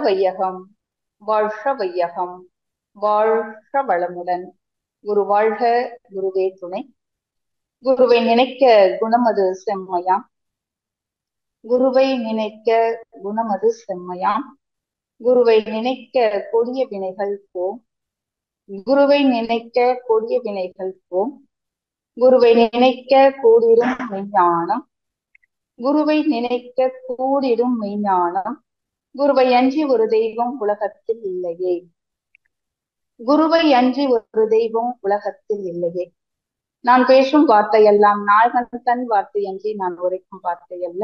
வையகம், வாழ்க வையகம், வாழ்க வளமுடன். குரு வாழ்க, குருவே துணை. குருவை நினைக்க குணமது செம்மையாம், குருவை நினைக்க குணமது செம்மையாம். குருவை நினைக்க கொடிய வினைகள் போம், குருவை நினைக்க கொடிய வினைகள் போம். குருவை நினைக்க கூடிடும் மெய்ஞானம், குருவை நினைக்க கூடிடும் மெய்ஞானம். குருவை அன்றி ஒரு தெய்வம் உலகத்தில் இல்லையே, குருவை அன்றி ஒரு தெய்வம் உலகத்தில் இல்லையே. நான் பேசும் வார்த்தையெல்லாம் நாள்கள் தன் வார்த்தை அன்றி நான் உரைக்கும் வார்த்தை அல்ல.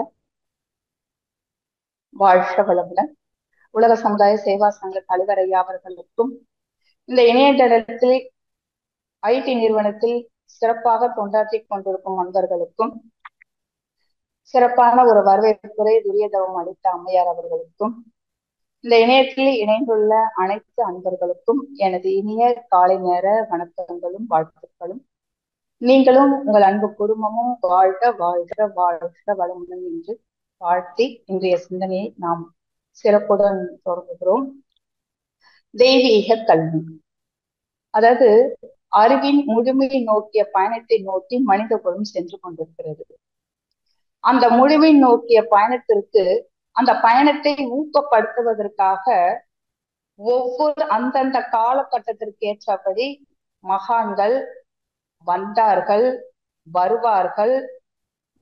வாழ்க வளமுடன். உலக சமுதாய சேவா சங்க தலைவர் ஐயா அவர்களுக்கும், இந்த இணையதளத்தில் ஐடி நிறுவனத்தில் சிறப்பாக தொண்டாற்றி கொண்டிருக்கும் நண்பர்களுக்கும், சிறப்பான ஒரு வரவேற்புரை துரியதவம் அளித்த அம்மையார் அவர்களுக்கும், இந்த இணையத்தில் இணைந்துள்ள அனைத்து அன்பர்களுக்கும் எனது இனிய காலை நேர வணக்கங்களும் வாழ்த்துக்களும். நீங்களும் உங்கள் அன்பு குடும்பமும் வாழ்க வாழ்க வாழ்க வளமுடன் என்று வாழ்த்தி இன்றைய சிந்தனையை நாம் சிறப்புடன் தொடங்குகிறோம். தெய்வீக கல்வி, அதாவது அறிவின் முழுமையை நோக்கிய பயணத்தை நோக்கி மனித குலம் சென்று கொண்டிருக்கிறது. அந்த முழுமை நோக்கிய பயணத்திற்கு, அந்த பயணத்தை ஊக்கப்படுத்துவதற்காக ஒவ்வொரு அந்தந்த காலகட்டத்திற்கு ஏற்றபடி மகான்கள் வந்தார்கள், வருவார்கள்,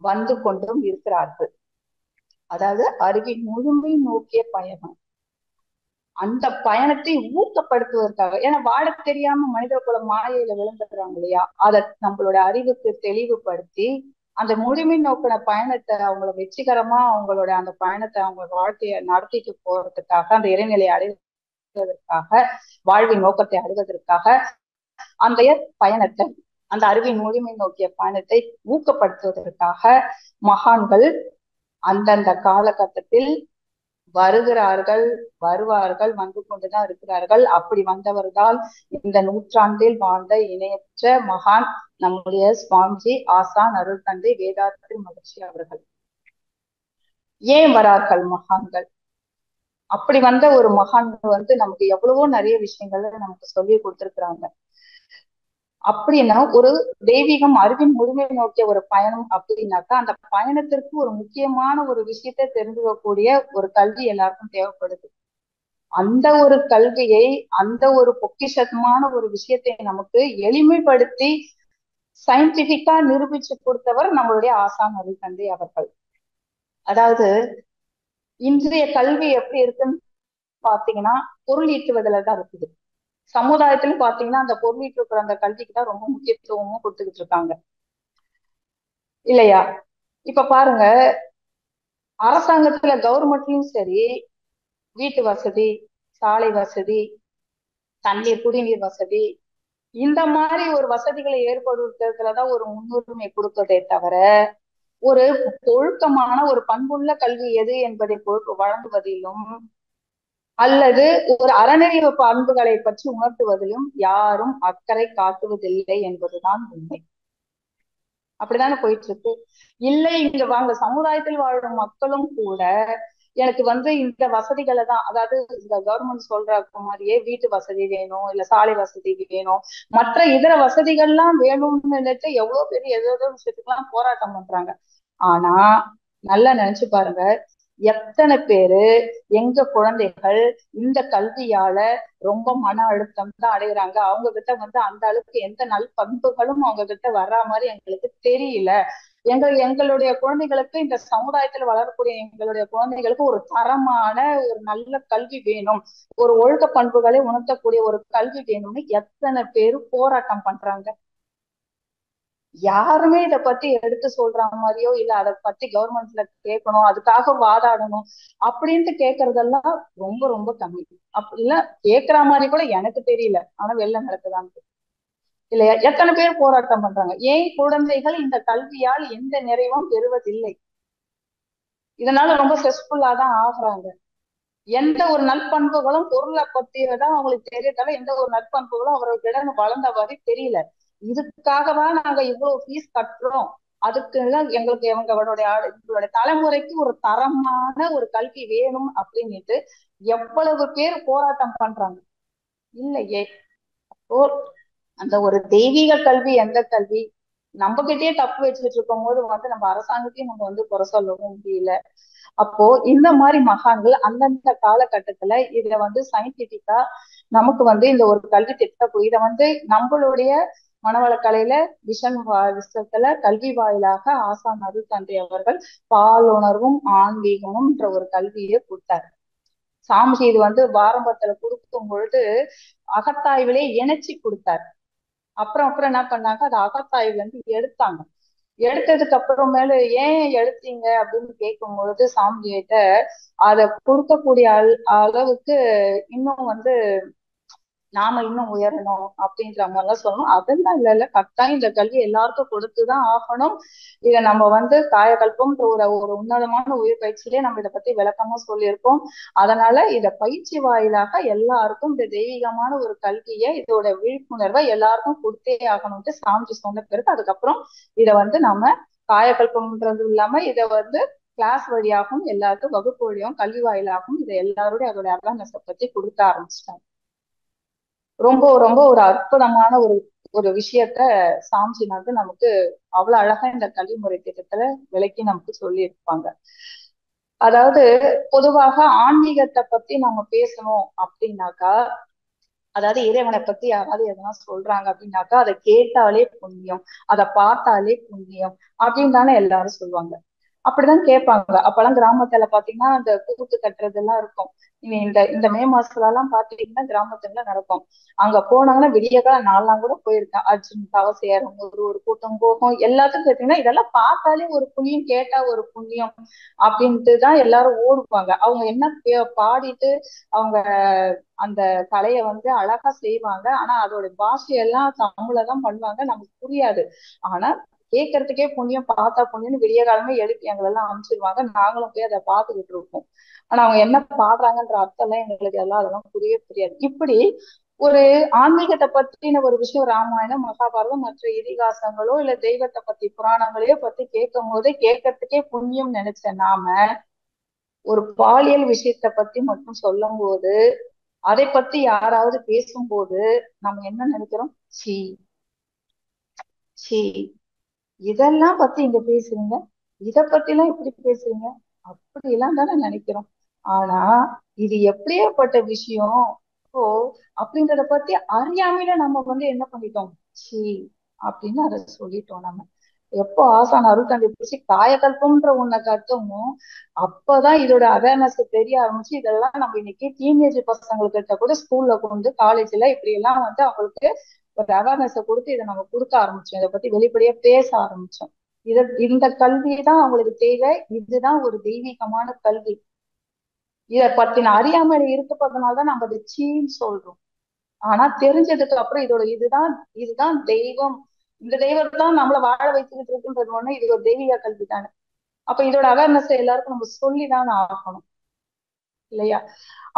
வந்து கொண்டும் இருக்கிறார்கள். அதாவது அறிவின் முழுமை நோக்கிய பயணம், அந்த பயணத்தை ஊக்கப்படுத்துவதற்காக. ஏன்னா வாழ தெரியாம மனித குலம் மாயையில விழுந்துடுறாங்க இல்லையா, அதை நம்மளோட அறிவுக்கு தெளிவுபடுத்தி அந்த முழுமை நோக்கின பயணத்தை அவங்கள வெற்றிகரமா அவங்களோட அந்த பயணத்தை அவங்க வாழ்க்கையை நடத்திட்டு போறதுக்காக, அந்த இறைநிலை அடைவதற்காக, வாழ்வின் நோக்கத்தை அடைவதற்காக அந்த பயணத்தை, அந்த அறிவின் முழுமை நோக்கிய பயணத்தை ஊக்கப்படுத்துவதற்காக மகான்கள் அந்தந்த காலகட்டத்தில் வருகிறார்கள், வருவார்கள், வந்து கொண்டுதான் இருக்கிறார்கள். அப்படி வந்தவர்தான் இந்த நூற்றாண்டில் வாழ்ந்த இணையற்ற மகான் நம்முடைய சுவாமிஜி ஆசான் அருள் தந்தை வேதாத்ரி மகிழ்ச்சி அவர்கள். ஏன் வரார்கள் மகான்கள்? அப்படி வந்த ஒரு மகான் நமக்கு எவ்வளவோ நிறைய விஷயங்கள் நமக்கு சொல்லி கொடுத்திருக்கிறாங்க. அப்படின்னா ஒரு தெய்வீகம் அறிவின் முழுமை நோக்கிய ஒரு பயணம் அப்படின்னாக்கா, அந்த பயணத்திற்கு ஒரு முக்கியமான ஒரு விஷயத்தை தெரிஞ்சுக்கக்கூடிய ஒரு கல்வி எல்லாருக்கும் தேவைப்படுது. அந்த ஒரு கல்வியை, அந்த ஒரு பொக்கிஷமான ஒரு விஷயத்தை நமக்கு எளிமைப்படுத்தி சயின்டிபிக்கா நிரூபிச்சு கொடுத்தவர் நம்மளுடைய ஆசான் அருள் தந்தை அவர்கள். அதாவது இன்றைய கல்வி எப்படி இருக்குன்னு பாத்தீங்கன்னா, பொருள் ஈட்டுவதில்தான் இருக்குது. சமுதாயத்துல பாத்தீங்கன்னா அந்த பொருளீட்டு இருக்கிற அந்த கல்விக்கு தான் ரொம்ப முக்கியத்துவமும் கொடுத்துக்கிட்டு இருக்காங்க இல்லையா? இப்ப பாருங்க, அரசாங்கத்துல கவர்மெண்ட்லயும் சரி, வீட்டு வசதி, சாலை வசதி, தண்ணீர் குடிநீர் வசதி, இந்த மாதிரி ஒரு வசதிகளை ஏற்படுத்துறதுலதான் ஒரு முன்னுரிமை கொடுக்கறதே தவிர, ஒரு ஒழுக்கமான ஒரு பண்புள்ள கல்வி எது என்பதை வழங்குவதிலும் அல்லது ஒரு அறநெறி பண்புகளை பற்றி உணர்த்துவதிலும் யாரும் அக்கறை காட்டுவதில்லை என்பதுதான் உண்மை. அப்படித்தானே போயிட்டு இருக்கு. இல்லை, இங்க வாங்க சமுதாயத்தில் வாழும் மக்களும் கூட எனக்கு இந்த வசதிகளை தான், அதாவது இந்த கவர்மெண்ட் சொல்ற மாதிரியே வீட்டு வசதி வேணும், இல்ல சாலை வசதி வேணும், மற்ற இதர வசதிகள்லாம் வேணும்னு நினைச்சு எவ்வளவு பேர் ஏதோ விஷயத்துக்கெல்லாம் போராட்டம் பண்றாங்க. ஆனா நல்லா நினைச்சு பாருங்க, எத்தனை பேரு எங்க குழந்தைகள் இந்த கல்வியால ரொம்ப மன அழுத்தம் தான் அடைகிறாங்க. அவங்க கிட்ட அந்த அளவுக்கு எந்த நல் பண்புகளும் அவங்க கிட்ட வர்ற மாதிரி எங்களுக்கு தெரியல. எங்களுடைய குழந்தைகளுக்கு, இந்த சமுதாயத்துல வளரக்கூடிய எங்களுடைய குழந்தைகளுக்கு ஒரு தரமான ஒரு நல்ல கல்வி வேணும், ஒரு ஒழுக்க பண்புகளை உணர்த்தக்கூடிய ஒரு கல்வி வேணும்னு எத்தனை பேரு போராட்டம் பண்றாங்க. யாருமே இதை பத்தி எடுத்து சொல்ற மாதிரியோ இல்ல அதை பத்தி கவர்மெண்ட்ல கேட்கணும், அதுக்காக வாதாடணும் அப்படின்ட்டு கேட்கறதெல்லாம் ரொம்ப ரொம்ப கம்மி. அப்படிலாம் கேட்கிற மாதிரி கூட எனக்கு தெரியல. ஆனா வெளில நடக்குதான் இல்லையா? எத்தனை பேர் போராட்டம் பண்றாங்க. ஏன் குழந்தைகள் இந்த கல்வியால் எந்த நிறைவும் பெறுவதில்லை? இதனால ரொம்ப ஸ்ட்ரெஸ்ஃபுல்லா தான் ஆகுறாங்க. எந்த ஒரு நற்பண்புகளும் பொருளை பத்தியதான் அவங்களுக்கு தெரியறதால எந்த ஒரு நற்பண்புகளும் அவர்களுக்கு வளர்ந்த வரை தெரியல. இதுக்காகவா நாங்க இவ்வளவு ஃபீஸ் கட்டுறோம், அதுக்குதான் எங்களுக்கு எங்களுடைய தலைமுறைக்கு ஒரு தரமான ஒரு கல்வி வேணும் அப்படின்னுட்டு எவ்வளவு பேர் போராட்டம் பண்றாங்க இல்லையே. அப்போ அந்த ஒரு தெய்வீக கல்வி எந்த கல்வி நம்ம கிட்டயே தப்பு வச்சுக்கிட்டு இருக்கும் போது நம்ம அரசாங்கத்தையும் நம்ம குறை சொல்லவும் முடியல. அப்போ இந்த மாதிரி மகான்கள் அந்தந்த காலகட்டத்துல இத சயின்டிபிக்கா நமக்கு இந்த ஒரு கல்வி திட்டத்தை இத நம்மளுடைய மனவளக்கலையில விஷயத்துல கல்வி வாயிலாக ஆசான் அருள் தந்தை அவர்கள் பாலுணர்வும் ஆன்மீகமும் என்ற ஒரு கல்வியை கொடுத்தாரு. சாமிஜி இது ஆரம்பத்துல கொடுக்கும் பொழுது அகத்தாய்விலே இணைச்சி கொடுத்தாரு. அப்புறம் அப்புறம் என்ன பண்ணாங்க, அது அகத்தாய்வுல எடுத்தாங்க. எடுத்ததுக்கு அப்புறமேலு ஏன் எடுத்தீங்க அப்படின்னு கேட்கும் பொழுது சாமிஜியிட்ட அதை கொடுக்கக்கூடிய அளவுக்கு இன்னும் நாம இன்னும் உயரணும் அப்படின்ற மாதிரிலாம் சொல்லணும். அதெல்லாம் இல்ல கட்டாயம் இந்த கல்வி எல்லாருக்கும் கொடுத்துதான் ஆகணும். இதை நம்ம காயகல்பம்ன்ற ஒரு உன்னதமான உயிர் பயிற்சியிலே நம்ம இதை பத்தி விளக்கமா சொல்லியிருக்கோம். அதனால இத பயிற்சி வாயிலாக எல்லாருக்கும் இந்த தெய்வீகமான ஒரு கல்வியை இதோட விழிப்புணர்வை எல்லாருக்கும் கொடுத்தே ஆகணும்ட்டு சாமிஜி சொன்ன பிறகு அதுக்கப்புறம் இதை நம்ம காயகல்பம்ன்றது இல்லாம இதை கிளாஸ் வழியாகவும் எல்லாருக்கும் வகுப்பு வழியாகவும் கல்வி வாயிலாகவும் இதை எல்லாருடைய அதோட அவேர்னஸை பத்தி கொடுக்க ஆரம்பிச்சிட்டாங்க. ரொம்ப ரொம்ப ஒரு அற்புதமான ஒரு விஷயத்த சாமிஜி நமக்கு அவ்வளவு அழகா இந்த கல்வி முறை திட்டத்துல விளக்கி நமக்கு சொல்லி இருப்பாங்க. அதாவது பொதுவாக ஆன்மீகத்தை பத்தி நம்ம பேசணும் அப்படின்னாக்கா, அதாவது இறைவனை பத்தி யாராவது எதனா சொல்றாங்க அப்படின்னாக்கா அதை கேட்டாலே புண்ணியம், அதை பார்த்தாலே புண்ணியம் அப்படின்னு தானே எல்லாரும் சொல்லுவாங்க. அப்படிதான் கேட்பாங்க. அப்பெல்லாம் கிராமத்துல பாத்தீங்கன்னா அந்த கூத்து கட்டுறது எல்லாம் இருக்கும். இந்த இந்த மே மாசத்துல எல்லாம் பாத்தீங்கன்னா கிராமத்துல நடக்கும். அங்க போனாங்கன்னா விடியகால நாலாம் கூட போயிருக்கேன். அர்ஜுன் தவச ஏறும் ஒரு கூட்டம் போகும். எல்லாத்துக்கும் பாத்தீங்கன்னா இதெல்லாம் பார்த்தாலே ஒரு புண்ணியம், கேட்டா ஒரு புண்ணியம் அப்படின்ட்டுதான் எல்லாரும் ஓடுவாங்க. அவங்க என்ன பாடிட்டு அவங்க அந்த கலையை அழகா செய்வாங்க. ஆனா அதோட பாஷையெல்லாம் தமிழ்லதான் பண்ணுவாங்க, நமக்கு புரியாது. ஆனா கேட்கறதுக்கே புண்ணியம், பார்த்தா புண்ணியம்னு விடிய காலமே எழுப்பி எங்களெல்லாம் அனுப்பிச்சிருவாங்க. நாங்களும் போய் அதை பார்த்துக்கிட்டு இருப்போம். ஆனா அவங்க என்ன பாடுறாங்கன்ற அர்த்தம் எல்லாம் எங்களுக்கு எல்லாம் அதெல்லாம் புரியவே புரியாது. இப்படி ஒரு ஆன்மீகத்தை பத்தின ஒரு விஷயம் ராமாயணம், மகாபாரதம், மற்ற இதிகாசங்களோ இல்ல தெய்வத்தை பத்தி புராணங்களையோ பத்தி கேட்கும் போதே கேட்கறதுக்கே புண்ணியம் நினைச்ச நாம ஒரு பாலியல் விஷயத்த பத்தி மட்டும் சொல்லும் போது, அதை பத்தி யாராவது பேசும்போது நம்ம என்ன நினைக்கிறோம்? சீ சீ இதெல்லாம் பத்தி இங்க பேசுறீங்க, இத பத்தி எல்லாம் இப்படி பேசுறீங்க, அப்படி எல்லாம் தானே நினைக்கிறோம். ஆனா இது எப்படியாப்பட்ட விஷயம் ஓ அப்படின்றத பத்தி அறியாமையில நம்ம என்ன பண்ணிட்டோம், சீ அப்படின்னு அதை சொல்லிட்டோம். நம்ம எப்போ ஆசான் அருள் தந்தை பிடிச்சி காயகல்பம்ன்ற ஒன்ன கட்டவும் அப்பதான் இதோட அவேர்னஸ் தெரிய ஆரம்பிச்சு. இதெல்லாம் நம்ம இன்னைக்கு டீனேஜ் பசங்களுக்கு கூட ஸ்கூல்ல கொண்டு காலேஜ்ல இப்படி எல்லாம் அவங்களுக்கு ஒரு அவேர்னஸ கொடுத்து இதை நம்ம கொடுக்க ஆரம்பிச்சோம். இதை பத்தி வெளிப்படையா பேச ஆரம்பிச்சோம். இந்த கல்வி தான் அவங்களுக்கு தேவை. இதுதான் ஒரு தெய்வீகமான கல்வி. இதை பத்தின அறியாமல் இருக்கப்பட்டதுனாலதான் நம்ம அதை சீன்னு சொல்றோம். ஆனா தெரிஞ்சதுக்கு அப்புறம் இதுதான் தெய்வம், இந்த தெய்வத்தை தான் நம்மள வாழ வைத்துக்கிட்டு இருக்குன்றது ஒண்ணு. இது ஒரு தெய்வீக கல்வி தானே. அப்ப இதோட அவேர்னஸ் எல்லாருக்கும் நம்ம சொல்லிதான் ஆகணும் இல்லையா?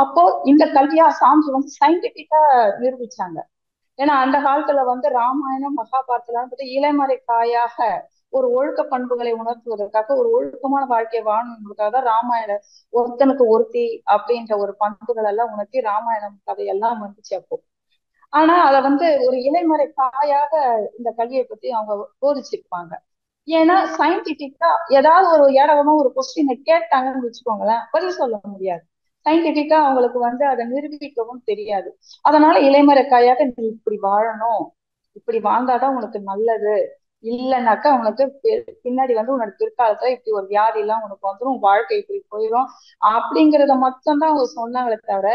அப்போ இந்த கல்வியா சாமிஜி சயின்டிபிக்கா நிரூபிச்சாங்க. ஏன்னா அந்த காலத்துல ராமாயணம் மகாபாரதம் இளமறை காயாக ஒரு ஒழுக்க பண்புகளை உணர்த்துவதற்காக, ஒரு ஒழுக்கமான வாழ்க்கையை வாழணுன்றதுக்காக தான் ராமாயண ஒருத்தனுக்கு ஒருத்தி அப்படின்ற ஒரு பண்புகள் எல்லாம் உணர்த்தி ராமாயணம் கதையெல்லாம் வந்துச்சு அப்போ. ஆனா அத ஒரு இலைமறை காயாக இந்த கல்வியை பத்தி அவங்க போதிச்சிருப்பாங்க. ஏன்னா சயின்டிபிக்கா ஏதாவது ஒரு இடமா ஒரு கொஸ்டினை கேட்டாங்கன்னு வச்சுக்கோங்களேன், பதில் சொல்ல முடியாது. சயின்டிபிக்கா அவங்களுக்கு அதை நிரூபிக்கவும் தெரியாது. அதனால இலைமறைக்காயாக நீ இப்படி வாழணும், இப்படி வாழ்ந்தாதான் உனக்கு நல்லது, இல்லைன்னாக்கா உனக்கு பின்னாடி உனக்கு பிற்காலத்துல இப்படி ஒரு வியாதி எல்லாம் உனக்கு வந்துடும், வாழ்க்கை இப்படி போயிடும் அப்படிங்கிறத மட்டும்தான் அவங்க சொன்னாங்களே தவிர,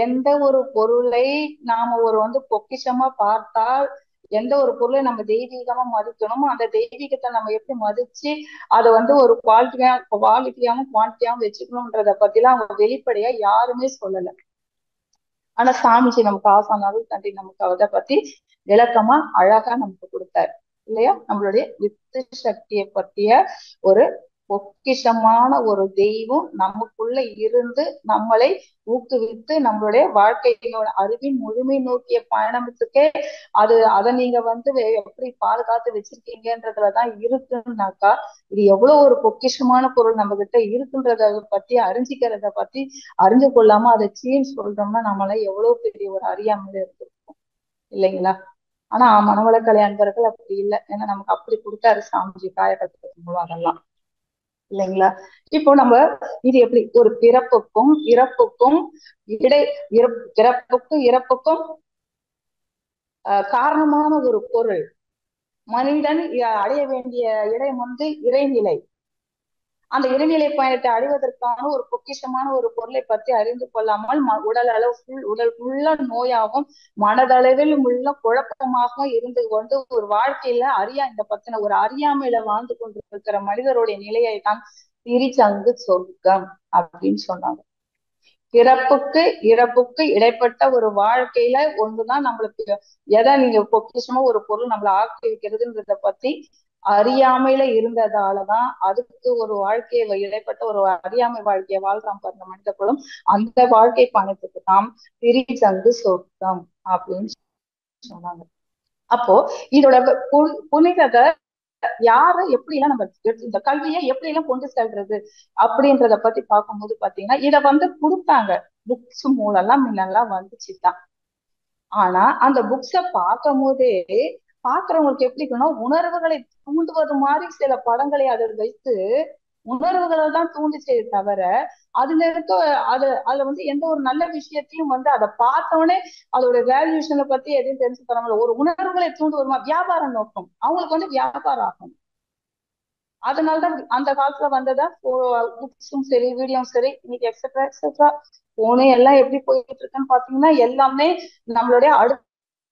எந்த ஒரு பொருளை நாம ஒரு பொக்கிஷமா பார்த்தால் எந்த ஒரு பொருளை நம்ம தெய்வீகமா மதிக்கணுமோ அந்த தெய்வீகத்தை நம்ம எப்படி மதிச்சு அதை ஒரு குவாலிட்டியாவும் குவான்டிட்டியாவும் வச்சுக்கணும்ன்றத பத்திலாம் அவங்க வெளிப்படையா யாருமே சொல்லல. ஆனா சாமிஜி நமக்கு ஆசானாலும் தண்டி நமக்கு அதை பத்தி விளக்கமா அழகா நமக்கு கொடுத்தாரு இல்லையா? நம்மளுடைய வித்து சக்தியை பற்றிய ஒரு பொக்கிஷமான ஒரு தெய்வம் நமக்குள்ள இருந்து நம்மளை ஊக்குவித்து நம்மளுடைய வாழ்க்கையோட அறிவின் முழுமை நோக்கிய பயணத்துக்கே அதை நீங்க எப்படி பாதுகாத்து வச்சிருக்கீங்கன்றதுலதான் இருக்குன்னாக்கா, இது எவ்வளவு ஒரு பொக்கிஷமான பொருள் நம்ம கிட்ட இருக்குன்றத பத்தி அறிஞ்சிக்கிறத பத்தி அறிஞ்சு கொள்ளாம அதை சீன்னு சொல்றோம்னா நம்மள எவ்வளவு பெரிய ஒரு அறியாமையில இருந்திருக்கும் இல்லைங்களா? ஆனா மனவளக்கலை அன்பர்கள் அப்படி இல்லை. ஏன்னா நமக்கு அப்படி கொடுத்தாரு சாமிஜி காயகல்ப அதெல்லாம், இல்லைங்களா? இப்போ நம்ம இது எப்படி ஒரு பிறப்புக்கும் இறப்புக்கும் இடை பிறப்புக்கும் இறப்புக்கும் காரணமான ஒரு பொருள் மனிதன் அடைய வேண்டிய இடம் இறைநிலை. அந்த இறைநிலை பயணத்தை அடைவதற்கான ஒரு பொக்கிஷமான ஒரு பொருளை பற்றி அறிந்து கொள்ளாமல் உடல் உள்ள நோயாகவும் மனதளவில் உள்ள குழப்பமாகவும் இருந்து கொண்டு ஒரு வாழ்க்கையில இந்த பத்தின ஒரு அறியாமையில வாழ்ந்து கொண்டிருக்கிற மனிதருடைய நிலையை தான் திரிச்சங்கு சொர்க்கம் அப்படின்னு சொன்னாங்க. பிறப்புக்கு இறப்புக்கு இடைப்பட்ட ஒரு வாழ்க்கையில ஒன்றுதான் நம்மளுக்கு எதை நீங்க பொக்கிஷமா ஒரு பொருள் நம்மளை ஆக்கி வைக்கிறதுன்றத பத்தி அறியாமையில இருந்ததாலதான் அதுக்கு ஒரு வாழ்க்கையை இடைப்பட்ட ஒரு அறியாமை வாழ்க்கையை வாழ்றான் பாருங்க மனித குலம். அந்த வாழ்க்கை பணத்துக்கு தான் திரிசங்கு சொர்க்கம் அப்படின்னு சொன்னாங்க. அப்போ இதோட புனிதத்தை யாரை எப்படி எல்லாம் நம்ம இந்த கல்வியை எப்படி எல்லாம் கொண்டு செல்றது அப்படின்றத பத்தி பார்க்கும்போது பாத்தீங்கன்னா இத கொடுத்தாங்க. புக்ஸ் மூலம்லாம் முன்னெல்லாம் வந்துச்சுதான். ஆனா அந்த புக்ஸ பார்க்கும் போதே பாக்குறவங்களுக்கு எப்படி இருக்குன்னா உணர்வுகளை தூண்டுவது மாதிரி சில படங்களை அதில் வைத்து உணர்வுகளை தான் தூண்டிச்சே தவிர அதுல இருக்க அதுல எந்த ஒரு நல்ல விஷயத்தையும் அதை பார்த்தோடனே அதோட வேல்யூஷனை பத்தி எதையும் தெரிஞ்சு தராமல ஒரு உணர்வுகளை தூண்டுவதுமா வியாபார நோக்கம் அவங்களுக்கு வியாபாரம் ஆகும். அதனாலதான் அந்த காலத்துல வந்ததா புக்ஸும் சரி வீடியோவும் சரி இன்னைக்கு எக்ஸெட்ரா எக்ஸெட்ரா போனே எல்லாம் எப்படி போயிட்டு இருக்குன்னு பாத்தீங்கன்னா எல்லாமே நம்மளுடைய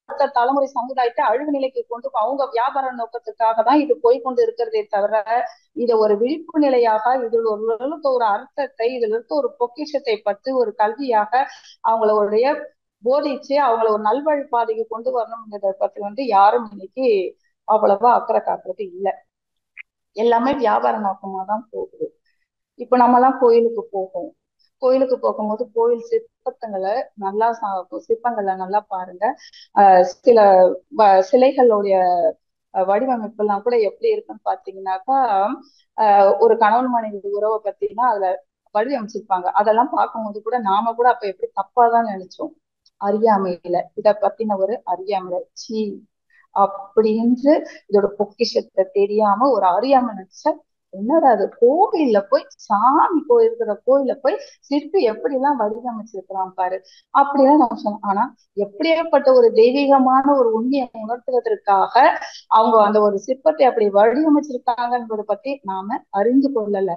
அடுத்த தலைமுறை சமுதாயத்தை அழிவு நிலைக்கு கொண்டு அவங்க வியாபார நோக்கத்துக்காக தான் இது போய்கொண்டு இருக்கிறதே தவிர இதை ஒரு விழிப்பு நிலையாக இதில் ஒரு அர்த்தத்தை இதுல இருக்க ஒரு பொக்கிஷத்தை பற்றி ஒரு கல்வியாக அவங்களுடைய போதிச்சு அவங்கள ஒரு நல்வழி பாதைக்கு கொண்டு வரணும்ன்றதை பத்தி யாரும் இன்னைக்கு அவ்வளவா அக்கறை காட்டுறது இல்லை. எல்லாமே வியாபார நோக்கமா தான் போகுது. இப்ப நம்ம எல்லாம் கோயிலுக்கு போகும்போது கோயில் சிற்பங்களை நல்லா பாருங்க. சில சிலைகளுடைய வடிவமைப்பு எல்லாம் கூட எப்படி இருக்குன்னு பாத்தீங்கன்னாக்கா ஒரு கணவன் மனைவி உறவை பத்தினா அதுல வடிவமைச்சிருப்பாங்க. அதெல்லாம் பார்க்கும்போது கூட நாம கூட அப்ப எப்படி தப்பாதான் நினைச்சோம். அறியாமையில இத பத்தின ஒரு அறியாமையில சீ அப்படின்னு இதோட பொக்கிஷத்தை தெரியாம ஒரு அறியாம நினைச்சா என்னடா அது கோவில்ல போய் சாமி போயிருக்கிற கோயில போய் சிற்பி எப்படி எல்லாம் வடிவமைச்சிருக்கிறான் பாரு அப்படிதான் நம்ம சொன்னோம். ஆனா எப்படியாப்பட்ட ஒரு தெய்வீகமான ஒரு உண்மையை உணர்த்துவதற்காக அவங்க அந்த ஒரு சிற்பத்தை அப்படி வடிவமைச்சிருக்காங்க என்பதை பத்தி நாம அறிந்து கொள்ளல.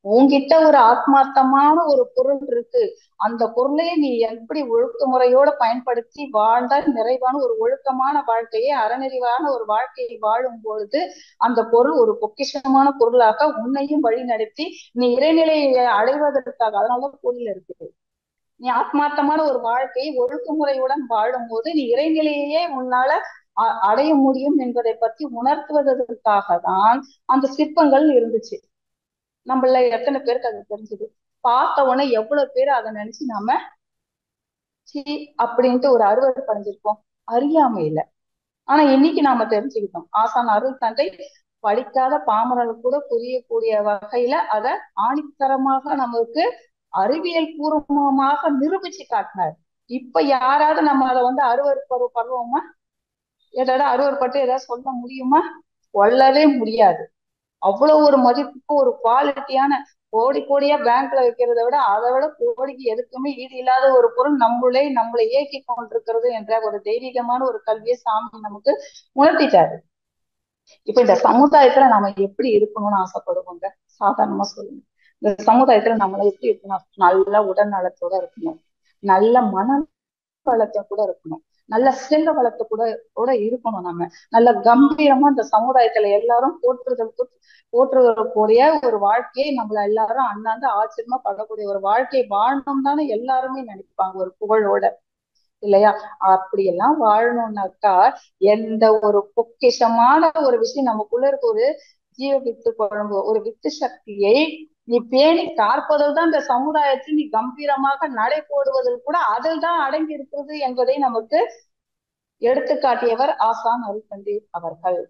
உன்கிட்ட ஒரு ஆத்மார்த்தமான ஒரு பொருள் இருக்கு. அந்த பொருளையே நீ எப்படி ஒழுக்க முறையோட பயன்படுத்தி வாழ்ந்தால் நிறைவான ஒரு ஒழுக்கமான வாழ்க்கையை அறநெறிவான ஒரு வாழ்க்கையை வாழும் பொழுது அந்த பொருள் ஒரு பொக்கிஷமான பொருளாக உன்னையும் வழி நடத்தி நீ இறைநிலையை அடைவதற்காக அதனாலதான் கோயில் இருக்குது. நீ ஆத்மார்த்தமான ஒரு வாழ்க்கையை ஒழுக்குமுறையுடன் வாழும் போது நீ இறைநிலையே உன்னால அடைய முடியும் என்பதை பற்றி உணர்த்துவதற்காக தான் அந்த சிற்பங்கள் இருந்துச்சு. நம்மள எத்தனை பேருக்கு அது தெரிஞ்சது? பார்த்த உடனே எவ்வளவு பேர் அதை நினைச்சு நாம சி அப்படின்ட்டு ஒரு அருவருப்பு அடைஞ்சிருக்கோம் அறியாமையில. ஆனா இன்னைக்கு நாம தெரிஞ்சுக்கிட்டோம். ஆசான் அருள் தந்தை படிக்காத பாமரர்கள் கூட புரியக்கூடிய வகையில அதை ஆணித்தரமாக நமக்கு அறிவியல் பூர்வமாக நிரூபிச்சு காட்டினார். இப்ப யாராவது நம்ம அதை அருவருப்படுவோமா? ஏதாவது அருவருப்பட்டு ஏதாவது சொல்ல முடியுமா? சொல்லவே முடியாது. அவ்வளவு ஒரு மதிப்புக்கு ஒரு குவாலிட்டியான கோடியா பேங்க்ல வைக்கிறத விட அதை விட கோடிக்கு எதுக்குமே ஈடு இல்லாத ஒரு பொருள் நம்மளை இயக்கி கொண்டிருக்கிறது என்ற ஒரு தெய்வீகமான ஒரு கல்வியை சாமி நமக்கு உணர்த்திட்டாரு. இப்ப இந்த சமுதாயத்துல நாம எப்படி இருக்கணும்னு ஆசைப்படுவோங்க? சாதாரணமா சொல்லுங்க. இந்த சமுதாயத்துல நம்மள எப்படி இருக்கணும்? நல்ல உடல் நலத்தோட இருக்கணும், நல்ல மன வளத்தை கூட இருக்கணும், நல்ல செல்வ வளத்தை கூட இருக்கணும். நம்ம நல்ல கம்பீரமா இந்த சமுதாயத்துல எல்லாரும் போற்றுவதற்குரிய ஒரு வாழ்க்கையை நம்மள எல்லாரும் அண்ணாந்து ஆச்சரியமா படக்கூடிய ஒரு வாழ்க்கையை வாழணும் தானே எல்லாருமே நினைப்பாங்க ஒரு புகழோட, இல்லையா? அப்படியெல்லாம் வாழணும்னாக்கா எந்த ஒரு பொக்கிஷமான ஒரு விஷயம் நமக்குள்ள இருக்க ஒரு ஜீவ வித்து குழம்பு, ஒரு வித்து சக்தியை நீ பேணி காற்பதில் தான் இந்த சமுதாயத்தில் நீ கம்பீரமாக நடை போடுவதில் கூட அதில் தான் அடங்கி இருக்கிறது என்பதை நமக்கு எடுத்துக்காட்டியவர் ஆசான் அருட்தந்தை அவர்கள்.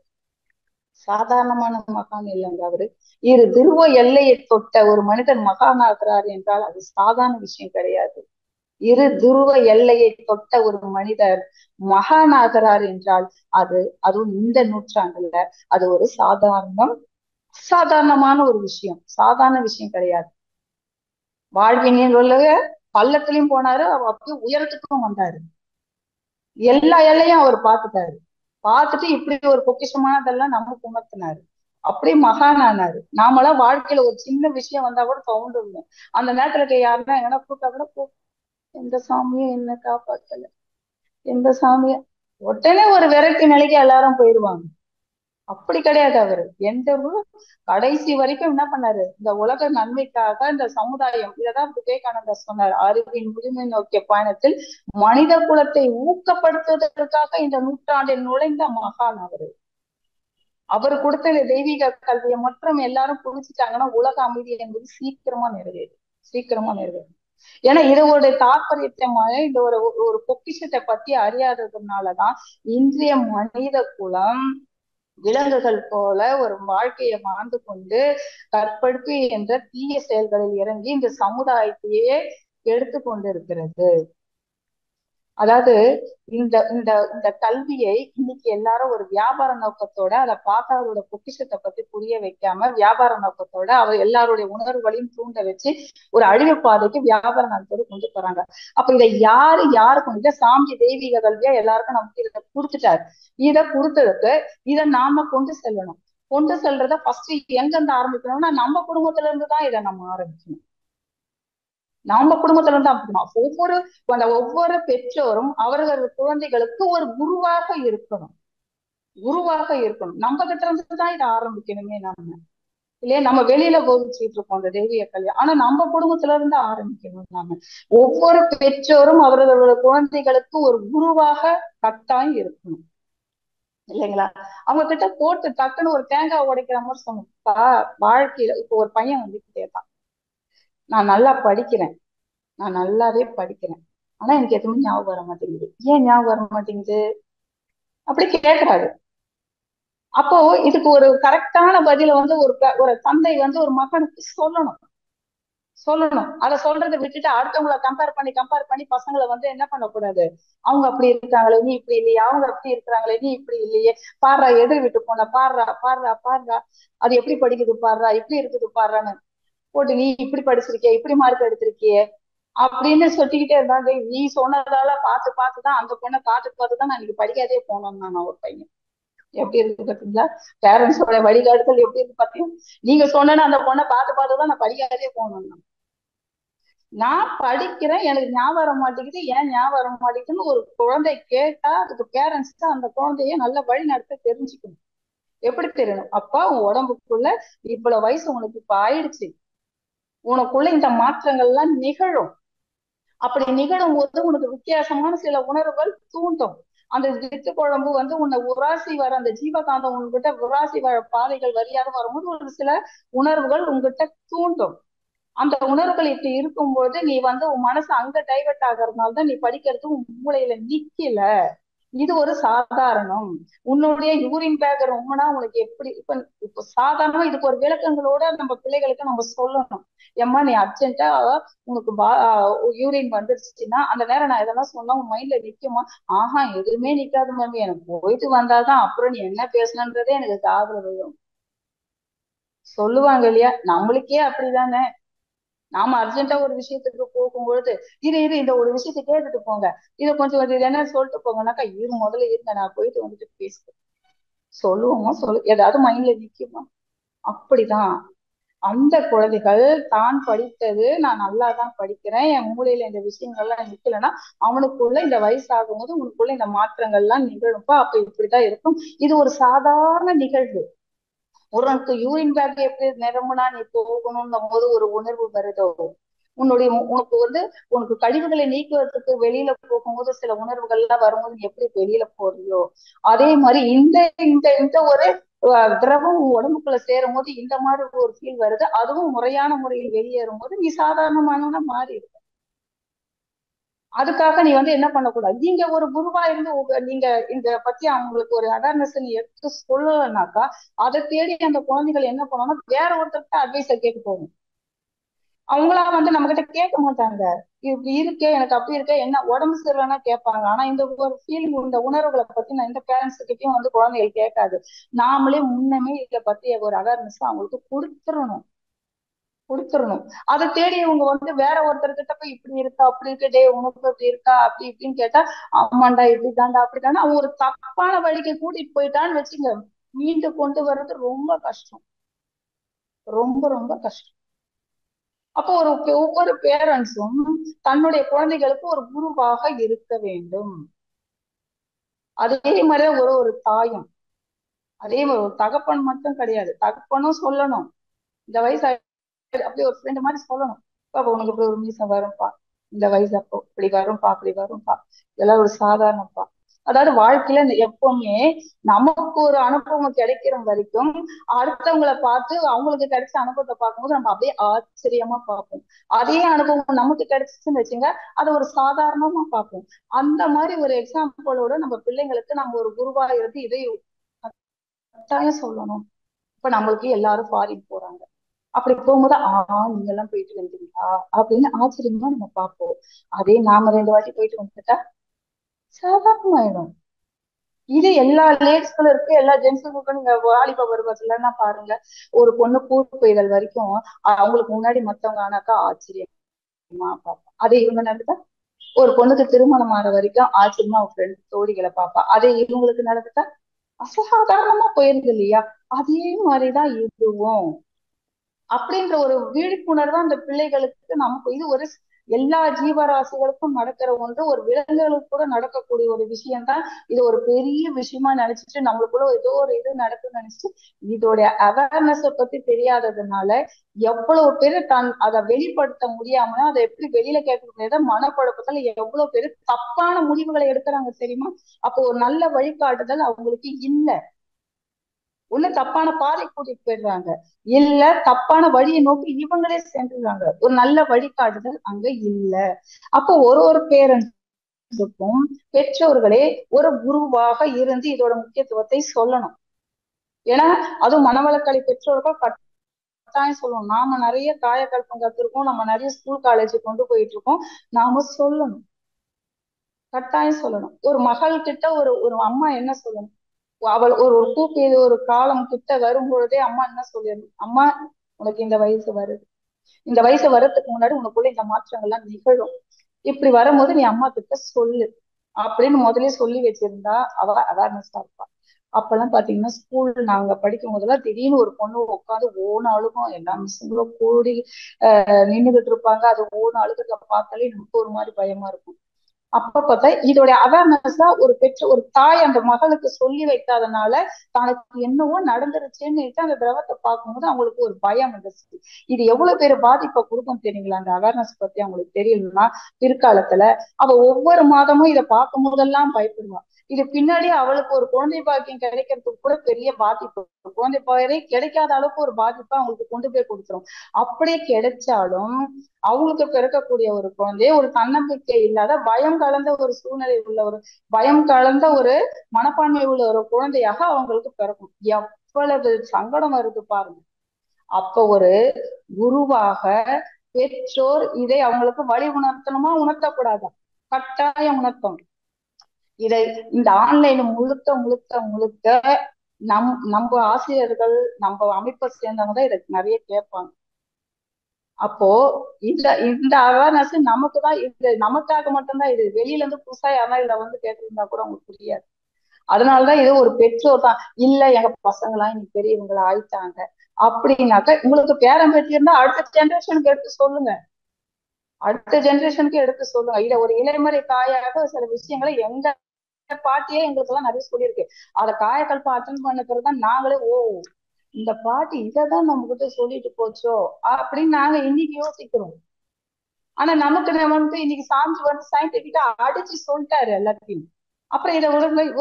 சாதாரணமான மகான் இல்லைங்க அவரு. இரு துருவ எல்லையை தொட்ட ஒரு மனிதன் மகான் ஆகிறார் என்றால் அது சாதாரண விஷயம் கிடையாது. இரு துருவ எல்லையை தொட்ட ஒரு மனிதர் மகானாகிறார் என்றால் அதுவும் இந்த நூற்றாண்டுல அது ஒரு சாதாரணமான ஒரு விஷயம், சாதாரண விஷயம் கிடையாது. வாழ்வினில் உள்ள பள்ளத்திலையும் போனாரு, அப்படியே உயரத்துக்கும் வந்தாரு. எல்லா எல்லையும் அவர் பார்த்துட்டு இப்படி ஒரு பொக்கிஷமானதெல்லாம் நமக்கு உணர்த்தினாரு. அப்படியே மகான் ஆனாரு. நாமெல்லாம் வாழ்க்கையில ஒரு சின்ன விஷயம் வந்தா கூட தோன்றுவோம். அந்த நேரத்துல இருக்க யாருன்னா என்ன கூப்பிட்டா கூட போ, எந்த சாமியும் என்ன காப்பாத்தல, எந்த சாமியும், உடனே ஒரு விரக்தி நிலைக்கு எல்லாரும் போயிடுவாங்க. அப்படி கிடையாது அவரு. எந்த கடைசி வரைக்கும் என்ன பண்ணாரு, இந்த உலக நன்மைக்காக இந்த சமுதாயம், இததான் விவேகானந்தர் சொன்னார், அறிவின் முழுமை நோக்கிய பயணத்தில் மனித குலத்தை ஊக்கப்படுத்துவதற்காக இந்த நூற்றாண்டில் நுழைந்த மகான் அவரு. அவர் கொடுத்த இந்த தெய்வீக கல்வியை மற்றும் எல்லாரும் புரிஞ்சுட்டாங்கன்னா உலக அமைதி என்பது சீக்கிரமா நிறைவேறும். ஏன்னா இதோட தாற்பயத்தை இந்த ஒரு பொக்கிஷத்தை பத்தி அறியாததுனாலதான் இன்றைய மனித குலம் விலங்குகள் போல ஒரு வாழ்க்கையை வாழ்ந்து கொண்டு கற்பழிப்பு என்ற தீய செயல்களில் இறங்கி இந்த சமுதாயத்தையே எடுத்து கொண்டிருக்கிறது. அதாவது இந்த இந்த இந்த கல்வியை இன்னைக்கு எல்லாரும் ஒரு வியாபார நோக்கத்தோட அதை பார்த்து அவரோட பொக்கிஷத்தை பத்தி புரிய வைக்காம வியாபார நோக்கத்தோட அவர் எல்லாருடைய உணர்வுகளையும் தூண்ட வச்சு ஒரு அழிவு பாதைக்கு வியாபார நோக்கத்தோடு கொண்டு போறாங்க. அப்ப இதை யாருக்கு இதை சாமி தெய்வீக கல்வியா எல்லாருக்கும் நமக்கு இதை கொடுத்துட்டாரு. இதை கொடுத்ததுக்கு இதை நாம கொண்டு செல்லணும். கொண்டு செல்றத ஃபர்ஸ்ட் எங்க இருந்து ஆரம்பிக்கணும்னா நம்ம குடும்பத்துல இருந்து தான் இதை நம்ம ஆரம்பிக்கணும். நம்ம குடும்பத்துல இருந்து அப்படின்னா ஒவ்வொரு பெற்றோரும் அவர்கள் குழந்தைகளுக்கு ஒரு குருவாக இருக்கணும். நம்ம கிட்ட இருந்து தான் இதை ஆரம்பிக்கணுமே. நம்ம இல்லையா, நம்ம வெளியில போதிச்சுட்டு இருக்கோம் அந்த தெய்வீக கல்வி, ஆனா நம்ம குடும்பத்துல இருந்து ஆரம்பிக்கணும். நாம ஒவ்வொரு பெற்றோரும் அவர்களோட குழந்தைகளுக்கு ஒரு குருவாக கட்டாயம் இருக்கணும், இல்லைங்களா? அவங்க கிட்ட போட்டு டக்குன்னு ஒரு தேங்காய் உடைக்கிற மாதிரி சொன்னோம். வாழ்க்கையில இப்போ ஒரு பையன் வந்து கேட்டான், நான் நல்லா படிக்கிறேன், நான் நல்லாவே படிக்கிறேன், ஆனா எனக்கு எதுவுமே ஞாபகம் வர மாட்டேங்குது. ஏன் ஞாபகம் வர மாட்டேங்குது அப்படி கேட்கறாரு. அப்போ இதுக்கு ஒரு கரெக்டான பதில வந்து ஒரு தந்தை வந்து ஒரு மகனுக்கு சொல்லணும். அதை சொல்றதை விட்டுட்டு அடுத்தவங்களை கம்பேர் பண்ணி பசங்களை வந்து என்ன பண்ணக்கூடாது, அவங்க அப்படி இருக்காங்களே நீ இப்படி இல்லையே, அவங்க அப்படி இருக்கிறாங்களே நீ இப்படி இல்லையே, பாடுறா எதிர் விட்டு போன பாடுறா அது எப்படி படிக்குது பாடுறா, இப்படி இருக்குது பாடுறான்னு போட்டு நீ இப்படி படிச்சிருக்கிய, இப்படி மார்க் எடுத்திருக்கிய அப்படின்னு சொல்லிக்கிட்டே இருந்தாங்க. நீ சொன்னதால பார்த்துதான் அந்த பொண்ணை பார்த்துதான் நான் இன்னைக்கு படிக்காதே போனோம். நான் ஒரு பையன் எப்படி இருக்கு பாத்தீங்களா, பேரண்ட்ஸோட வழிகாட்டுதல் எப்படி இருக்கு பாத்தீங்க. நீங்க சொன்ன அந்த பொண்ணை பார்த்துதான் நான் படிக்காதே போனோம். நான் படிக்கிறேன், எனக்கு ஞாபகம் வர மாட்டேங்குது, ஏன் ஞாபகம் வர மாட்டேங்குதுன்னு ஒரு குழந்தை கேட்டா அதுக்கு பேரண்ட்ஸ் தான் அந்த குழந்தைய நல்ல வழி நடத்த தெரிஞ்சுக்கணும். எப்படி தெரியணும், அப்பா உன் உடம்புக்குள்ள இவ்வளவு வயசு உனக்கு இப்ப ஆயிடுச்சு, உனக்குள்ள இந்த மாற்றங்கள் எல்லாம் நிகழும். அப்படி நிகழும் போது உனக்கு வித்தியாசமான சில உணர்வுகள் தூண்டும். அந்த வித்து குழம்பு வந்து உன்னை உராசி வர அந்த ஜீவகாந்தம் உங்ககிட்ட உராசி வர பாதைகள் வழியாக வரும்போது ஒரு சில உணர்வுகள் உங்ககிட்ட தூண்டும். அந்த உணர்வுகள் இப்படி இருக்கும்போது நீ வந்து உன் மனசு அங்க டைவர்ட் ஆகிறதுனால தான் நீ படிக்கிறது உன் மூளையில நிக்கல. இது ஒரு சாதாரணம். உன்னுடைய யூரின் பேக் ரொம்பனா உனக்கு எப்படி இப்ப சாதாரணமா இதுக்கு ஒரு விளக்கங்களோட நம்ம பிள்ளைகளுக்கு நம்ம சொல்லணும். ஏம்மா நீ அர்ஜென்ட்டா உனக்கு யூரின் வந்துருச்சுன்னா அந்த நேரம் நான் இதெல்லாம் சொன்னா உன் மைண்ட்ல நிக்குமா? ஆஹா, எதுவுமே நிக்காது மம்மி, எனக்கு போயிட்டு வந்தாதான் அப்புறம் நீ என்ன பேசணுன்றதே எனக்கு காதுல விழும் சொல்லுவாங்க இல்லையா. நம்மளுக்கே அப்படிதானே. நாம அர்ஜென்ட்டா ஒரு விஷயத்துக்கு போகும்பொழுது இரு இந்த ஒரு விஷயத்த கேட்டுட்டு போங்க, இதை கொஞ்சம் என்ன சொல்லிட்டு போங்கனாக்கா, முதல்ல இருங்க நான் போயிட்டு வந்துட்டு பேசுறேன் சொல்லுவோமா, ஏதாவது மைண்ட்ல நிக்குமா? அப்படிதான் அந்த குழந்தைகள் தான் படித்தது நான் நல்லாதான் படிக்கிறேன், என் மூளையில இந்த விஷயங்கள்லாம் நிக்கலைன்னா அவனுக்குள்ள இந்த வயசாகும் போது உனக்குள்ள இந்த மாற்றங்கள்லாம் நிகழும்பா. அப்ப இப்படிதான் இருக்கும். இது ஒரு சாதாரண நிகழ்வு. உனக்கு யூரின் பேக் எப்படி நிரம்புனா நீ போகணும்னும் போது ஒரு உணர்வு வருதோ, உனக்கு கழிவுகளை நீக்குவதற்கு வெளியில போகும்போது சில உணர்வுகள் எல்லாம் வரும்போது நீ எப்படி வெளியில போறியோ, அதே மாதிரி இந்த இந்த இந்த ஒரு திரவம் உடம்புக்குள்ள சேரும் போது இந்த மாதிரி ஒரு ஃபீல் வருது. அதுவும் முறையான முறையில் வெளியேறும் போது நீ சாதாரணமானவனா மாறி. அதுக்காக நீ என்ன பண்ணக்கூடாது. நீங்க ஒரு குருவா இருந்து நீங்க இந்த பத்தி அவங்களுக்கு ஒரு அவேர்னஸ் நீ எடுத்து சொல்லலைனாக்கா அதை தேடி அந்த குழந்தைகள் என்ன பண்ணணும், வேற ஒருத்தர்கிட்ட அட்வைஸை கேட்டு போகும். அவங்களா நம்ம கிட்ட கேட்க மாட்டாங்க. இப்படி இருக்கே, எனக்கு அப்படி இருக்கே, என்ன உடம்பு சரியில்லைன்னா கேட்பாங்க. ஆனா இந்த ஒரு ஃபீலிங், இந்த உணர்வுகளை பத்தி நான் இந்த பேரண்ட்ஸ் கிட்டயும் குழந்தைகள் கேட்காது. நாமளே முன்னமே இதை பத்தி ஒரு அவேர்னஸ் அவங்களுக்கு கொடுத்துடணும். அதை தேடி இவங்க வேற ஒருத்தர்கிட்ட போய் இப்படி இருக்கா அப்படி இருக்கு, டே உனக்கு இப்படி இருக்கா அப்படி இப்படின்னு கேட்டா, ஆமாண்டா இப்படிதாண்டா அப்படித்தாண்டா அவன் ஒரு தப்பான வழிக்கு கூட்டிட்டு போயிட்டான்னு வச்சுங்க, மீண்டு கொண்டு வர்றது ரொம்ப கஷ்டம். ரொம்ப ரொம்ப கஷ்டம். அப்போ ஒவ்வொரு பேரண்ட்ஸும் தன்னுடைய குழந்தைகளுக்கு ஒரு குருவாக இருக்க வேண்டும். அதே மாதிரி ஒரு தாயும், அதே மாதிரி ஒரு தகப்பன் மட்டும் கிடையாது, தகப்பனும் சொல்லணும். இந்த வயசு அப்படியே ஒரு ஃப்ரெண்ட் மாதிரி சொல்லணும். அப்ப உனக்கு இப்படி ஒரு மீசம் வரும்பா, இந்த வயசு அப்போ இப்படி வரும்பா அப்படி வரும்பா, இதெல்லாம் ஒரு சாதாரணப்பா. அதாவது வாழ்க்கையில எப்பவுமே நமக்கு ஒரு அனுபவம் கிடைக்கிற வரைக்கும் அடுத்தவங்களை பார்த்து அவங்களுக்கு கிடைச்ச அனுபவத்தை பார்க்கும்போது நம்ம அப்படியே ஆச்சரியமா பார்ப்போம். அதே அனுபவம் நமக்கு கிடைச்சிச்சுன்னு வச்சுங்க, அதை ஒரு சாதாரணமா பார்ப்போம். அந்த மாதிரி ஒரு எக்ஸாம்பிளோட நம்ம பிள்ளைங்களுக்கு நம்ம ஒரு குருவா இருந்து இதை கட்டாயம் சொல்லணும். இப்ப நம்மளுக்கு எல்லாரும் ஃபாரின் போறாங்க, அப்படி போகும்போது நீங்க எல்லாம் போயிட்டு வந்தீங்களா அப்படின்னு ஆச்சரியமா நம்ம பார்ப்போம். அதே நாம 2 வாட்டி போயிட்டு வந்துட்டா சாதாரணமாயிடும். இது எல்லா லேடிஸ்களும் இருக்கு, எல்லா ஜென்ஸுக்கும். நீங்க வாலிப பருவத்துலன்னா பாருங்க, ஒரு பொண்ணு பூர்ப்பு பெய்தல் வரைக்கும் அவங்களுக்கு முன்னாடி மத்தவங்க ஆனாக்கா ஆச்சரியமா பார்ப்போம். அதே இவங்க நடந்தா ஒரு பொண்ணுக்கு திருமணம் ஆற வரைக்கும் ஆச்சரியமா அவங்க ஃப்ரெண்ட் தோழிகளை பார்ப்பா. அதே இவங்களுக்கு நடந்துட்டா அசாதாரணமா போயிருது இல்லையா? அதே மாதிரிதான் இதுவும். அப்படின்ற ஒரு விழிப்புணர்வு அந்த பிள்ளைகளுக்கு நமக்கு இது ஒரு எல்லா ஜீவராசிகளுக்கும் நடக்கிற ஒன்று, ஒரு விலங்குகளுக்கு கூட நடக்கக்கூடிய ஒரு விஷயம்தான். இது ஒரு பெரிய விஷயமா நினைச்சிட்டு நம்மளுக்குள்ள ஏதோ ஒரு இது நடக்குன்னு நினைச்சிட்டு இதோடைய அவேர்னஸ பத்தி தெரியாததுனால எவ்வளவு பேரு அதை வெளிப்படுத்த முடியாம அதை எப்படி வெளியில கேட்க முடியாத மனக்குழப்பத்துல எவ்வளவு பேரு தப்பான முடிவுகளை எடுக்கிறாங்க தெரியுமா? அப்போ ஒரு நல்ல வழிகாட்டுதல் அவங்களுக்கு இல்லை. ஒண்ணு தப்பான பாதை கூட்டிட்டு போயிடுறாங்க, இல்ல தப்பான வழியை நோக்கி இவங்களே சென்றுறாங்க. ஒரு நல்ல வழிகாட்டுதல் அங்க இல்ல. அப்போ ஒரு பேரண்ட்ஸுக்கும் பெற்றோர்களே ஒரு குருவாக இருந்து இதோட முக்கியத்துவத்தை சொல்லணும். ஏன்னா அதுவும் மனவளக்கலை பெற்றோர்கள் கட்டாயம் சொல்லணும். நாம நிறைய காயக்கல்பம் கத்திருக்கோம், நம்ம நிறைய ஸ்கூல் காலேஜ் கொண்டு போயிட்டு இருக்கோம், நாம சொல்லணும், கட்டாயம் சொல்லணும். ஒரு மகள் கிட்ட ஒரு அம்மா என்ன சொல்லணும், அவள் ஒரு கூப்பியது ஒரு காலம் கிட்ட வரும்பொழுதே அம்மா என்ன சொல்லிடணும், அம்மா உனக்கு இந்த வயசு வருது, இந்த வயசு வர்றதுக்கு முன்னாடி உனக்குள்ள இந்த மாற்றங்கள்லாம் நிகழும், இப்படி வரும்போது நீ அம்மா கிட்ட சொல்லு அப்படின்னு முதலே சொல்லி வச்சிருந்தா அவ அவேர்னஸா இருப்பா. அப்பெல்லாம் பாத்தீங்கன்னா ஸ்கூல் நாங்க படிக்கும் போதெல்லாம் திடீர்னு ஒரு பொண்ணு உட்காந்து ஓன அழுகும், எல்லா மிஸ்ஸுங்களும் கூடி நின்றுகிட்டு இருப்பாங்க, அது ஓன அழுகிறத பார்த்தாலே நமக்கு ஒரு மாதிரி பயமா இருக்கும். அப்ப பார்த்தா இதோட அவேர்னஸ் தான் ஒரு தாய் அந்த மகளுக்கு சொல்லி வைக்காதனால தனக்கு என்னவோ நடந்துருச்சுன்னு அந்த திரவத்தை பார்க்கும்போது அவங்களுக்கு ஒரு பயம் வந்துச்சு. இது எவ்வளவு பேர் பாதிப்பை கொடுக்கும் தெரியுங்களா? அந்த அவேர்னஸ் பத்தி அவங்களுக்கு தெரியணும்னா பிற்காலத்துல அவ ஒவ்வொரு மாதமும் இதை பார்க்கும் போதெல்லாம் பயப்படுவா. இது பின்னாடி அவளுக்கு ஒரு குழந்தை பாக்கியம் கிடைக்கிறதுக்கு கூட பெரிய பாதிப்பு, குழந்தை பாயரே கிடைக்காத அளவுக்கு ஒரு பாதிப்பை அவங்களுக்கு கொண்டு போய் கொடுத்துரும். அப்படியே கிடைச்சாலும் அவங்களுக்கு பிறக்கக்கூடிய ஒரு குழந்தைய ஒரு தன்னம்பிக்கை இல்லாத பயம் கலந்த ஒரு சூழ்நிலை உள்ள ஒரு பயம் கலந்த ஒரு மனப்பான்மை உள்ள ஒரு குழந்தையாக அவங்களுக்கு பிறக்கும். எவ்வளவு சங்கடம் வருது பாருங்க. அப்ப ஒரு குருவாக பெற்றோர் இதை அவங்களுக்கு வழி உணர்த்தணுமா, உணர்த்தக்கூடாதா? கட்டாயம் உணர்த்தணும். இதை இந்த ஆன்லைன் முழுக்க முழுக்க முழுக்க நம்ம ஆசிரியர்கள் நம்ம அமைப்பை சேர்ந்தவங்க தான் இதை நிறைய கேட்பாங்க. அப்போ இந்த இந்த அவேர்னஸ் நமக்குதான், இது நமக்காக மட்டும்தான். இது வெளியில இருந்து புதுசா யாரா இதை கேட்டிருந்தா கூட உங்களுக்கு புரியாது. அதனாலதான் இது ஒரு பெற்றோர் தான், இல்ல எங்க பசங்க எல்லாம் இன்னைக்கு பெரியவங்களை ஆயிட்டாங்க அப்படின்னாக்க உங்களுக்கு பேரம் பேட்டி இருந்தா அடுத்த ஜெனரேஷனுக்கு எடுத்து சொல்லுங்க, அடுத்த ஜெனரேஷனுக்கு எடுத்து சொல்லுங்க. இத ஒரு இளைமுறை தாயாக சில விஷயங்களை எங்க பாட்டியே எங்களுக்கு எல்லாம் நிறைய சொல்லியிருக்கு. அதை காயக்கல்பம் அட்டன் பண்ண பிறகுதான் நாங்களே இந்த பாட்டி இதைதான் நம்ம கிட்ட சொல்லிட்டு போச்சோ அப்படின்னு நாங்க இன்னைக்கு யோசிக்கிறோம். ஆனா நமக்கு இன்னைக்கு சாமி சயின்டிபிக்கா அடிச்சு சொல்லிட்டாரு எல்லாத்தையும். அப்புறம் இதை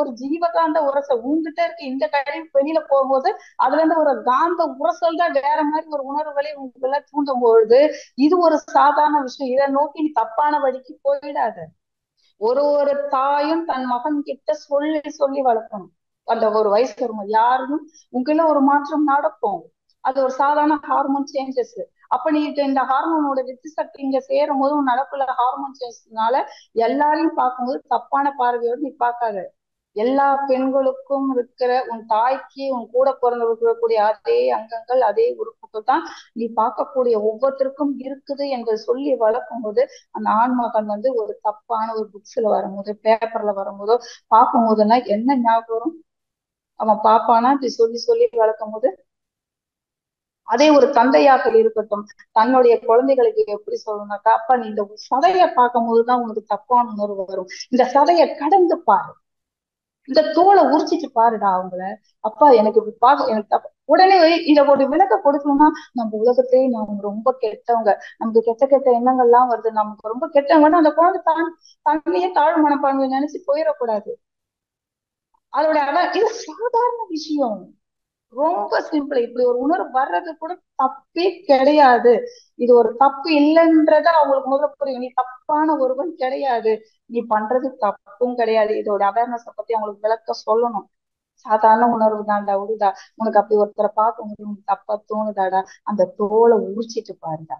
ஒரு ஜீவகாந்த உரசல் உங்ககிட்ட இருக்கு இந்த கழிவு வெளியில போகும்போது அதுல இருந்து ஒரு காந்த உரசல் தான் வேற மாதிரி ஒரு உணர்வுகளை உங்களுக்குள்ள தூண்டும் பொழுது இது ஒரு சாதாரண விஷயம். இதை நோக்கி நீ தப்பான வழிக்கு போயிடாத. ஒரு தாயும் தன் மகன் கிட்ட சொல்லி சொல்லி வளர்க்கணும். அந்த ஒரு வயசு வரும் யாருக்கும் உங்கள ஒரு மாற்றம் நடக்கும். அது ஒரு சாதாரண ஹார்மோன் சேஞ்சஸ். அப்ப நீ இந்த ஹார்மோனோட வித்து சக்தி இங்க சேரும் போது உன் நடப்புல ஹார்மோன் சேஞ்சஸ்னால எல்லாரையும் பார்க்கும்போது தப்பான பார்வையோடு நீ பார்க்காத. எல்லா பெண்களுக்கும் இருக்கிற உன் தாய்க்கு உன் கூட பிறந்தவர்களுடைய அதே அங்கங்கள் அதே உறுப்புகள் தான் நீ பார்க்கக்கூடிய ஒவ்வொருத்தருக்கும் இருக்குது என்று சொல்லி வளர்க்கும் போது அந்த ஆண்மகன் ஒரு தப்பான ஒரு புக்ஸ்ல வரும்போது பேப்பர்ல வரும்போதோ பார்க்கும் போதெல்லாம் என்ன ஞாபகம் வரும்? அவன் பாப்பானா இப்படி சொல்லி சொல்லி வளர்க்கும் போது அதே ஒரு தந்தையாக இருக்கட்டும் தன்னுடைய குழந்தைகளுக்கு எப்படி சொல்லணும்னாக்கா அப்ப நீ இந்த சதையை பார்க்கும் போதுதான் உனக்கு தப்பான உணர்வு வரும். இந்த சதையை கடந்து பாரு, இந்த தோலை உரிச்சிட்டு பாருடா அவங்கள. அப்பா எனக்கு இப்படி பார்க்க எனக்கு உடனே இத ஒரு விளக்க கொடுக்கணும்னா நம்ம உலகத்தையே நம்ம ரொம்ப கெட்டவங்க, நமக்கு கெட்ட கெட்ட எண்ணங்கள்லாம் வருது, நமக்கு ரொம்ப கெட்டவங்கன்னா அந்த குழந்தை தன்னையே தாழ்வு மனப்பான்மை நினைச்சு போயிடக்கூடாது. அதோட இது சாதாரண விஷயம், ரொம்ப சிம்பிள். இப்படி ஒரு உணர்வு வர்றது கூட தப்பே கிடையாது. இது ஒரு தப்பு இல்லைன்றத அவங்களுக்கு முதல்ல புரியும். நீ தப்பான ஒருவன் கிடையாது, நீ பண்றது தப்பும் கிடையாது. இதோட அவேர்னஸ் பத்தி அவங்களுக்கு விளக்க சொல்லணும். சாதாரண உணர்வு தான்டா விடுதா, உனக்கு அப்படி ஒருத்தரை பார்க்கும்போது உனக்கு தப்பா தோணுதாடா, அந்த தோலை உரிச்சிட்டு பாருடா.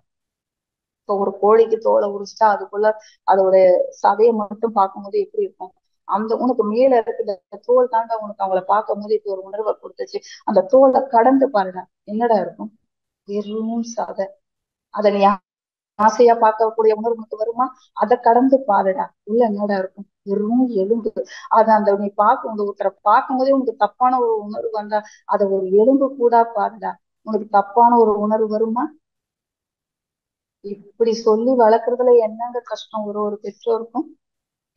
இப்போ ஒரு கோழிக்கு தோலை உரிச்சிட்டா அதுக்குள்ள அதோட சதையை மட்டும் பார்க்கும்போது எப்படி இருக்கும்? அந்த உனக்கு மேல இருக்கிற தோல் தாண்டா உனக்கு அவங்கள பார்க்கும் போது இப்ப ஒரு உணர்வை கொடுத்துச்சு. அந்த தோலை கடந்து பாருடா, என்னடா இருக்கும்? வெறும் சதை. அதை நீ ஆசையா பார்க்கக்கூடிய உணர்வு உனக்கு வருமா? அதை கடந்து பாருடா, உள்ள என்னடா இருக்கும்? வெறும் எலும்பு. அதை அந்த நீ பார்க்க ஒருத்தரை பார்க்கும் போதே உனக்கு தப்பான ஒரு உணர்வு வந்தா அதை ஒரு எலும்பு கூட பாருடா, உனக்கு தப்பான ஒரு உணர்வு வருமா? இப்படி சொல்லி வளர்க்கறதுல என்னங்க கஷ்டம் ஒரு ஒரு பெற்றோருக்கும்?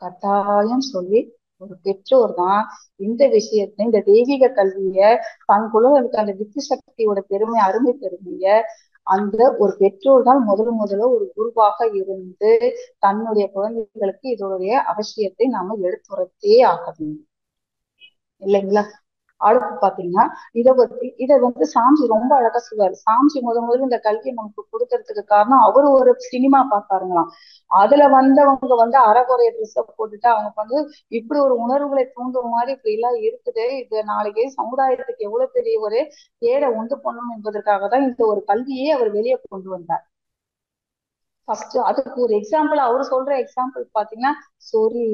கட்டாயம் சொல்லி ஒரு பெற்றோர் தான் இந்த விஷயத்த இந்த தெய்வீக கல்விய தன் குழந்தைகளுக்கு அந்த வித்து சக்தியோட பெருமை அருமை பெருமைய அந்த ஒரு பெற்றோர் தான் முதல்ல ஒரு குருவாக இருந்து தன்னுடைய குழந்தைகளுக்கு இதோடைய அவசியத்தை நாம எடுத்துரைத்தே ஆக வேண்டும், இல்லைங்களா? அடுத்து பாத்தீங்கன்னா இதை சாஞ்சி ரொம்ப அழகா சொல்லுவாரு. சாஞ்சி முதல்ல இந்த கல்வியை நமக்கு கொடுக்கறதுக்கு காரணம் அவரு ஒரு சினிமா பார்த்தாருங்களாம். அதுல வந்தவங்க அறகுறைய ட்ரெஸ்ஸை போட்டுட்டு அவங்க இப்படி ஒரு உணர்வுகளை தூண்டும் மாதிரி இப்படி எல்லாம் இருக்குது, இது நாளைக்கு சமுதாயத்துக்கு எவ்வளவு பெரிய ஒரு கேடை உண்டு பண்ணணும் என்பதற்காக தான் இந்த ஒரு கல்வியே அவர் வெளியே கொண்டு வந்தார். ஃபர்ஸ்ட் அதுக்கு ஒரு எக்ஸாம்பிள் அவரு சொல்ற எக்ஸாம்பிள் பாத்தீங்கன்னா சொறி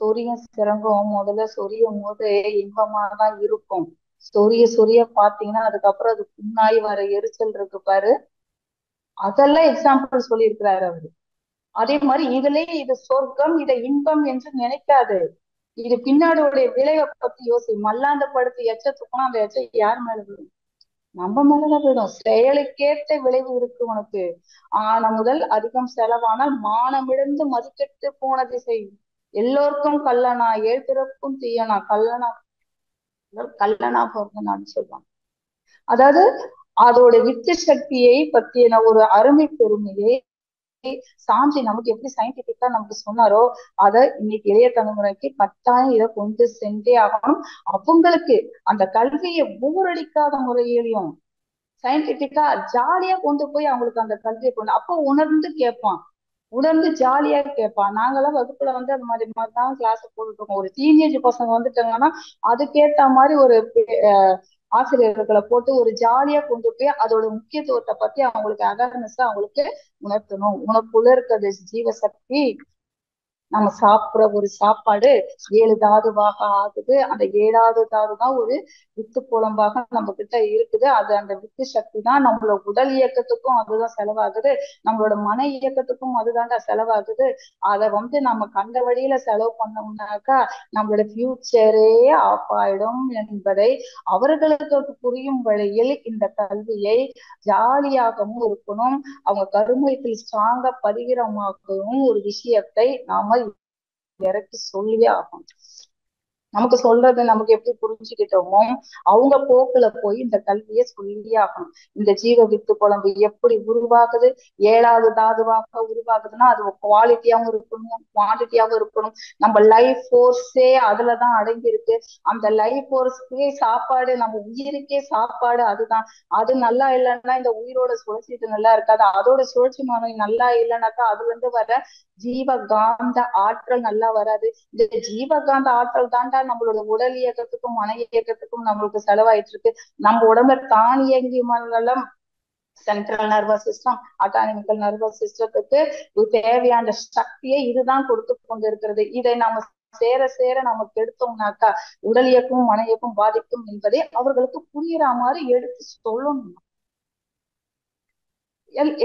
சொரியும் சிரங்கம் முதல்ல சொரியும் போது இன்பமாதான் இருக்கும். சொரிய பாத்தீங்கன்னா அதுக்கப்புறம் அது புண்ணாய் வர எரிச்சல் இருக்கு பாரு, அதெல்லாம் எக்ஸாம்பிள் சொல்லி இருக்கிறாரு அவரு. அதே மாதிரி இதுலயே இது சொர்க்கம் இதை இன்பம் என்று நினைக்காது. இது பின்னாடியோடைய விளைவை பத்தி யோசி. மல்லாந்த படுத்து எச்ச துப்புனா அந்த எச்ச யார் மேல விடும்? நம்ம மேலதான் விடும். செயலுக்கேற்ற விளைவு இருக்கு உனக்கு. ஆன முதல் அதிகம் செலவானால் மானமிழந்து மதிக்கெட்டு போன திசை. எல்லோருக்கும் கல்லனா ஏழ் பிறப்பும் தீயனா கல்லனா கல்லனா போறதுன்னு சொல்லுவாங்க. அதாவது அதோட வித்து சக்தியை பத்தின ஒரு அருமை பெருமையை சாஞ்சி நமக்கு எப்படி சயின்டிபிக்கா நமக்கு சொன்னாரோ அதை இன்னைக்கு இளைய தலைமுறைக்கு கட்டாயம் இதை கொண்டு சென்றே ஆகணும். அவங்களுக்கு அந்த கல்வியை போரடிக்காத முறையிலையும் சயின்டிபிக்கா ஜாலியா கொண்டு போய் அவங்களுக்கு அந்த கல்வியை கொண்டு அப்போ உணர்ந்து கேட்பான், உணர்ந்து ஜாலியா கேட்பான். நாங்கெல்லாம் வகுப்புல அந்த மாதிரிதான் கிளாஸ் போட்டுட்டு இருக்கோம். ஒரு டீனேஜ் பசங்க வந்துட்டாங்கன்னா அதுக்கேத்த மாதிரி ஒரு ஆசிரியர்களை போட்டு ஒரு ஜாலியா கொண்டு போய் அதோட முக்கியத்துவத்தை பத்தி அவங்களுக்கு அவேர்னஸ் அவங்களுக்கு உணர்த்தணும். உனக்குள்ள இருக்கிறது ஜீவசக்தி, நம்ம சாப்பிடுற ஒரு சாப்பாடு 7 தாதுவாக ஆகுது. அந்த 7வது தாதுதான் ஒரு வித்து புலம்பாக நம்ம கிட்ட இருக்குது. அது அந்த வித்து சக்தி தான் நம்மளோட உடல் இயக்கத்துக்கும் அதுதான் செலவாகுது, நம்மளோட மன இயக்கத்துக்கும் அதுதான்டா செலவாகுது. அதை நம்ம கண்ட வழியில செலவு பண்ணோம்னாக்கா நம்மளோட ஃபியூச்சரே ஆஃப் ஆயிடும் என்பதை அவர்களுக்கு புரியும் வழியில் இந்த கல்வியை ஜாலியாகவும் இருக்கணும், அவங்க கருமையத்தில் ஸ்ட்ராங்கா பதிகிறமாகவும் ஒரு விஷயத்தை நாம இறக்கி சொல்லியே ஆகணும். நமக்கு சொல்றது நமக்கு எப்படி புரிஞ்சுக்கிட்டோமோ அவங்க போக்குல போய் இந்த கல்வியை சொல்லியே ஆகணும். இந்த ஜீவ வித்து குழம்பு எப்படி உருவாகுது, 7வது தாதுவாக உருவாகுதுன்னா அது குவாலிட்டியாவும் இருக்கணும், குவான்டிட்டியாவும் இருக்கணும். நம்ம லைஃப் ஃபோர்ஸே அதுலதான் அடங்கி இருக்கு. அந்த லைஃப் ஃபோர்ஸ்க்கே சாப்பாடு, நம்ம உயிருக்கே சாப்பாடு அதுதான். அது நல்லா இல்லைன்னா இந்த உயிரோட சுழற்சி நல்லா இருக்காது. அதோட சுழற்சி மானம் நல்லா இல்லைன்னாக்கா அதுல இருந்து வர ஜீவகாந்த ஆற்றல் நல்லா வராது. இந்த ஜீவகாந்த ஆற்றல் தாண்டா நம்மளோட உடல் இயக்கத்துக்கும் மன இயக்கத்துக்கும் நம்மளுக்கு செலவாயிட்டு இருக்கு. நம்ம உடம்புல தானியங்கி மண்டலம், சென்ட்ரல் நர்வஸ் சிஸ்டம், அட்டானமிக்கல் நர்வஸ் சிஸ்டத்துக்கு தேவையான சக்தியை இதுதான் கொடுத்து கொண்டிருக்கிறது. இதை நம்ம சேர சேர நமக்கு எடுத்தோம்னாக்கா உடல் இயக்கம் மன இயக்கம் பாதிக்கும் என்பதை அவர்களுக்கு புரியுற மாதிரி எடுத்து சொல்லணும்.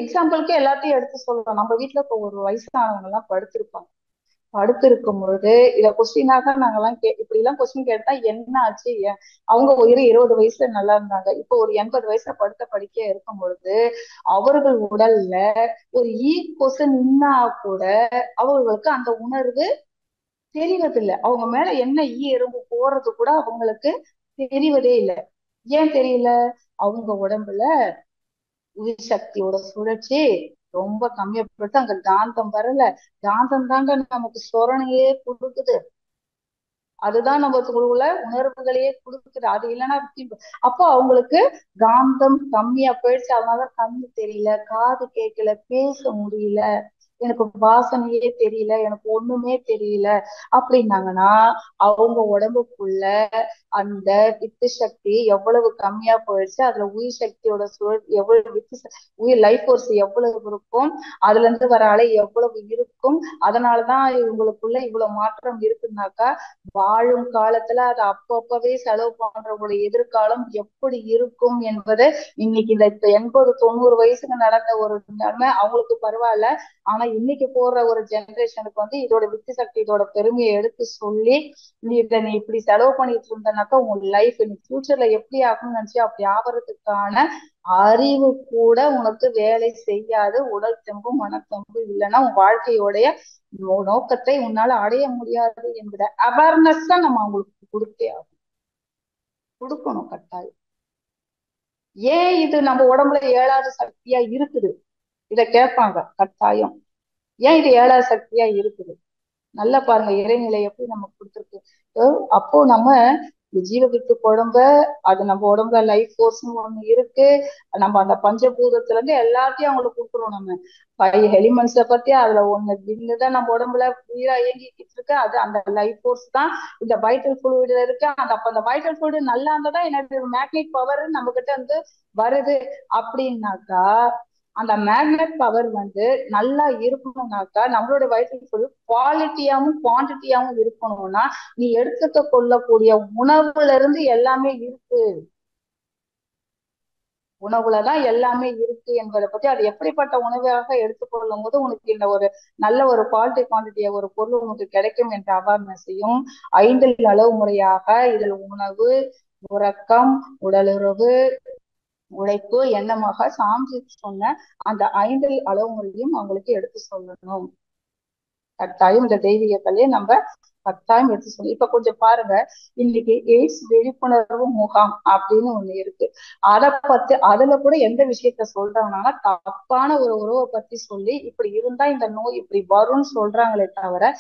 எக்ஸாம்பிளுக்கு எல்லாத்தையும் எடுத்து சொல்லணும். நம்ம வீட்டுல இப்போ ஒரு வயசானவங்க எல்லாம் படுத்திருப்பாங்க. படுத்திருக்கும் பொழுது இத கொஸ்டினாக நாங்கெல்லாம் இப்படி எல்லாம் கொஸ்டின் கேட்டா என்ன ஆச்சு, அவங்க ஒரு 20 வயசுல நல்லா இருந்தாங்க, இப்போ ஒரு 80 வயசுல படுத்த படிக்க இருக்கும் பொழுது அவர்கள் உடல்ல ஒரு கொசு நின்னா கூட அவர்களுக்கு அந்த உணர்வு தெரிவதில்லை. அவங்க மேல என்ன எறும்பு போறது கூட அவங்களுக்கு தெரிவதே இல்லை. ஏன் தெரியல? அவங்க உடம்புல உயிர் சக்தியோட சுழற்சி ரொம்ப கம்மியப்பட்டு அங்க காந்தம் வரல. காந்தம் தாங்க நமக்கு சொரணையே கொடுக்குது. அதுதான் நமக்குள்ள உணர்வுகளையே கொடுக்குது. அது இல்லைன்னா அப்போ அவங்களுக்கு காந்தம் கம்மியா போயிடுச்சு. அதனால கண்ணு தெரியல, காது கேட்கல, பேச முடியல, எனக்கு வாசனையே தெரியல, எனக்கு ஒண்ணுமே தெரியல அப்படின்னாங்கன்னா அவங்க உடம்புக்குள்ள அந்த வித்து சக்தி எவ்வளவு கம்மியா போயிடுச்சு, அதுல உயிர் சக்தியோட எவ்வளவு உயிர் லைஃப் ஃபோர்ஸ் எவ்வளவு இருக்கும், அதுல இருந்து வர அலை எவ்வளவு இருக்கும். அதனாலதான் இவங்களுக்குள்ள இவ்வளவு மாற்றம் இருக்குன்னாக்கா வாழும் காலத்துல அதை அப்பப்பவே செலவு பண்றவங்களுடைய எதிர்காலம் எப்படி இருக்கும் என்பது இன்னைக்கு இந்த 80-90 வயசுக்கு நடந்த ஒரு நிலைமை அவங்களுக்கு பரவாயில்ல. ஆனா இன்னைக்கு போற ஒரு ஜெனரேஷனுக்கு இதோட வித்து சக்தி இதோட பெருமையை எடுத்து சொல்லி நீ இப்படி செலவு பண்ணிட்டு இருந்தனாக்கா உங்க லைஃப் நீ ஃபியூச்சர்ல எப்படி ஆகும்னு நினைச்சு அப்படி ஆவறதுக்கான அறிவு கூட உனக்கு வேலை செய்யாது. உடல் தெம்பும் மனத்தெம்பு இல்லைன்னா உன் வாழ்க்கையோடைய நோக்கத்தை உன்னால அடைய முடியாது என்கிற அவேர்னஸ் தான் நம்ம அவங்களுக்கு கொடுத்தே ஆகும். கொடுக்கணும் கட்டாயம். ஏன் இது நம்ம உடம்புல 7வது சக்தியா இருக்குது இத கேட்பாங்க கட்டாயம். ஏன் இது 7வது சக்தியா இருக்குது? நல்லா பாருங்க இறைநிலை எப்படி நமக்கு கொடுத்துருக்கு. அப்போ நம்ம ஜீவவித்து குழம்ப அது நம்ம உடம்புல லைஃப் ஃபோர்ஸ்னு ஒண்ணு இருக்கு. நம்ம அந்த பஞ்சபூதத்துல இருந்து எல்லாத்தையும் அவங்களுக்கு கொடுக்குறோம். நம்ம 5 எலிமெண்ட்ஸ பத்தி அதுல ஒண்ணு விண்ணுதான் நம்ம உடம்புல உயிரா இயங்கிக்கிட்டு இருக்கு. அது அந்த லைஃப் ஃபோர்ஸ் தான் இந்த வைட்டல் ஃப்ளூயிட்ல இருக்கு. அந்த வைட்டல் ஃப்ளூயிட் நல்லா இருந்ததான் எனக்கு மேக்னெட் பவர் நம்ம கிட்ட வருது. அப்படின்னாக்கா அந்த மேக்னெட் பவர் நல்லா இருக்கணும்னாக்கா நம்மளோட வைட்டல் குவாலிட்டியாவும் குவான்டிட்டியாவும் இருக்கணும்னா நீ எடுத்துக்க கொள்ளக்கூடிய உணவுல இருந்து எல்லாமே இருக்கு. உணவுலதான் எல்லாமே இருக்கு என்பதை பத்தி அது எப்படிப்பட்ட உணவாக எடுத்துக்கொள்ளும் போது உனக்கு இந்த ஒரு நல்ல ஒரு குவாலிட்டி குவான்டிட்டிய ஒரு பொருள் உனக்கு கிடைக்கும் என்ற அவேர்னஸையும் 5 அளவு முறையாக இதில் உணவு, உறக்கம், உடலுறவு, உழைப்பு, எண்ணமாக சாமி சொன்ன அந்த 5 அளவு முறையும் அவங்களுக்கு எடுத்து சொல்லணும். கட்டாயம் இந்த தெய்வீக கலையை நம்ம கட்டாயம் எடுத்து சொல்லணும். இப்ப கொஞ்சம் பாருங்க, இன்னைக்கு எய்ட்ஸ் விழிப்புணர்வு முகாம் அப்படின்னு ஒண்ணு இருக்கு. அதை பத்தி அதுல கூட எந்த விஷயத்த சொல்றாங்கன்னா தப்பான ஒரு உறவை பத்தி சொல்லி இப்படி இருந்தா இந்த நோய் இப்படி வரும்னு சொல்றாங்களே தவிர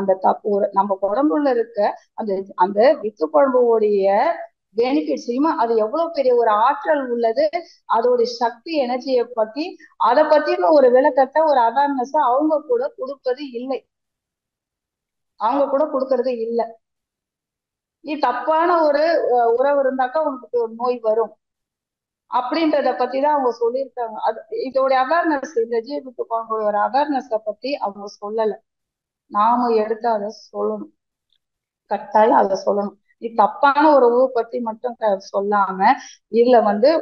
அந்த தப்பு நம்ம உடம்புல இருக்க அந்த அந்த வித்து குழம்புடைய பெனிஃபிட்ஸ் அது எவ்வளவு பெரிய ஒரு ஆற்றல் உள்ளது, அதோட சக்தி எனர்ஜியை பத்தி அதை பத்தின ஒரு விளக்கத்தை ஒரு அவேர்னஸ் அவங்க கூட கொடுப்பது இல்லை. அவங்க கூட கொடுக்கறது இல்லை. நீ தப்பான ஒரு உறவு இருந்தாக்கா உனக்கு ஒரு நோய் வரும் அப்படின்றத பத்தி தான் அவங்க சொல்லியிருக்காங்க. அது இதோட அவேர்னஸ் இந்த ஜீவித்துக்கான ஒரு அவேர்னஸ பத்தி அவங்க சொல்லல. நாம எடுத்து அதை சொல்லணும். கட்டாயம் அதை சொல்லணும். நீ தப்பான ஒரு உறவு பத்தி மட்டும் சொல்லாம இதுல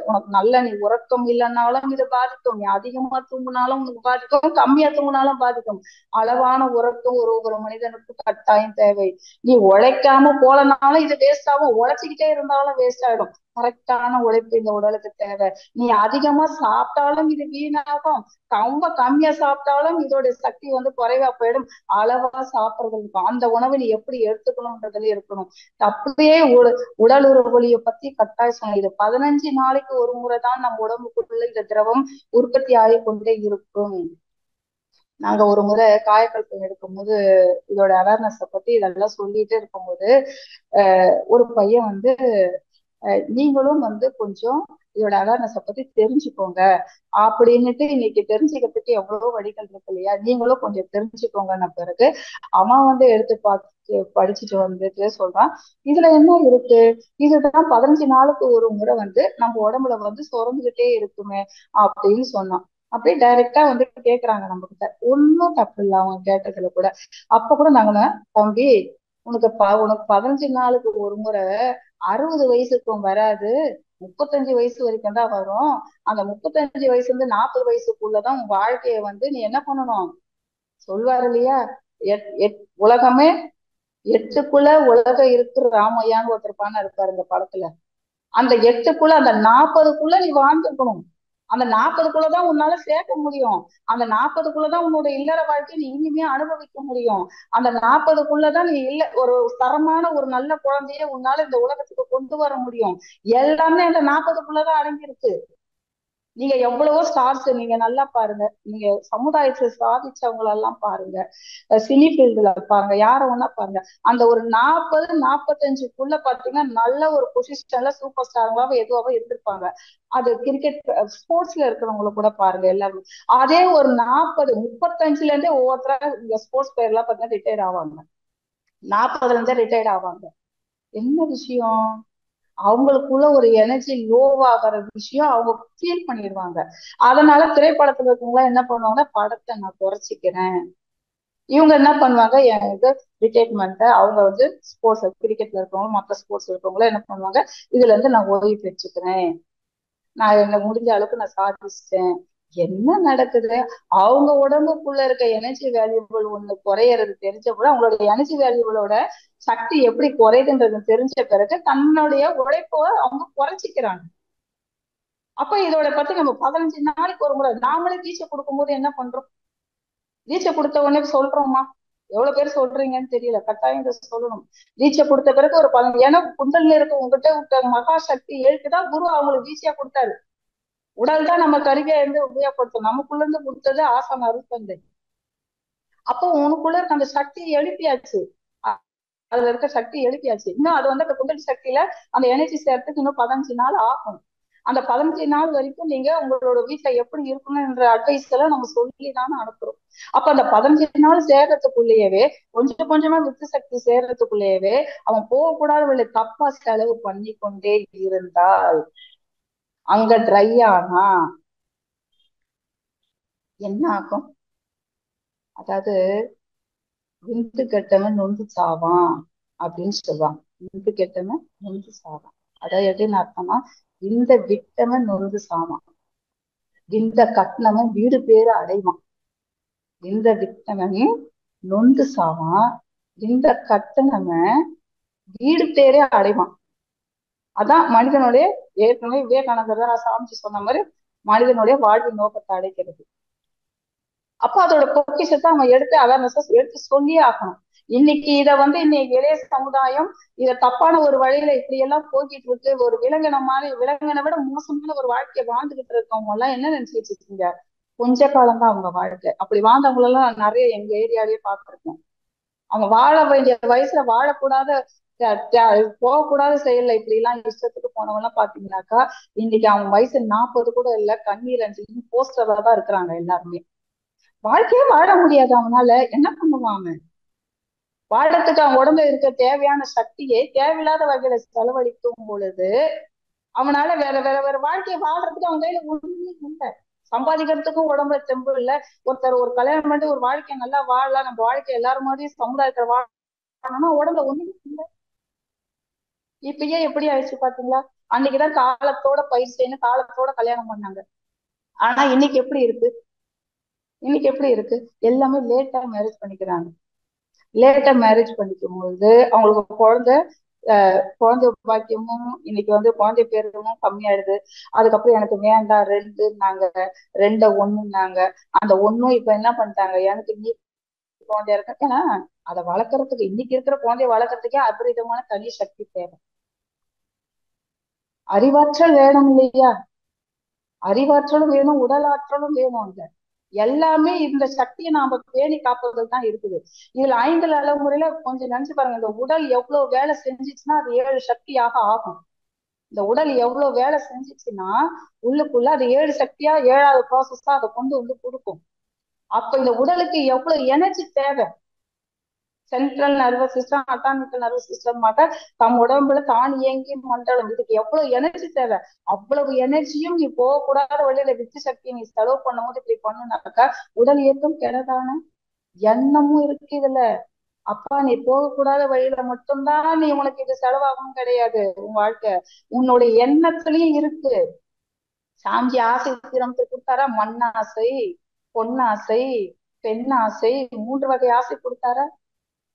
உனக்கு நல்ல நீ உறக்கம் இல்லைன்னாலும் இது பாதிக்கும், நீ அதிகமா தூங்கினாலும் உனக்கு பாதிக்கும், கம்மியா தூங்கினாலும் பாதிக்கும். அளவான உறக்கம் ஒரு மனிதனுக்கு கட்டாயம் தேவை. நீ உழைக்காம போலனாலும் இது வேஸ்ட் ஆகும், உழைச்சிக்கிட்டே இருந்தாலும் வேஸ்ட் ஆயிடும். கரெக்டான உழைப்பு இந்த உடலுக்கு தேவை. நீ அதிகமா சாப்பிட்டாலும் இது வீணாகும், ரொம்ப கம்மியா சாப்பிட்டாலும் இதோட சக்தி குறைவா போயிடும். அளவா சாப்பிடுறது இருக்கும். அந்த உணவை நீ எப்படி எடுத்துக்கணும்ன்றதுல இருக்கணும். அப்படியே உடல் உறுப்புகளை பத்தி கட்டாயம் சொன்ன. இது 15 நாளைக்கு ஒரு முறைதான் நம்ம உடம்புக்குள்ள இந்த திரவம் உற்பத்தி ஆகிக்கொண்டே இருக்கும். நாங்க ஒரு முறை காயக்கல்பம் எடுக்கும்போது இதோட அவேர்னஸ பத்தி இதெல்லாம் சொல்லிட்டே இருக்கும்போது ஒரு பையன் நீங்களும் கொஞ்சம் இதோட அவேர்னஸ பத்தி தெரிஞ்சுக்கோங்க அப்படின்னுட்டு, இன்னைக்கு தெரிஞ்சுக்கிறதுக்கு எவ்வளவோ வழிகள் இருக்கு இல்லையா, நீங்களும் கொஞ்சம் தெரிஞ்சுக்கோங்கன்ன பிறகு அவன் எடுத்து பார்த்து படிச்சுட்டு வந்துட்டு சொல்றான், இதுல என்ன இருக்கு, இதுதான் 15 நாளுக்கு ஒரு முறை நம்ம உடம்புல சுரந்துகிட்டே இருக்குமே அப்படின்னு சொன்னான். அப்படியே டைரக்டா கேக்குறாங்க நம்ம கிட்ட. ஒன்னும் தப்பு இல்லை அவங்க கேட்டதுல கூட. அப்ப கூட நாங்க, தம்பி உனக்கு 15 நாளுக்கு ஒரு முறை 60 வயசுக்கும் வராது, 35 வயசு வரைக்கும் தான் வரும். அந்த 35 வயசுல இருந்து 40 வயசுக்குள்ளதான் உன் வாழ்க்கைய நீ என்ன பண்ணணும், சொல்வாரு இல்லையா, உலகமே எட்டுக்குள்ள உலகம் இருக்கு ராமையான்னு ஒருத்தர் பான இருப்பாரு இந்த படத்துல. அந்த 8க்குள்ள அந்த 40க்குள்ள நீ வாழ்ந்துக்கணும். அந்த 40க்குள்ளதான் உன்னால சேர்க்க முடியும். அந்த 40க்குள்ளதான் உன்னோட இல்லற வாழ்க்கையை நீ இனிமே அனுபவிக்க முடியும். அந்த 40க்குள்ளதான் நீ ஒரு தரமான ஒரு நல்ல குழந்தைய உன்னால இந்த உலகத்துக்கு கொண்டு வர முடியும். எல்லாமே அந்த 40க்குள்ளதான் அடங்கியிருக்கு. நீங்க எவ்வளவோ ஸ்டார்ஸ் நீங்க நல்லா பாருங்க, நீங்க சமுதாயத்துல சாதிச்சவங்களெல்லாம் பாருங்க, சினி ஃபீல்டுல பாருங்க, யார வேணா பாருங்க, அந்த ஒரு 40-45க்குள்ள பாத்தீங்கன்னா நல்ல ஒரு பொசிஷன்ல சூப்பர் ஸ்டாராவோ எதுவாவோ இருந்திருப்பாங்க. அது கிரிக்கெட் ஸ்போர்ட்ஸ்ல இருக்கிறவங்கள கூட பாருங்க எல்லாரும். அதே ஒரு 35ல இருந்தே ஒவ்வொருத்தரா இந்த ஸ்போர்ட்ஸ் பிளேயர் எல்லாம் பாத்தீங்கன்னா ரிட்டையர்ட் ஆவாங்க. 40ல இருந்தே ரிட்டையர்ட் ஆவாங்க. என்ன விஷயம், அவங்களுக்குள்ள ஒரு எனர்ஜி லோவாகிற விஷயம் அவங்க ஃபீல் பண்ணிடுவாங்க. அதனால திரைப்படத்துல இருக்கவங்க என்ன பண்ணுவாங்க, படத்தை நான் குறைச்சிக்கிறேன். இவங்க என்ன பண்ணுவாங்க, எனக்கு ரிட்டைர்மெண்ட் அவங்க ஸ்போர்ட்ஸ் கிரிக்கெட்ல இருக்கவங்க மற்ற ஸ்போர்ட்ஸ் இருக்கவங்களும் என்ன பண்ணுவாங்க, இதுல இருந்து நான் ஓய்வு பெற்றுக்கிறேன், நான் என்ன முடிஞ்ச அளவுக்கு நான் சாதிச்சிட்டேன். என்ன நடக்குது, அவங்க உடம்புக்குள்ள இருக்க எனர்ஜி வேல்யூபிள் ஒண்ணு குறையறது தெரிஞ்ச கூட அவங்களோட எனர்ஜி வேல்யூபிளோட சக்தி எப்படி குறையுதுன்றது தெரிஞ்ச பிறகு தன்னுடைய உழைப்பை அவங்க குறைச்சிக்கிறாங்க. அப்ப இதோட பத்தி நம்ம 15 நாளைக்கு ஒரு முறை நாமளே தீட்சை கொடுக்கும்போது என்ன பண்றோம், தீட்சை கொடுத்த உடனே சொல்றோமா, எவ்வளவு பேர் சொல்றீங்கன்னு தெரியல, கட்டாயம் இதை சொல்லணும். தீட்சை கொடுத்த பிறகு ஒரு 15, ஏன்னா குண்டல்ல இருக்க உங்ககிட்ட மகா சக்தி எழுத்துதான் குரு அவங்களுக்கு தீட்சையா கொடுத்தாரு. உடல் தான் நம்ம கருவியா இருந்து உபயோகப்படுத்தும், நமக்குள்ள இருந்து கொடுத்தது ஆசன அருத்தந்தை. அப்போ உனக்குள்ள இருக்க அந்த சக்தியை எழுப்பியாச்சு, அதுல இருக்க சக்தி எழுப்பியாச்சு. இன்னும் அது அந்த குண்டல் சக்தியில அந்த எனர்ஜி சேர்த்துக்கு இன்னும் 15 நாள் ஆகும். அந்த 15 நாள் வரைக்கும் நீங்க உங்களோட வீட்டுல எப்படி இருக்கணும்ன்ற அட்வைஸ் எல்லாம் நம்ம சொல்லிதானே அனுப்புறோம். அப்ப அந்த 15 நாள் சேர்றதுக்குள்ளேயவே கொஞ்சம் கொஞ்சமா வித்து சக்தி சேர்றதுக்குள்ளேயவே அவன் போகக்கூடாத தப்பா செலவு பண்ணி கொண்டே இருந்தால் அங்க ட்ரை ஆனா என்ன ஆகும், அதாவது விந்து கெட்டவன் நொந்து சாவான் அப்படின்னு சொல்லுவாங்க. விந்து கெட்டவன் நொந்து சாவான், அதாவது எப்படின்னு அர்த்தம்னா, இந்த விட்டவன் நொந்து சாவான், இந்த கட்டினவன் வீடு பேரு அடைவான். இந்த விட்டவன் நொந்து சாவான், இந்த கட்டினவன் வீடு பேரே அடைவான். அதான் மனிதனுடைய, ஏற்கனவே விவேகானந்தர் தான் சாமிச்சு சொன்ன மாதிரி மனிதனுடைய வாழ்வின் நோக்கத்தை அடைக்கிறது. அப்போ அதோட பொக்கிஷத்தை அவன் எடுத்து அவேர்னஸ் எடுத்து சொல்லியே ஆகணும். இன்னைக்கு இதை இன்னைக்கு இளைய சமுதாயம் இதை தப்பான ஒரு வழியில இப்படி எல்லாம் போக்கிட்டு இருக்கு. ஒரு விலங்கின விட மோசமான ஒரு வாழ்க்கையை வாழ்ந்துகிட்டு இருக்கவங்க எல்லாம் என்ன நினைச்சிட்டு இருக்கீங்க, கொஞ்ச காலம்தான் அவங்க வாழ்க்கை. அப்படி வாழ்ந்தவங்களெல்லாம் நிறைய எங்க ஏரியாலேயே பார்த்திருக்கேன். அவங்க வாழ வேண்டிய வயசுல வாழக்கூடாத போகக்கூடாத செயல்ல இப்படி எல்லாம் இஷ்டத்துக்கு போனவங்க எல்லாம் பாத்தீங்கன்னாக்கா இன்னைக்கு அவங்க வயசு 40 கூட இல்ல, கண்ணீர் அஞ்சு போஸ்டர்ல தான் இருக்கிறாங்க எல்லாருமே. வாழ்க்கையே வாழ முடியாது, அவனால என்ன பண்ணுவான் அவன், வாழறதுக்கு அவன் உடம்புல இருக்க தேவையான சக்தியை தேவையில்லாத வகையில செலவழிக்கும் பொழுது அவனால வேற வேற வேற வாழ்க்கையை வாழ்றதுக்கு அவன் கையில ஒண்ணுமே இல்லை. சம்பாதிக்கிறதுக்கும் உடம்புல தெம்பு இல்லை. ஒருத்தர் ஒரு கல்யாணம் பண்ணி ஒரு வாழ்க்கையை நல்லா வாழலாம், நம்ம வாழ்க்கை எல்லாரும் மாதிரியும் சமுதாயத்தை வாழணும்னா உடம்புல ஒண்ணுமே இல்லை. இப்பயே எப்படி ஆயிடுச்சு பாத்தீங்களா, அன்னைக்குதான் காலத்தோட பயிர் செய்யணும், காலத்தோட கல்யாணம் பண்ணாங்க. ஆனா இன்னைக்கு எப்படி இருக்கு, இன்னைக்கு எப்படி இருக்கு, எல்லாமே லேட்டா மேரேஜ் பண்ணிக்கிறாங்க. லேட்டா மேரேஜ் பண்ணிக்கும் போது அவங்களுக்கு குழந்தை குழந்தை பாக்கியமும் இன்னைக்கு குழந்தை பேரும் கம்மியாயிடுது. அதுக்கப்புறம் எனக்கு வேண்டாம் ரெண்டுன்னாங்க, ரெண்ட ஒண்ணுன்னாங்க. அந்த ஒண்ணும் இப்ப என்ன பண்ணிட்டாங்க, எனக்கு நீ குழந்தையா இருக்க. ஏன்னா அதை வளர்க்கறதுக்கு இன்னைக்கு இருக்கிற குழந்தைய வளர்க்கறதுக்கே அபரிதமான தனி சக்தி தேவை. அறிவாற்றல் வேணும் இல்லையா? அறிவாற்றலும் வேணும், உடல் ஆற்றலும் வேணும். அங்க எல்லாமே இந்த சக்தியை நாம பேணி காப்பதில் தான் இருக்குது. இதுல 5 தலைமுறையில கொஞ்சம் நினைச்சு பாருங்க, இந்த உடல் எவ்வளவு வேலை செஞ்சுச்சுன்னா அது 7 சக்தியாக ஆகும். இந்த உடல் எவ்வளவு வேலை செஞ்சுச்சுன்னா உள்ளுக்குள்ள அது 7 சக்தியா 7வது ப்ராசஸா அதை கொண்டு கொடுக்கும். அப்ப இந்த உடலுக்கு எவ்வளவு எனர்ஜி தேவை. சென்ட்ரல் நர்வஸ் சிஸ்டம், அட்டாமிக்கல் நர்வஸ் சிஸ்டம் தம் உடம்புல தான் இயங்கி மண்டலம், இதுக்கு எவ்வளவு எனர்ஜி தேவை. அவ்வளவு எனர்ஜியும் நீ போகக்கூடாத வழியில வித்து சக்தியை நீ செலவு பண்ணும்போது இப்படி பண்ணுனாக்கா உடல் இயக்கம் கெடதானே. எண்ணமும் இருக்கு இதுல. அப்பா நீ போகக்கூடாத வழியில மட்டும்தான் நீ உனக்கு இது செலவாகும் கிடையாது. உன் வாழ்க்கை உன்னுடைய எண்ணத்திலயும் இருக்கு. சாஞ்சி ஆசை திறமத்தை கொடுத்தாரா? மண்ணாசை, பொன்னாசை, பெண்ணாசை, 3 வகை ஆசை கொடுத்தாரா?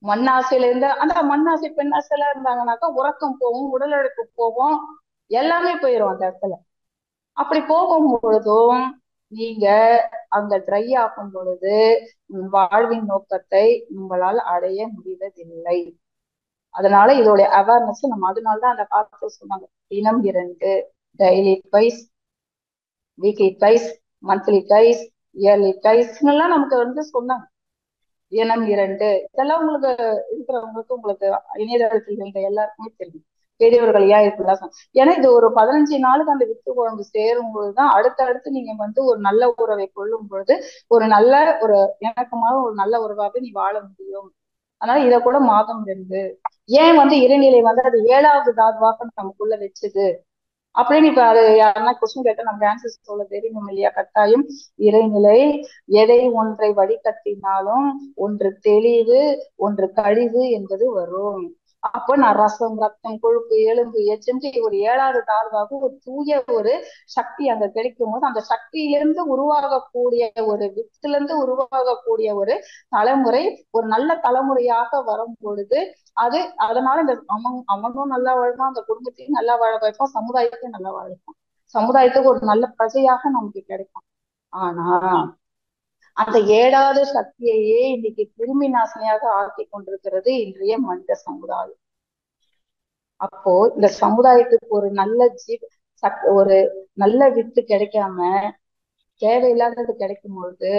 மண்ணாசையில இருந்த அந்த மண்ணாசை பெண்ணாசையில இருந்தாங்கன்னாக்கா உறக்கம் போகும், உடல் உழைப்பு போகும், எல்லாமே போயிடும் அந்த இடத்துல. அப்படி போகும் பொழுதும் நீங்க அந்த ட்ரை ஆகும் பொழுது வாழ்வின் நோக்கத்தை உங்களால் அடைய முடிவதில்லை. அதனால இதோடைய அவேர்னஸ் நம்ம அதனாலதான் அந்த காலத்துல சொன்னாங்க, தினம் 2, daily twice, weekly twice, monthly twice, yearly ட்வைஸ்ன்னு எல்லாம் நமக்கு சொன்னாங்க. தினம் 2 இதெல்லாம் உங்களுக்கு இருக்கிறவங்களுக்கு உங்களுக்கு இணையதளத்தில் இருந்த எல்லாருக்குமே தெரியும். பெரியவர்கள் ஏன் இப்படிலாம் ஏன்னா இது ஒரு 15 நாளுக்கு அந்த வித்து குழம்பு சேரும் பொழுதுதான் அடுத்தடுத்து நீங்க ஒரு நல்ல உறவை கொள்ளும் பொழுது ஒரு நல்ல ஒரு இணக்கமான ஒரு நல்ல உறவாக நீ வாழ முடியும். அதனால இதை கூட மாதம் 2 ஏன் இறைநிலை அது 7வது தாதுவாக நமக்குள்ள வச்சுது அப்படின்னு இப்ப அது யாருன்னா கொஸ்டின் கேட்டா நமக்கு ஆன்சர் சொல்ல தெரியும் இல்லையா? கட்டாயம் இறைநிலை எதை ஒன்றை வடிகட்டினாலும் ஒன்று தெளிவு, ஒன்று கழிவு என்பது வரும். அப்போ நான் ரசம், ரத்தம், கொழுப்பு, எலும்பு, எச்சென்று ஒரு 7வது தாழ்வாக ஒரு தூய ஒரு சக்தி அங்க கிடைக்கும் போது அந்த சக்தியிலிருந்து உருவாகக்கூடிய ஒரு வித்திலிருந்து உருவாகக்கூடிய ஒரு தலைமுறை ஒரு நல்ல தலைமுறையாக வரும் பொழுது அது அதனால இந்த அவனும் நல்லா வாழ்வான், அந்த குடும்பத்தையும் நல்லா வாழ வைப்பான், சமுதாயத்தையும் நல்லா வாழ வைப்பான், சமுதாயத்துக்கு ஒரு நல்ல பிரஜையாக நமக்கு கிடைக்கும். ஆனா அந்த 7வது சக்தியையே இன்னைக்கு கிருமி நாசினியாக ஆக்கி கொண்டிருக்கிறது இன்றைய மனித சமுதாயம். அப்போ இந்த சமுதாயத்துக்கு ஒரு நல்ல ஒரு நல்ல வித்து கிடைக்காம தேவையில்லாதது கிடைக்கும் பொழுது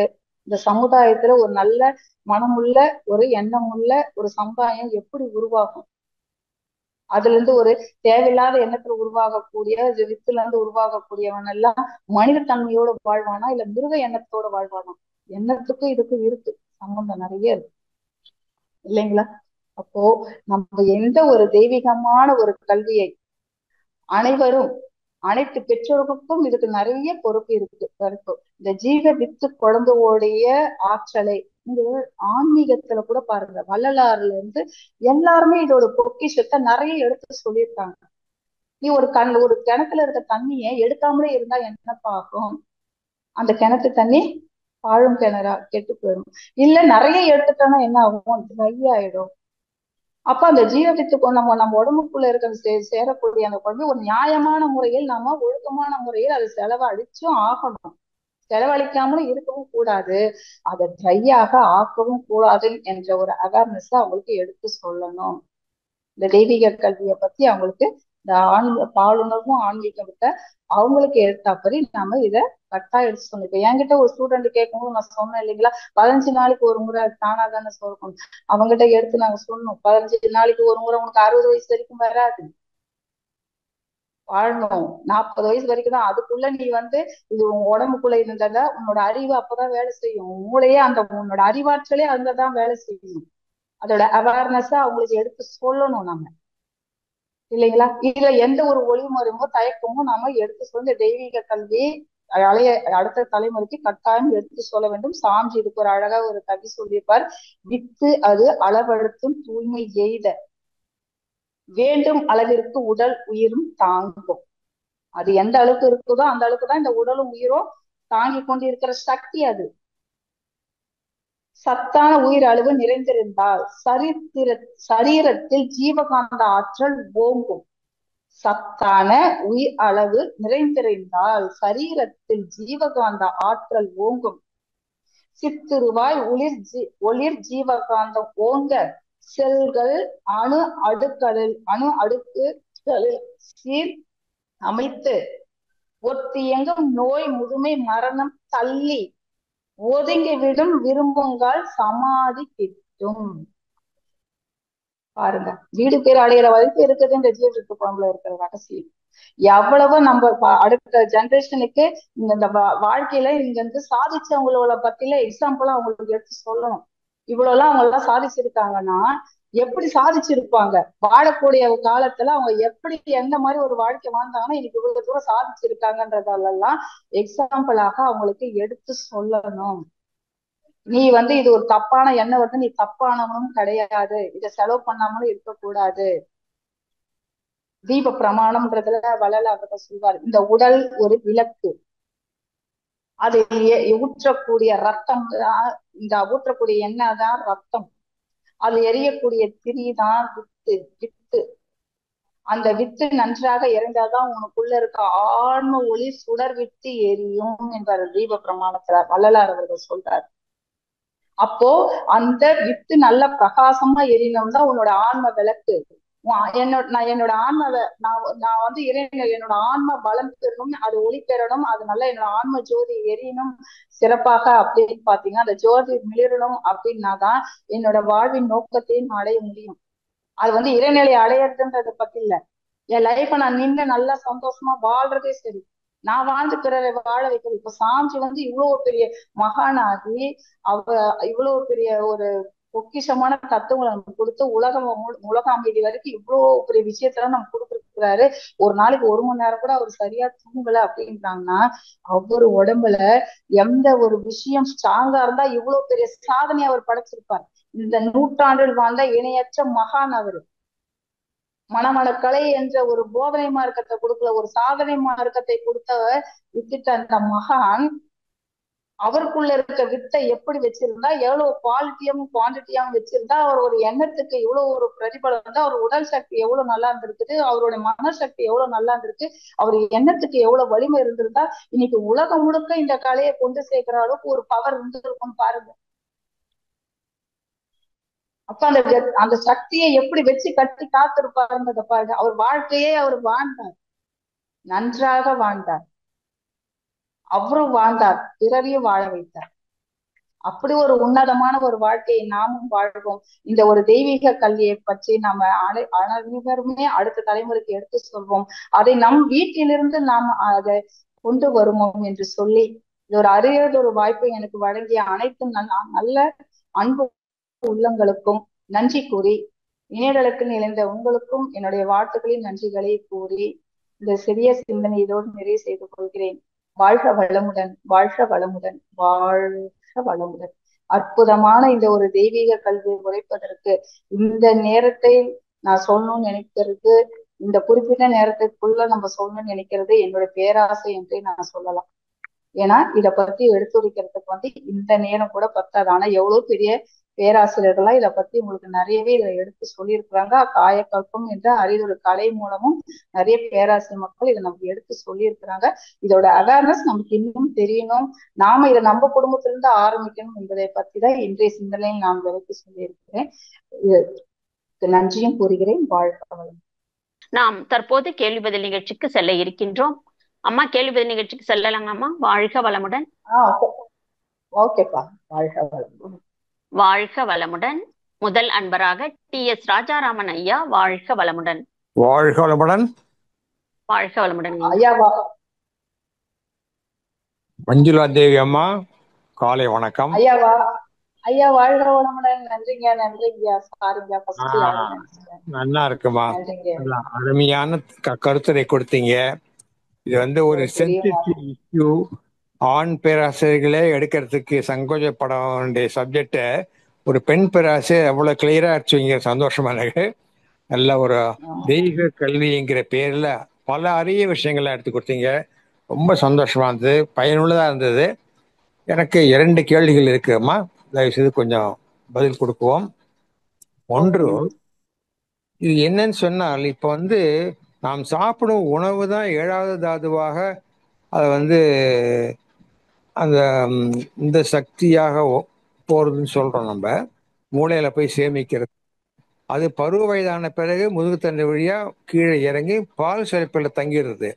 இந்த சமுதாயத்துல ஒரு நல்ல மனமுள்ள ஒரு எண்ணமுள்ள ஒரு சமுதாயம் எப்படி உருவாகும்? அதுல இருந்து ஒரு தேவையில்லாத எண்ணத்துல உருவாகக்கூடிய வித்துல இருந்து உருவாகக்கூடியவன் எல்லாம் மனித தன்மையோட வாழ்வானா இல்ல மிருக எண்ணத்தோட வாழ்வானா? எண்ணத்துக்கும் இதுக்கும் இருக்கு சம்பந்தம் நிறைய இருக்கு இல்லைங்களா? அப்போ நம்ம எந்த ஒரு தெய்வீகமான ஒரு கல்வியை அனைவரும் அனைத்து பெற்றோர்களுக்கும் இதுக்கு நிறைய பொறுப்பு இருக்கு. இந்த ஜீவ வித்து குழந்தையோடைய ஆற்றலை இந்த ஆன்மீகத்துல கூட பாருங்க, வள்ளலாறுல இருந்து எல்லாருமே இதோட பொக்கிஷத்தை நிறைய எடுத்து சொல்லியிருக்காங்க. நீ ஒரு கிணத்துல இருக்க தண்ணியை எடுக்காமலே இருந்தா என்னப்பா ஆகும்? அந்த கிணத்து தண்ணி பாழும் கிணறா கெட்டு போயிடும். இல்ல நிறைய எடுத்துட்டோம்னா என்ன ஆகும்? ட்ரை ஆயிடும். அப்ப அந்த ஜீவவித்துக்கு நம்ம உடம்புக்குள்ள இருக்க சேரக்கூடிய அந்த குழந்தை ஒரு நியாயமான முறையில் நாம ஒழுக்கமான முறையில் அதை செலவழிச்சும் ஆகணும். செலவழிக்காமலும் இருக்கவும் கூடாது, அதை ட்ரையாக ஆக்கவும் கூடாது என்ற ஒரு அவேர்னஸ் அவங்களுக்கு எடுத்து சொல்லணும். இந்த தெய்வீக கல்வியை பத்தி அவங்களுக்கு இந்த பாலுணர்வும் ஆன்மீகத்தை அவங்களுக்கு ஏற்றாப்படி நாம இதை கரெக்டா எடுத்து சொன்னோம். இப்ப என்கிட்ட ஒரு ஸ்டூடெண்ட் கேட்கும்போது நான் சொன்னேன் இல்லைங்களா, 15 நாளைக்கு ஒரு முறை தானா தானே சொல்லணும். அவங்ககிட்ட எடுத்து நாங்க சொன்னோம், 15 நாளைக்கு ஒரு முறை உனக்கு 60 வயசு வரைக்கும் வராது, வாழணும் 40 வயசு வரைக்கும் தான். அதுக்குள்ள நீ இது உன் உடம்புக்குள்ள இருந்ததா உன்னோட அறிவு அப்பதான் வேலை செய்யும். மூளையே உன்னோட அறிவாற்றலே அங்கதான் வேலை செய்யும். அதோட அவேர்னஸ அவங்களுக்கு எடுத்து சொல்லணும் நம்ம இல்லைங்களா? இதுல எந்த ஒரு ஒளிமுறைமோ தயக்கமோ நாம எடுத்து சொல்ல தெய்வீக கல்வி அடுத்த தலைமுறைக்கு கட்டாயம் எடுத்து சொல்ல வேண்டும். சாமி இதுக்கு ஒரு அழகா ஒரு கவி சொல்லியிருப்பார், வித்து அது அளவெடுத்தும் தூய்மை எய்த வேண்டும் அளவிற்கு உடல் உயிரும் தாங்கும். அது எந்த அளவுக்கு இருக்குதோ அந்த அளவுக்கு தான் இந்த உடலும் உயிரும் தாங்கி கொண்டு இருக்கிற சக்தி அது. சத்தான உயிர் அளவு நிறைந்திருந்தால் சரீரத்தில் ஜீவகாந்த ஆற்றல் ஓங்கும். சத்தான உயிர் அளவு நிறைந்திருந்தால் சரீரத்தில் ஜீவகாந்த ஆற்றல் ஓங்கும். சித்திருவாய் ஒளிர் ஜீவகாந்தம் ஓங்க செல்கள் அணு அடுக்குகளில் சீர் அமைத்து ஒத்தியங்கும் நோய் முதுமை மரணம் தள்ளி ஒதுங்கிவிடும் விரும்புங்கால் சமாதி கிட்டும். பாருங்க, வீடு பேர் அடையிற வரைக்கும் இருக்குது இந்த ஜீவருக்கு குழம்புல இருக்கிற ரகசியம். எவ்வளவு நம்ம அடுத்த ஜெனரேஷனுக்கு இந்த வாழ்க்கையில இங்க இருந்து சாதிச்சவங்களோட பத்தில எக்ஸாம்பிளா அவங்களுக்கு எடுத்து சொல்லணும். இவ்வளவு எல்லாம் அவங்க எல்லாம் சாதிச்சிருக்காங்கன்னா எப்படி சாதிச்சிருப்பாங்க, வாழக்கூடிய காலத்துல அவங்க எப்படி எந்த மாதிரி ஒரு வாழ்க்கை வாழ்ந்தாங்கன்னா இன்னைக்கு இவ்வளவு தூரம் சாதிச்சிருக்காங்கன்றதெல்லாம் எக்ஸாம்பிளாக அவங்களுக்கு எடுத்து சொல்லணும். நீ இது ஒரு தப்பான எண்ணம் நீ தப்பானவனும் கிடையாது, இதை செலவு பண்ணாமலும் இருக்கக்கூடாது. தீப பிரமாணம்ன்றதுல வள்ளலார் சொல்வார், இந்த உடல் ஒரு விளக்கு, அது ஊற்றக்கூடிய ரத்தம், இந்த ஊற்றக்கூடிய எண்ணெய் தான் ரத்தம், அது எரியக்கூடிய திரிதான் வித்து. அந்த வித்து நன்றாக எரிந்தாதான் உனக்குள்ள இருக்க ஆன்ம ஒளி சுடர் விட்டு எரியும் என்பார் தீப பிரமாணத்துல வள்ளலார் அவர்கள் சொல்றார். அப்போ அந்த வித்து நல்ல பிரகாசமா எரியணும்னா உன்னோட ஆன்ம விளக்கு. என்னோட ஆன்ம நான் என்னோட ஆன்ம பலம் பெறணும், அது ஒளி பெறணும், அது நல்ல என்னோட ஆன்ம ஜோதி எரியணும் சிறப்பாக அப்படின்னு பாத்தீங்கன்னா அந்த ஜோதி மிளிரணும் அப்படின்னாதான் என்னோட வாழ்வின் நோக்கத்தையும் அடைய முடியும். அது இறைநிலை அடையறதுன்றத பத்தி இல்ல, என் லைஃப நான் நின்று நல்லா சந்தோஷமா வாழ்றதே சரி, நான் வாழ்ந்து பிறரை வாழ வைக்கிறது. இப்ப சாஞ்சி இவ்வளவு பெரிய மகானாகி இவ்வளவு பெரிய ஒரு பொக்கிஷமான தத்துவங்களை நம்ம கொடுத்து உலக அமைதி வரைக்கும் இவ்வளவு பெரிய விஷயத்தெல்லாம் நம்ம கொடுத்துருக்கிறாரு. ஒரு நாளைக்கு 1 மணி நேரம் கூட அவர் சரியா தூங்கல அப்படின்றாங்கன்னா அவரு உடம்புல எந்த ஒரு விஷயம் ஸ்ட்ராங்கா இருந்தா இவ்வளவு பெரிய சாதனை அவர் படைச்சிருப்பார். இந்த நூற்றாண்டில் வாழ்ந்த இணையற்ற மகான் அவரு. மனமளக்கலை என்ற ஒரு போதனை மார்க்கத்தை கொடுக்கல, ஒரு சாதனை மார்க்கத்தை வித்துட்ட அந்த மகான் அவருக்குள்ள இருக்க வித்தை எப்படி வச்சிருந்தா, எவ்வளவு குவாலிட்டியாவும் குவான்டிட்டியாவும் வச்சிருந்தா, அவர் ஒரு எண்ணத்துக்கு எவ்வளவு ஒரு பிரதிபலம் இருந்தா, அவர் உடல் சக்தி எவ்வளவு நல்லா இருந்திருக்குது, அவருடைய மனசக்தி எவ்வளவு நல்லா இருந்திருக்கு, அவர் எண்ணத்துக்கு எவ்வளவு வலிமை இருந்திருந்தா இன்னைக்கு உலகம் முழுக்க இந்த கலையை கொண்டு சேர்க்கிற அளவுக்கு ஒரு பவர் இருந்திருக்கும்னு பாருங்க. அப்ப அந்த சக்தியை எப்படி வச்சு கட்டி காத்திருப்பாருன்றத பாருங்க. அவர் வாழ்க்கையே அவர் வாழ்ந்தார், நன்றாக வாழ்ந்தார், அவரும் வாழ்ந்தார், பிறரையும் வாழ வைத்தார். அப்படி ஒரு உன்னதமான ஒரு வாழ்க்கையை நாமும் வாழ்வோம். இந்த ஒரு தெய்வீக கல்வியை பற்றி நம்ம அனைவருமே அடுத்த தலைமுறைக்கு எடுத்து சொல்வோம். அதை நம் வீட்டிலிருந்து நாம் அதை கொண்டு வருவோம் என்று சொல்லி இது ஒரு அரியத ஒரு வாய்ப்பை எனக்கு வழங்கிய அனைத்து நல்ல அன்பு உள்ளங்களுக்கும் நன்றி கூறி, இணையதளத்தில் இணைந்த உங்களுக்கும் என்னுடைய வாழ்த்துக்களின் நன்றிகளை கூறி இந்த சிறிய சிந்தனை இதோடு நிறைவு செய்து கொள்கிறேன். வாழ்க வளமுடன், வாழ்க வளமுடன், வாழ்க வளமுடன். அற்புதமான இந்த ஒரு தெய்வீக கல்வியை உரைப்பதற்கு இந்த நேரத்தை நான் சொல்லணும்னு நினைக்கிறது, இந்த குறிப்பிட்ட நேரத்துக்குள்ள நம்ம சொல்லணும்னு நினைக்கிறது என்னுடைய பேராசை என்றே நான் சொல்லலாம். ஏன்னா இத பத்தி எடுத்துரைக்கிறதுக்கு இந்த நேரம் கூட பத்தாது. ஆனா எவ்வளவு பெரிய பேராசிரியர்களா இதை பத்தி உங்களுக்கு நிறையவே இதை எடுத்து சொல்லியிருக்கிறாங்க. காயக்கல்பம் என்ற அரியதொரு கலை மூலமும் நிறைய பேராசிரியர் மக்கள் இதை நமக்கு எடுத்து சொல்லியிருக்கிறாங்க. இதோட அவேர்னஸ் நமக்கு இன்னும் தெரியணும், நாம இதை நம்ம குடும்பத்திலிருந்து ஆரம்பிக்கணும் என்பதை பத்தி தான் இன்றைய சிந்தனையில் நான் விளக்கி சொல்லியிருக்கிறேன். நன்றியும் கூறுகிறேன். வாழ்க வளம். நாம் தற்போது கேள்வி பதில் நிகழ்ச்சிக்கு செல்ல இருக்கின்றோம். அம்மா, கேள்வி பதில் நிகழ்ச்சிக்கு செல்லலாங்க அம்மா. வாழ்க வளமுடன். ஓகேப்பா, வாழ்க வளமுடன். வாழ்க வளமுடன். முதல் அன்பராக TS ராஜாராமன் ஐயா, வாழ்க வளமுடன். வாழ்க வளமுடன். வாழ்க வளமுடன் ஐயா. மஞ்சுளா தேவி அம்மா, காலை வணக்கம். ஐயாவா ஐயா, வாழ்க வளமுடன். நன்றிங்க நன்றிங்க. சாரிங்க, நல்லா இருக்குமா, அருமையான கருத்துரை கொடுத்தீங்க. இது ஒரு சென்சிட்டிவ் இஷ்யூ. ஆண் பேராசிரியர்களே எடுக்கிறதுக்கு சங்கோஜப்பட வேண்டிய சப்ஜெக்டை ஒரு பெண் பேராசிரியர் எவ்வளவு கிளியரா அடிச்சுவீங்க. சந்தோஷமா எனக்கு. நல்ல ஒரு தெய்வீக கல்விங்கிற பேர்ல பல அரிய விஷயங்கள்லாம் எடுத்து கொடுத்தீங்க. ரொம்ப சந்தோஷமா இருந்தது, பயனுள்ளதா இருந்தது. எனக்கு 2 கேள்விகள் இருக்குமா. தயவு செய்து கொஞ்சம் பதில் கொடுக்குவோம். ஒன்று, இது என்னன்னு சொன்னால், இப்ப வந்து நாம் சாப்பிடும் உணவு தான் 7வது தாதுவாக அதை வந்து அந்த இந்த சக்தியாக போறதுன்னு சொல்றோம். நம்ம மூளையில போய் சேமிக்கிறது. அது பருவ வயதான பிறகு முதுகுத்தண்டு வழியா கீழே இறங்கி பால் சுரப்பில தங்கிடுது.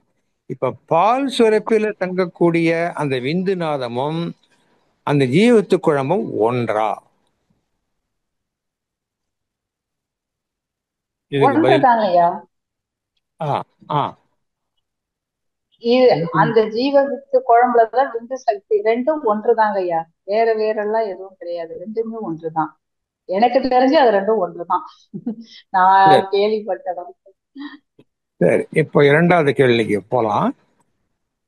இப்ப பால் சுரப்பில தங்கக்கூடிய அந்த விந்து நாதமும் அந்த ஜீவத்து குழம்பும் ஒன்றா? இதுக்கு பதில். ஒன்றுதாங்கய்யா. ஆ ஆ இது அந்த ஜீவ வித்து குழம்புலதான் விந்து சக்தி ரெண்டும் ஒன்றுதாங்கய்யா. வேற வேறெல்லாம் எதுவும் கிடையாது, ரெண்டுமே ஒன்றுதான். எனக்கு தெரிஞ்சு அது ரெண்டும் ஒன்றுதான். நான் கேள்விப்பட்டதான். சரி, இப்போ 2வது கேள்விக்கு போலாம்.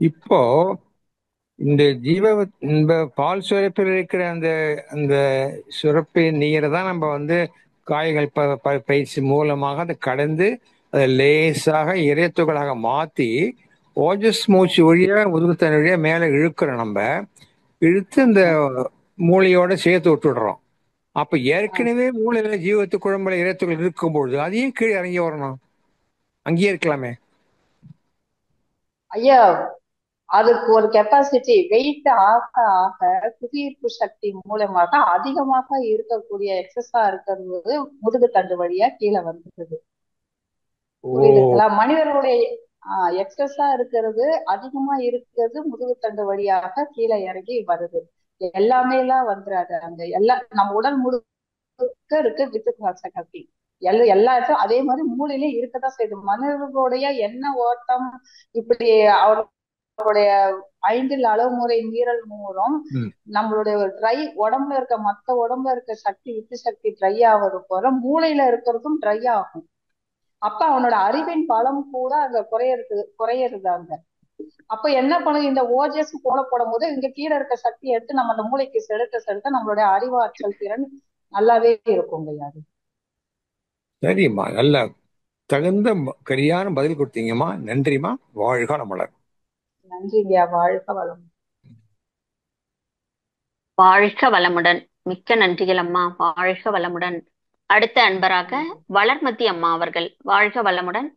இப்போ இந்த இந்த பால் சுரப்பில் இருக்கிற அந்த அந்த சுரப்பி நீரை தான் நம்ம வந்து காய்கள் பயிற்சி மூலமாக அதை கடந்து அதை லேசாக இறைத்துகளாக மாற்றி ஓஜஸ் மூச்சு வழியா முதுகுத்தன் வழியா மேலே இழுக்கிறோம். நம்ம இழுத்து இந்த மூளையோட சேர்த்து விட்டுடுறோம். அப்ப ஏற்கனவே மூளையில ஜீவத்து குழம்புல இறைத்துகள் இருக்கும்பொழுது அதையும் கீழே இறங்கி வரணும், அங்கேயே இருக்கலாமே. ஐயா, அதுக்கு ஒரு கெப்பாசிட்டி வெயிட் ஆக ஆக புவியீர்ப்பு சக்தி மூலமாக அதிகமாக இருக்கக்கூடிய எக்ஸஸா இருக்கிறது முதுகு தண்டு வழியா கீழே வந்துடுது. புரியுதுங்களா? மனிதர்களுடைய எக்ஸஸா இருக்கிறது அதிகமா இருக்கிறது முதுகு தண்டு வழியாக கீழே இறங்கி வருது. எல்லாமே எல்லாம் வந்துடாது. அந்த எல்லா நம்ம உடல் முழுக்க இருக்கு வித்து சக்தி எல்லா இடத்தும் அதே மாதிரி மூளையிலே இருக்கதான் செய்யுது. மனிதர்களுடைய எண்ண ஓட்டம் இப்படி அவருடைய 5 அளவுமுறை மீறல் மூலம் நம்மளுடைய ட்ரை உடம்புல இருக்க உடம்புல இருக்க சக்தி வித்து சக்தி ட்ரை ஆவது போல மூளையில இருக்கிறதும் ட்ரை ஆகும். அப்ப அவனோட அறிவின் பலம் கூட அங்க குறையறது அங்க. அப்ப என்ன பண்ணுது, இந்த ஓஜஸ் போடும் போது இங்க கீழே இருக்க சக்தி எடுத்து நம்ம அந்த மூளைக்கு செலுத்த நம்மளுடைய அறிவாற்றல் திறன் நல்லாவே இருக்குங்க. அது சரிம்மா, நல்ல தகுந்த சரியான பதில் கொடுத்தீங்கம்மா. நன்றிம்மா. வாழ்க வளமுடன். நன்றிங்க. வாழ்க வளம். வாழ்க வளமுடன். மிக்க நன்றிகள் அம்மா. வாழ்க வளமுடன். அடுத்த அன்பராக வளர்மதி அம்மா அவர்கள். வாழ்க வளமுடன்.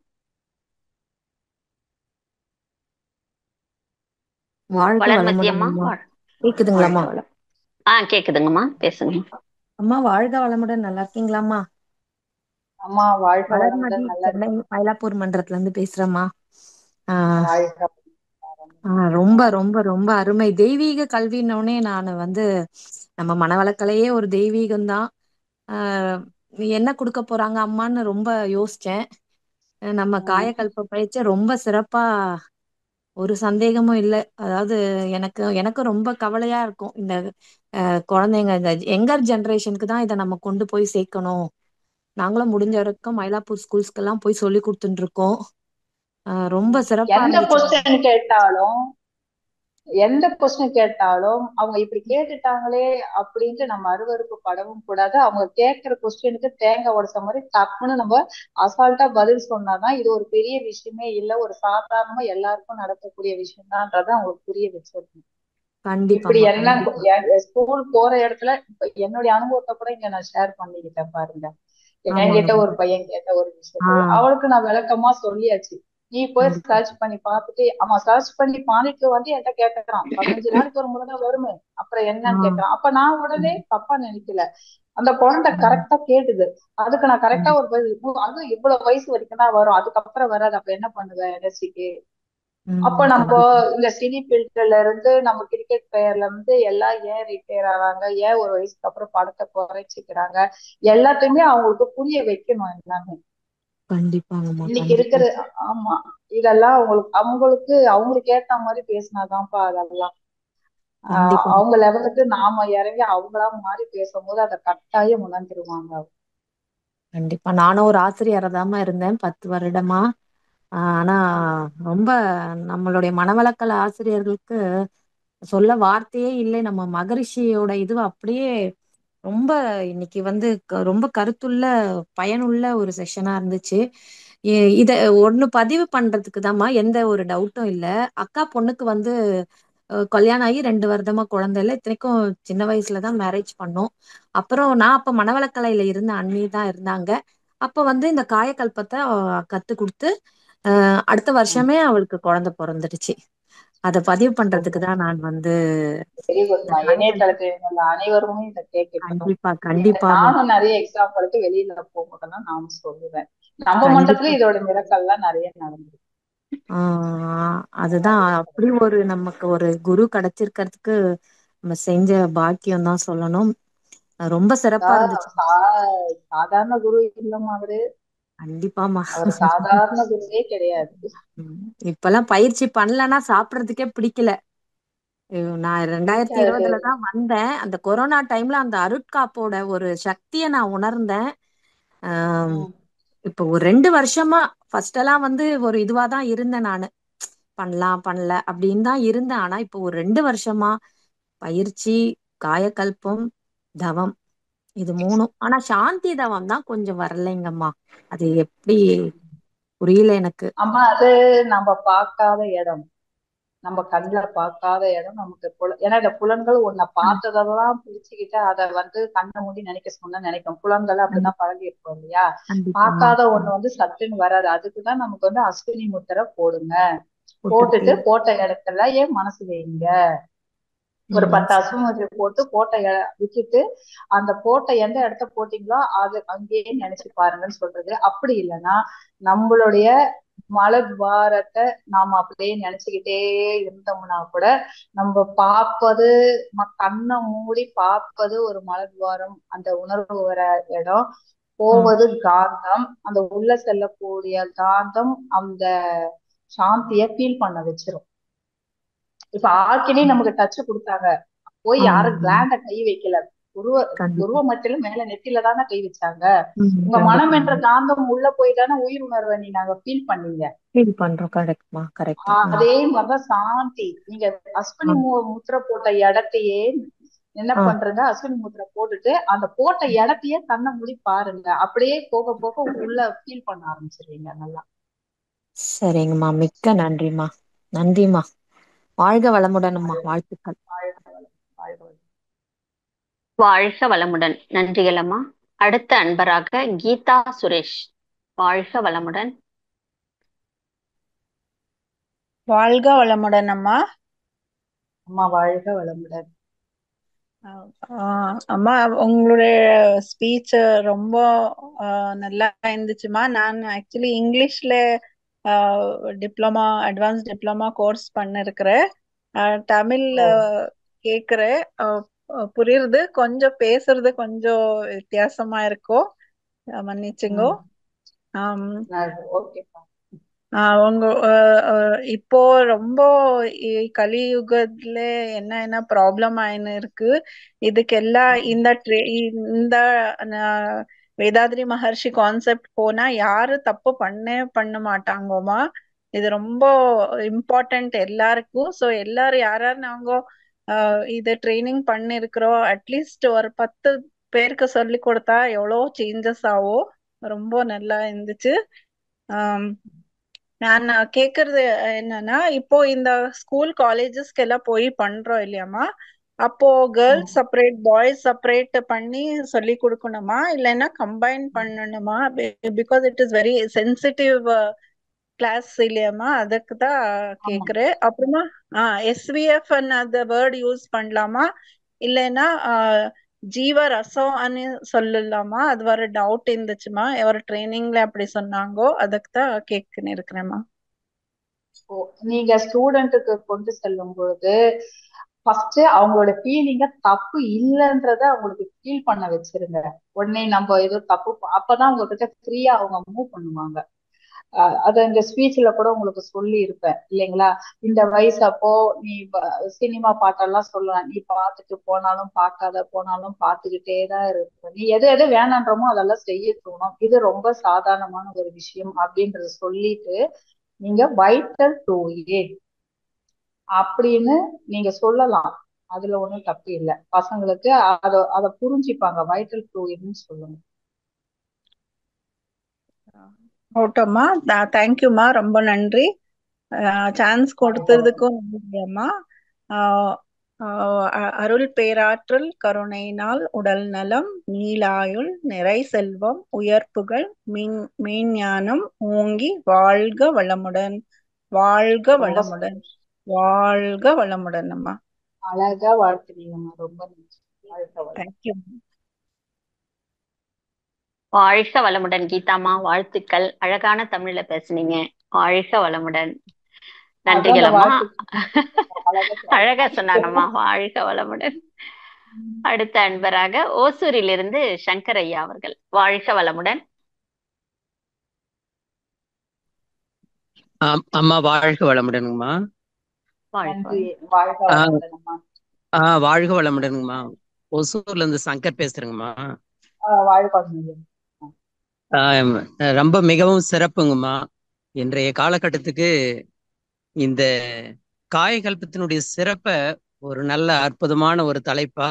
வளர்மதி அம்மா கேக்குதுங்களாம்மா? கேக்குதுங்கம்மா, பேசுங்க அம்மா. வாழ்க வளமுடன். நல்லா இருக்கீங்களாம்மா? அம்மா வாழ்க வளர்மதி, சென்னை மயிலாப்பூர் மன்றத்துல இருந்து பேசுறேம்மா. ரொம்ப ரொம்ப ரொம்ப அருமை. தெய்வீக கல்வின்னொடனே நான் வந்து நம்ம மனவளக்கலையே ஒரு தெய்வீகம்தான். என்ன கொடுக்க போறாங்க அம்மான்னு ரொம்ப யோசிச்சேன். நம்ம காயக்கல்ப பயிற்சி ரொம்ப சிறப்பா, ஒரு சந்தேகமும் இல்லை. அதாவது எனக்கு ரொம்ப கவலையா இருக்கும். இந்த குழந்தைங்க, இந்த யங்கர் ஜெனரேஷனுக்கு தான் இதை நம்ம கொண்டு போய் சேர்க்கணும். நாங்களும் முடிஞ்ச வரைக்கும் மயிலாப்பூர் ஸ்கூல்ஸ்க்கு எல்லாம் போய் சொல்லி கொடுத்துட்டு இருக்கோம். ரொம்ப சிறப்பா எந்த கொஸ்டின் கேட்டாலும் அவங்க இப்படி கேட்டுட்டாங்களே அப்படின்ட்டு நம்ம அருவருப்பு படவும் கூடாது. அவங்க கேட்கிற கொஸ்டினுக்கு தேங்காய் உடைச்ச மாதிரி டக்குன்னு நம்ம அசால்ட்டா பதில் சொன்னாதான் இது ஒரு பெரிய விஷயமே இல்லை, ஒரு சாதாரணமா எல்லாருக்கும் நடக்கக்கூடிய விஷயம் தான்றத அவங்களுக்கு புரிய வச்சிருக்கணும். இப்படி எல்லாம் ஸ்கூல் போற இடத்துல இப்ப என்னுடைய அனுபவத்தை கூட இங்க நான் ஷேர் பண்ணிக்கிட்டேன் பாருங்க. என்கிட்ட ஒரு பையன் கேட்ட ஒரு விஷயம் அவளுக்கு நான் விளக்கமா சொல்லியாச்சு. நீ போய் சர்ச் பண்ணி பார்த்துட்டு, அவன் சர்ச் பண்ணி பாணிட்டு வந்து என்கிட்ட கேட்கறான். 15 நாளைக்கு ஒரு முறைதான் வருமே, அப்புறம் என்னன்னு கேட்கறான். அப்ப நான் உடனே தப்பா நினைக்கல, அந்த குழந்தை கரெக்டா கேட்டுது. அதுக்கு நான் கரெக்டா ஒரு அது இவ்வளவு வயசு வரைக்கும் தான் வரும், அதுக்கப்புறம் வராது. அப்ப என்ன பண்ணுவேன் என்எஸ்சிக்கு? அப்ப நம்ம இந்த சினி ஃபீல்ட்ல இருந்து நம்ம கிரிக்கெட் பிளேயர்ல இருந்து எல்லாம் ஏன் ரிட்டையர் ஆறாங்க, ஏன் ஒரு வயசுக்கு அப்புறம் படத்தை குறைச்சிக்கிறாங்க, எல்லாத்தையுமே அவங்களுக்கு புரிய வைக்கணும் எல்லாமே. இன்னைக்கு இருக்கிற ஆமா இதெல்லாம் அவங்களுக்கு ஏத்த மாதிரி பேசினாதான்ப்பா அதெல்லாம் அவங்க லெவலுக்கு நாம இறங்கி அவங்களா மாறி பேசும்போது அதை கட்டாயம் உணர்ந்துருவாங்க. கண்டிப்பா. நானும் ஒரு ஆசிரியரை தாமா இருந்தேன் 10 வருடமா. ஆனா ரொம்ப நம்மளுடைய மனவளக்கல ஆசிரியர்களுக்கு சொல்ல வார்த்தையே இல்லை. நம்ம மகரிஷியோட இது அப்படியே ரொம்ப இன்னைக்கு வந்து ரொம்ப கருத்துள்ள பயனுள்ள ஒரு செஷனா இருந்துச்சு. இத ஒண்ணு பதிவு பண்றதுக்கு தாம்மா, எந்த ஒரு டவுட்டும் இல்லை. அக்கா பொண்ணுக்கு வந்து கல்யாணம் ஆகி 2 வருடமா குழந்தை இல்லை. இத்தனைக்கும் சின்ன வயசுலதான் மேரேஜ் பண்ணோம். அப்புறம் நான் அப்ப மனவளக்கலையில இருந்த அண்ணி தான் இருந்தாங்க. அப்ப வந்து இந்த காயக்கல்பத்தை கத்து கொடுத்து அடுத்த வருஷமே அவளுக்கு குழந்தை பிறந்துடுச்சு. அதை பதிவு பண்றதுக்கு தான் நான் வந்து வெரி இந்த குட்மா. காயக்கல்பம். இணையதளத்தில் உள்ள அனைவருமே இதை கேட்கட்டும். கண்டிப்பா கண்டிப்பாமா. நானும் நிறைய எக்ஸாம்பிளுக்கு வெளியில போகும்போதெல்லாம் நானும் சொல்லுவேன். நம்ம கண்டிப்பா. மண்டலத்துல இதோட மிரக்கல்லாம் நிறைய நடந்தது. அதுதான் அப்படி ஒரு நமக்கு ஒரு குரு கிடைச்சிருக்கிறதுக்கு நம்ம செஞ்ச பாக்கியம் தான் சொல்லணும். ரொம்ப சிறப்பா இருந்துச்சு. சாதாரண குரு இல்லம்மா அவரு. கண்டிப்பாமா. அவர் சாதாரண குருவே கிடையாது. இப்பெல்லாம் பயிற்சி பண்ணலன்னா சாப்பிடறதுக்கே பிடிக்கல. நான் 2020 தான் வந்தேன். அந்த கொரோனா டைம்ல அந்த அருட்காப்போட ஒரு சக்தியை நான் உணர்ந்தேன். இப்போ ஒரு 2 வருஷமா ஃபர்ஸ்ட் எல்லாம் வந்து ஒரு இதுவா தான் இருந்தேன் நானு. பண்ணலாம் பண்ணல அப்படின்னு தான் இருந்தேன். ஆனா இப்போ ஒரு 2 வருஷமா பயிற்சி, காயக்கல்பம், தவம், இது 3. ஆனா சாந்தி தவம் தான் கொஞ்சம் வரலைங்கம்மா. அது எப்படி புரியல எனக்கு. அம்மா அது நம்ம பார்க்காத இடம், நம்ம கண்ணுல பார்க்காத இடம் நமக்கு ஏன்னா இந்த புலன்கள் உன்னை பார்த்ததெல்லாம் பிடிச்சுக்கிட்டு அதை வந்து கண்ணை மூடி நினைக்க சொன்னா நினைக்கும். புலன்கள் அப்படிதான் பழகி இருக்கும் இல்லையா. கண்டிப்பாமா. பார்க்காத ஒண்ணு வந்து சட்டுன்னு வராது. அதுக்குதான் நமக்கு வந்து அஸ்வினி முத்திரை போடுங்க. போட்டுட்டு போட்ட இடத்துல ஏன் மனசு வைங்க. ஒரு 10 அஸ்வினி போட்டு விட்டுட்டு அந்த போட்ட எந்த இடத்த போட்டீங்களோ அது அங்கேயே நினைச்சு பாருங்கன்னு சொல்றது. அப்படி இல்லைன்னா நம்மளுடைய மலத்வாரத்தை நாம அப்படியே நினைச்சுக்கிட்டே இருந்தோம்னா கூட நம்ம பார்ப்பது கண்ணை மூடி பார்ப்பது ஒரு மலத்வாரம், அந்த உணர்வு வர இடம். போவது காந்தம், அந்த உள்ள செல்லக்கூடிய காந்தம் அந்த சாந்திய ஃபீல் பண்ண வச்சிரும். இப்ப ஆர்கினே நமக்கு டச் கொடுத்தாங்க, போய் யாரும் கிளாண்ட கை வைக்கல, உருவ மட்டிலும் மேல நெத்தில தானே கை வச்சாங்க. உங்க மனம் என்ற காந்தம் உள்ள போய் தானே உயிர் உணர்வை நாங்க ஃபீல் பண்ணீங்க. அதே மாதிரிதான் சாந்தி. நீங்க அஸ்வினி முத்திரை போட்ட இடத்தையே என்ன பண்றங்க, அஸ்வினி முத்திரை போட்டுட்டு அந்த போட்ட இடத்தையே கண்ணை மூடி பாருங்க. அப்படியே போக போக உள்ள ஃபீல் பண்ண ஆரம்பிச்சிருவீங்க நல்லா. சரிங்கம்மா, மிக்க நன்றிம்மா. நன்றிம்மா. வாழ்க வளமுடன்ம்மா. வாழ்த்துக்கள். வாழ்க வளமுடன். நன்றிகள் அம்மா. அடுத்த அன்பராக கீதா சுரேஷ். வாழ்க வளமுடன். வாழ்க வளமுடன் அம்மா. அம்மா வாழ்க வளமுடன். அம்மா உங்களுடைய ஸ்பீச் ரொம்ப நல்லா இருந்துச்சுமா. நான் ஆக்சுவலி இங்கிலீஷ்ல டிப்ளமா, அட்வான்ஸ் டிப்ளமா கோர்ஸ் பண்ணிருக்கிறேன். தமிழ் கேக்குறேன், புரியுது. கொஞ்சம் பேசுறது கொஞ்சம் வித்தியாசமா இருக்கும், மன்னிச்சுங்கோ. உங்க இப்போ ரொம்ப கலியுகத்துல என்ன ப்ராப்ளம் ஆயின்னு இருக்கு. இதுக்கெல்லாம் இந்த வேதாத்ரி மகர்ஷி கான்செப்ட் போனா யாரு தப்பு பண்ண மாட்டாங்கோமா. இது ரொம்ப இம்பார்ட்டன்ட் எல்லாருக்கும். ஸோ எல்லாரும் யாரு நாங்க இது ட்ரைனிங் பண்ணிருக்கிறோம், அட்லீஸ்ட் ஒரு 10 பேருக்கு சொல்லி கொடுத்தா எவ்வளோ சேஞ்சஸ் ஆகும். ரொம்ப நல்லா இருந்துச்சு. நான் கேக்குறது என்னன்னா, இப்போ இந்த ஸ்கூல் காலேஜஸ்க்கு எல்லாம் போய் பண்றோம் இல்லையாமா, அப்போ கேர்ள்ஸ் செப்பரேட் பாய்ஸ் செப்பரேட் பண்ணி சொல்லி கொடுக்கணுமா, இல்லைன்னா கம்பைன் பண்ணணுமா? Because it is very sensitive class இல்லையாமா, அதுக்கு தான் கேக்குறேன். அப்புறமா எஸ்விஎஃப் அந்த வேர்ட் யூஸ் பண்ணலாமா, இல்லைன்னா ஜீவ ரசம் சொல்லலாமா? அது வர டவுட் இருந்துச்சுமா. ஒரு ட்ரைனிங்ல அப்படி சொன்னாங்கோ, அதுக்கு தான் கேட்குன்னு இருக்கிறேம்மா. நீங்க ஸ்டூடெண்ட்டுக்கு கொண்டு செல்லும் பொழுது ஃபர்ஸ்ட் அவங்களோட ஃபீலிங்க தப்பு இல்லைன்றத அவங்களுக்கு ஃபீல் பண்ண வச்சிருங்க. உடனே நம்ம ஏதோ தப்பு, அப்பதான் உங்ககிட்ட ஃப்ரீயா அவங்க மூவ் பண்ணுவாங்க. அத இந்த ஸ்பீச்ல கூட உங்களுக்கு சொல்லி இருப்பேன் இல்லைங்களா. இந்த வயசு அப்போ நீ சினிமா பாட்டெல்லாம் சொல்லலாம், நீ பார்த்துட்டு போனாலும் பார்க்காத போனாலும் பார்த்துக்கிட்டே தான் இருப்ப, நீ எது எது வேணான்றமோ அதெல்லாம் செய்ய தோணும், இது ரொம்ப சாதாரணமான ஒரு விஷயம் அப்படின்றத சொல்லிட்டு நீங்க வைட்டல் ஃப்ளூயிட் அப்படின்னு நீங்க சொல்லலாம். அதுல ஒண்ணும் தப்பு இல்லை. பசங்களுக்கு அத புரிஞ்சுப்பாங்க. வைட்டல் ஃப்ளூயிட்னு சொல்லுங்க. ஓட்டோம்மா, தேங்க்யூம்மா, ரொம்ப நன்றி. சான்ஸ் கொடுத்ததுக்கும் நன்றிம்மா. ஆஹ் அருள் பேராற்றல் கருணையினால் உடல் நலம் நீலாயுள் நிறை செல்வம் உயர்ப்புகள் மெய்ஞானம் ஓங்கி வாழ்க வளமுடன் வாழ்க ரொம்ப வளமுடன் வாழ்க வளமுடன் அம்மா. அழகா வாழ்த்துறீங்கம்மா. ரொம்ப நன்றி. வாழ்க வளமுடன். தேங்க்யூ. வாழ்க வளமுடன் கீதாம்மா, வாழ்த்துக்கள். அழகான தமிழ்ல பேசுனீங்க. வாழ்க வளமுடன். நன்றிகள் அம்மா. அழகா சொன்னாங்கம்மா. வாழ்க வளமுடன். அடுத்த அன்பராக ஓசூரிலிருந்து சங்கர் ஐயா அவர்கள். வாழ்க வளமுடன். அம்மா வாழ்க வளமுடனுங்கம்மா. நன்றி. வாழ்க வளமுடன்மா. வாழ்க வளமுடனுங்கம்மா. ஒசூர்ல இருந்து சங்கர் பேசுறேங்கம்மா. வாழ்க வளமுடன். ரொம்ப மிகவும் சிறப்புங்கம்மா. இன்றைய காலகட்டத்துக்கு இந்த காயகல்பத்தினுடைய சிறப்பை ஒரு நல்ல அற்புதமான ஒரு தலைப்பா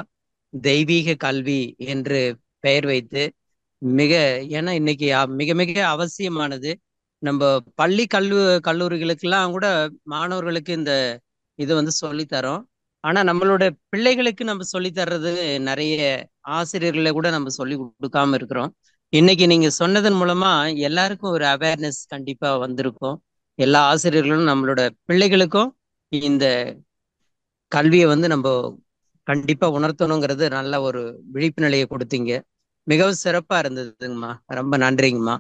தெய்வீக கல்வி என்று பெயர் வைத்து ஏன்னா இன்னைக்கு மிக மிக அவசியமானது. நம்ம பள்ளி கல்லூரிகளுக்கெல்லாம் கூட மாணவர்களுக்கு இந்த இது வந்து சொல்லித்தரோம். ஆனா நம்மளோட பிள்ளைகளுக்கு நம்ம சொல்லி தர்றது நிறைய ஆசிரியர்களை கூட நம்ம சொல்லி கொடுக்காம இருக்கிறோம். இன்னைக்கு நீங்க சொன்னதன் மூலமா எல்லாருக்கும் ஒரு அவேர்னஸ் கண்டிப்பா வந்திருக்கும். எல்லா ஆசிரியர்களும் நம்மளோட பிள்ளைகளுக்கும் இந்த கல்வியை வந்து நம்ம கண்டிப்பா உணர்த்தணுங்கிறது நல்ல ஒரு விழிப்பு நிலையை கொடுத்தீங்க. மிகவும் சிறப்பா இருந்ததுங்கம்மா. ரொம்ப நன்றிங்கம்மா.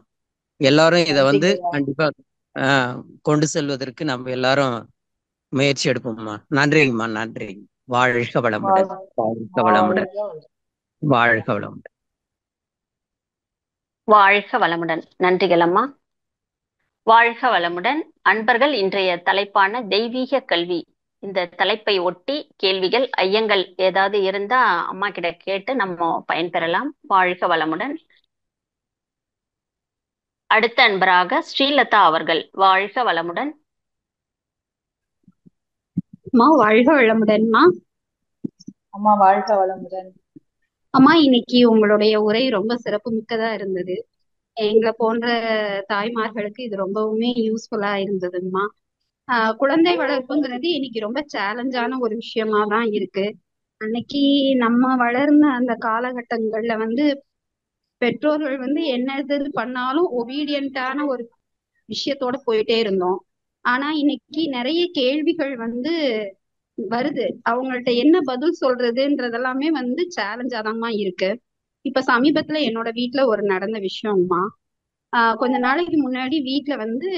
எல்லாரும் இதை வந்து கண்டிப்பா கொண்டு செல்வதற்கு நம்ம எல்லாரும் முயற்சி எடுப்போம்மா. நன்றிங்கம்மா. நன்றி. வாழ்க வளமுடன். வாழ்க வளமுடன். வாழ்க வளமுடன். வாழ்க வளமுடன். நன்றிகள் அம்மா. வாழ்க வளமுடன். அன்பர்கள், இன்றைய தலைப்பான தெய்வீக கல்வி, இந்த தலைப்பை ஒட்டி கேள்விகள் ஐயங்கள் ஏதாவது இருந்தா அம்மா கிட்ட கேட்டு நம்ம பயன்பெறலாம். வாழ்க வளமுடன். அடுத்த அன்பராக ஸ்ரீலதா அவர்கள். வாழ்க வளமுடன். அம்மா வாழ்க வளமுடன்மா. அம்மா வாழ்க வளமுடன். அம்மா இன்னைக்கு உங்களுடைய உரை ரொம்ப சிறப்பு மிக்கதா இருந்தது. எங்களை போன்ற தாய்மார்களுக்கு இது ரொம்பவுமே யூஸ்ஃபுல்லா இருந்ததுங்கம்மா. குழந்தை வளர்ப்புங்கிறது இன்னைக்கு ரொம்ப சேலஞ்சான ஒரு விஷயமா தான் இருக்கு. அன்னைக்கு நம்ம வளர்ந்த அந்த காலகட்டங்கள்ல வந்து பெற்றோர்கள் வந்து என்ன இது பண்ணாலும் ஒபீடியன்டான ஒரு விஷயத்தோட போயிட்டே இருந்தோம். ஆனா இன்னைக்கு நிறைய கேள்விகள் வந்து வருது. அவங்கள்ட்ட என்ன பதில் சொல்றதுன்றதெல்லாமே வந்து சேலஞ்சாதாம்மா இருக்கு. இப்ப சமீபத்துல என்னோட வீட்டுல ஒரு நடந்த விஷயம்மா. கொஞ்ச நாளைக்கு முன்னாடி வீட்டுல வந்து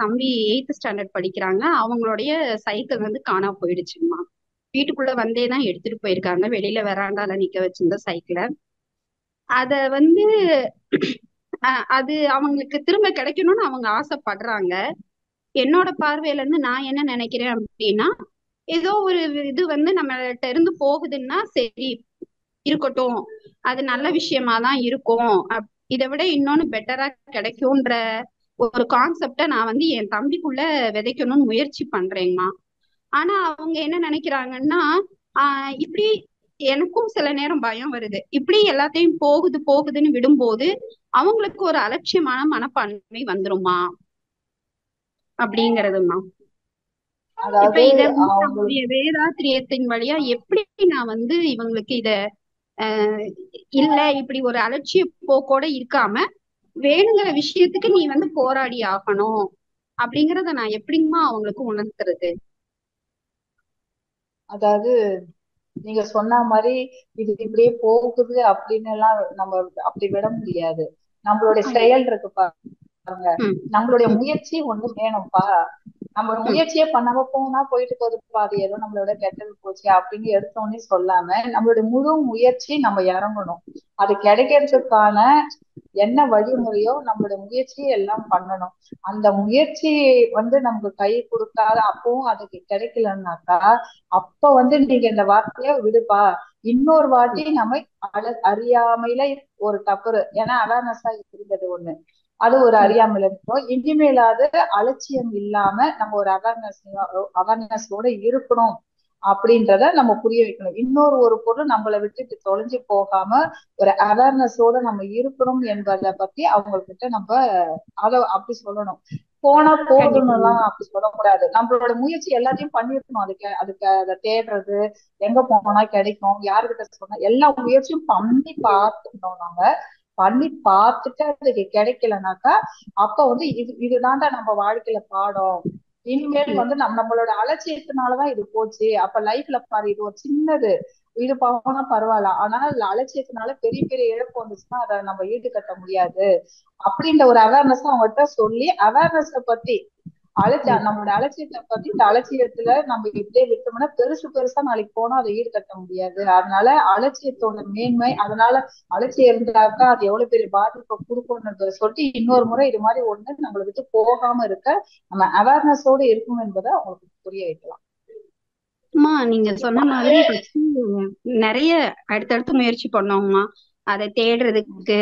தம்பி 8th ஸ்டாண்டர்ட் படிக்கிறாங்க. அவங்களுடைய சைக்கிள் வந்து காணாம போயிடுச்சுங்கம்மா. வீட்டுக்குள்ள வந்தேதான் எடுத்துட்டு போயிருக்காங்க. வெளியில வெராண்டால நிக்க வச்சிருந்த சைக்கிளை. அத வந்து அது அவங்களுக்கு திரும்ப கிடைக்கணும்னு அவங்க ஆசைப்படுறாங்க. என்னோட பார்வையில இருந்து நான் என்ன நினைக்கிறேன் அப்படின்னா, ஏதோ ஒரு இது வந்து நம்மள்ட்ட இருந்து போகுதுன்னா சரி இருக்கட்டும், அது நல்ல விஷயமா தான் இருக்கும். இதை விட இன்னொன்னு பெட்டரா கிடைக்கும்ன்ற ஒரு கான்செப்டை நான் வந்து என் தம்பிக்குள்ள விதைக்கணும்னு முயற்சி பண்றேங்கம்மா. ஆனா அவங்க என்ன நினைக்கிறாங்கன்னா, இப்படி எனக்கும் சில நேரம் பயம் வருது. இப்படி எல்லாத்தையும் போகுதுன்னு விடும்போது அவங்களுக்கு ஒரு அலட்சியமான மனப்பான்மை வந்துருமா அப்படிங்கறதுமா. இப்ப இத நம்முடைய வேதாத்திரியத்தின் வழியா எப்படி நான் வந்து இவங்களுக்கு இத இல்ல இப்படி ஒரு அலட்சிய போக்கோட இருக்காம வேணுங்கிற விஷயத்துக்கு நீ வந்து போராடி ஆகணும் அப்படிங்கறத நான் எப்படிங்கம்மா அவங்களுக்கு உணர்த்துறது? அதாவது நீங்க சொன்ன மாதிரி இது இப்படியே போகுது அப்படின்னு எல்லாம் நம்ம அப்படி விட முடியாது. நம்மளுடைய செயல் இருக்கு பாருங்க, நம்மளுடைய முயற்சி ஒண்ணு வேணும்ப்பா. நம்ம முயற்சியே பண்ணாம போனா போயிட்டு போகுதுப்பா, அது ஏதோ நம்மளோட கெட்டது போச்சு அப்படின்னு எடுத்தோன்னே சொல்லாம நம்மளுடைய முழு முயற்சி நம்ம இறங்கணும். அது கிடைக்கிறதுக்கான என்ன வழிமுறையோ நம்மளுடைய முயற்சியை எல்லாம் பண்ணணும். அந்த முயற்சி வந்து நமக்கு கை கொடுக்காத அப்பவும் அதுக்கு கிடைக்கலன்னாக்கா அப்ப வந்து நீங்க இந்த வார்த்தைய விடுப்பா, இன்னொரு வாட்டி நம்ம அறியாமையில ஒரு தப்பு, ஏன்னா அவேர்னஸா இருந்தது ஒண்ணு, அது ஒரு அறியாமல் இருக்கும். இனிமேலாவது அலட்சியம் இல்லாம நம்ம ஒரு அவேர்னஸோட இருக்கணும் அப்படின்றத நம்ம புரிய வைக்கணும். இன்னொரு ஒரு பொருள் நம்மளை விட்டுட்டு தொலைஞ்சு போகாம ஒரு அவேர்னஸோட நம்ம இருக்கணும் என்பதை பத்தி அவங்க கிட்ட நம்ம அதை அப்படி சொல்லணும். போனா போதும்னு கண்டிப்பாங்க. எல்லாம் அப்படி சொல்லக்கூடாது. நம்மளோட முயற்சி எல்லாத்தையும் பண்ணிருக்கணும். அதுக்கு அதை தேடுறது, எங்க போனா கிடைக்கும், யாருக்கிட்ட சொன்னா, எல்லா முயற்சியும் பண்ணி பார்த்துக்கணும். நாங்க பண்ணி பார்த்துட்டு அதுக்கு கிடைக்கலனாக்கா அப்ப வந்து இதுதான்டா நம்ம வாழ்க்கையில பாடம். இனிமேல் வந்து நம்மளோட அலட்சியத்தினாலதான் இது போச்சு. அப்ப லைஃப்ல பாரு, இது ஒரு சின்னது, இது போனா பரவாயில்ல, ஆனா அலட்சியத்தினால பெரிய பெரிய இழப்பு வந்துச்சுன்னா அதை நம்ம ஈடுகட்ட முடியாது. அப்படின்ற ஒரு அவேர்னஸ் அவங்ககிட்ட சொல்லி, அவேர்னஸ் பத்தி நம்மளோட அலட்சியத்தை பத்தி, இந்த அலட்சியத்துல நம்ம இப்படியே விட்டோம்னா பெருசு பெருசா நாளைக்கு போனா அதை ஈடுகட்ட முடியாது. அதனால அலட்சியத்தோட மேன்மை, அதனால அலட்சியம் இருந்தாக்கா அது எவ்வளவு பெரிய பாதிப்பை கொடுக்கும்ன்றத சொல்லி இன்னொரு முறை இது மாதிரி ஒண்ணு நம்மளை விட்டு போகாம இருக்க நம்ம அவேர்னஸோடு இருக்கும் என்பதை அவங்களுக்கு புரிய வைக்கலாம். அம்மா நீங்க சொன்ன மாதிரி நிறைய அடுத்தடுத்து முயற்சி பண்ணோம்மா. அதை தேடுறதுக்கு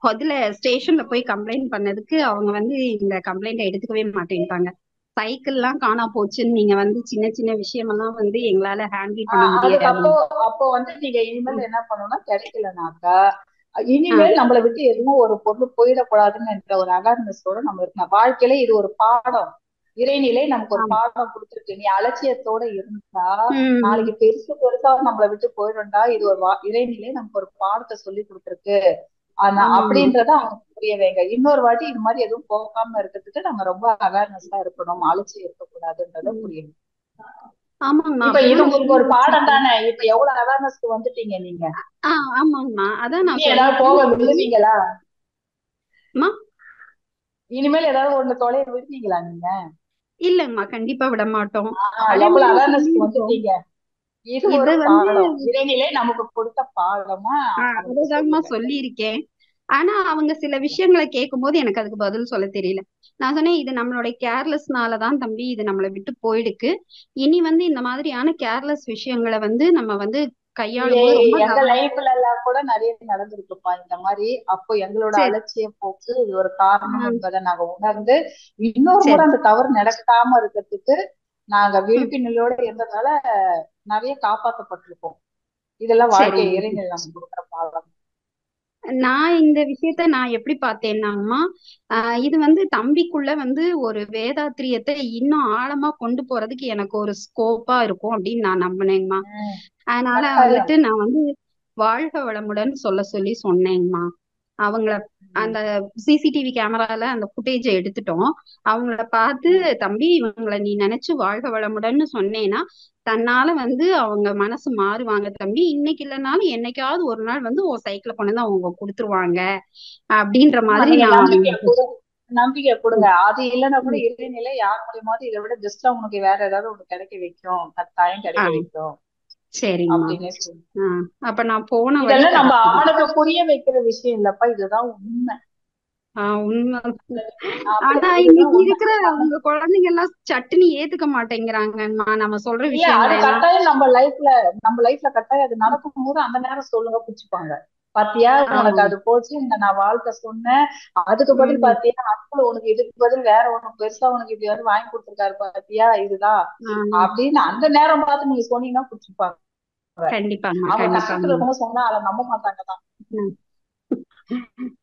முதல்ல ஸ்டேஷன்ல போய் கம்ப்ளைண்ட் பண்ணதுக்கு அவங்க வந்து இந்த கம்ப்ளைண்ட்டை எடுத்துக்கவே மாட்டேன்ட்டாங்க. சைக்கிள் எல்லாம் காணா போச்சுன்னு நீங்க வந்து சின்ன சின்ன விஷயமெல்லாம் வந்து எங்களால ஹேண்டில் பண்ண முடியாது. அப்போ வந்து நீங்க இனிமேல் என்ன பண்ணணும்னா, கிடைக்கலனாக்கா இனிமேல் நம்மளை விட்டு எதுவும் ஒரு பொருள் போயிடக்கூடாதுன்னு என்ற ஒரு அவேர்னஸோட நம்ம இருக்கணும். வாழ்க்கையில இது ஒரு பாடம், இறைநிலை நமக்கு ஒரு பாடம் கொடுத்துருக்கு. நீ அலட்சியத்தோட இருந்தா நாளைக்கு பெருசு பெருசா நம்மளை விட்டு போயிடும்டா. இது ஒரு இறைநிலை நமக்கு ஒரு பாடத்தை சொல்லி கொடுத்துருக்கு. ஆனா அப்படின்றத அவங்க புரிய வைங்க. இன்னொரு வாட்டி இது மாதிரி எதுவும் போகாம இருக்கிறதுக்கு நம்ம ரொம்ப அவேர்னஸா இருக்கணும், அலட்சியம் இருக்கக்கூடாதுன்றத புரிய வைங்க. இப்ப இது உங்களுக்கு ஒரு பாடம் தானே. இப்ப எவ்வளவு அவேர்னஸ் வந்துட்டீங்க நீங்க. ஆமாங்கம்மா, அதான் நான் ஏதாவது போக விடுவீங்களா? இனிமேல் ஏதாவது ஒண்ணு தொலைய விடுவீங்களா நீங்க? இல்லங்கம்மா, கண்டிப்பா விட மாட்டோம். எவ்வளவு அவேர்னஸ் வந்துட்டீங்க. இது ஒரு பாடம், இறைநிலை நமக்கு கொடுத்த பாடமா அதுதாங்கம்மா சொல்லியிருக்கேன். ஆனா அவங்க சில விஷயங்களை கேட்கும் போது எனக்கு அதுக்கு பதில் சொல்ல தெரியல. நான் சொன்னேன், இது நம்மளுடைய கேர்லெஸ்னாலதான் தம்பி, இது நம்மளை விட்டு போயிடுக்கு. இனி வந்து இந்த மாதிரியான கேர்லெஸ் விஷயங்களை வந்து நம்ம வந்து கையாளும் போது எங்க லைஃப்ல எல்லாம் கூட நிறைய நடந்திருக்குப்பா இந்த மாதிரி. அப்போ எங்களோட அலட்சிய போக்கு இது ஒரு காரணம் என்பதை நாங்க உணர்ந்து இன்னொரு முறை அந்த தவறு நடக்காம இருக்கிறதுக்கு நாங்க விழிப்புணர்வோட இருந்ததால நிறைய காப்பாற்றப்பட்டிருக்கோம். இதெல்லாம் வாழ்க்கை இறைநிலை நமக்கு கொடுக்குற பாடம். நான் இந்த விஷயத்த நான் எப்படி பார்த்தேன்னாங்கம்மா, இது வந்து தம்பிக்குள்ள வந்து ஒரு வேதாத்திரியத்தை இன்னும் ஆழமா கொண்டு போறதுக்கு எனக்கு ஒரு ஸ்கோப்பா இருக்கும் அப்படின்னு நான் நம்பினேங்கம்மா. அதனால வந்துட்டு நான் வந்து வாழ்க வளமுடன் சொல்ல சொல்லி சொன்னேங்கம்மா. அவங்கள அந்த சிசிடிவி கேமரால அந்த ஃபுட்டேஜை எடுத்துட்டோம். அவங்கள பார்த்து, தம்பி இவங்களை நீ நினைச்சு வாழ்க வளமுடன்னு சொன்னேன்னா தன்னால வந்து அவங்க மனசு மாறுவாங்க தம்பி. இன்னைக்கு இல்லைனாலும் என்னைக்காவது ஒரு நாள் வந்து உன் சைக்கிளை கொண்டு வந்து அவங்க கொடுத்துருவாங்க அப்படின்ற மாதிரி நம்பிக்கை கொடுங்க. அது இல்லைன்னா கூட இறைநிலை யார் மூலியமாவது இதை விட பெஸ்டா உனக்கு வேற ஏதாவது ஒண்ணு கிடைக்க வைக்கும், கட்டாயம் கிடைக்க வைக்கும். சரிங்கம்மா. அப்ப நான் போன இதெல்லாம் நம்ம அவனுக்கு புரிய வைக்கிற விஷயம் இல்லப்பா, இதுதான் உண்மை. உண்மை. ஆனா இன்னைக்கு இருக்கிற அவங்க குழந்தைங்க எல்லாம் சட்டுன்னு ஏத்துக்க மாட்டேங்கிறாங்கம்மா நம்ம சொல்ற விஷயம். அது கட்டாயம் நம்ம லைஃப்ல கட்டாயம் அது நடக்கும் போது அந்த நேரம் சொல்லுங்க, புடிச்சுப்பாங்க. பாத்தியா உனக்கு அது போச்சு, நான் வாழ்க்கை சொன்னேன், அதுக்கு பதில் பாத்தியா அப்புறம் உனக்கு இதுக்கு பதில் வேற ஒண்ணு பெருசா உனக்கு இப்படி வந்து வாங்கி கொடுத்துருக்காரு பாத்தியா, இதுதான் அப்படின்னு அந்த நேரம் பார்த்து நீங்க சொன்னீங்கன்னா புடிச்சுப்பாங்க. அவங்க கஷ்டத்துல இருக்கும்போது சொன்னா அதை நம்ப மாட்டாங்கதான்.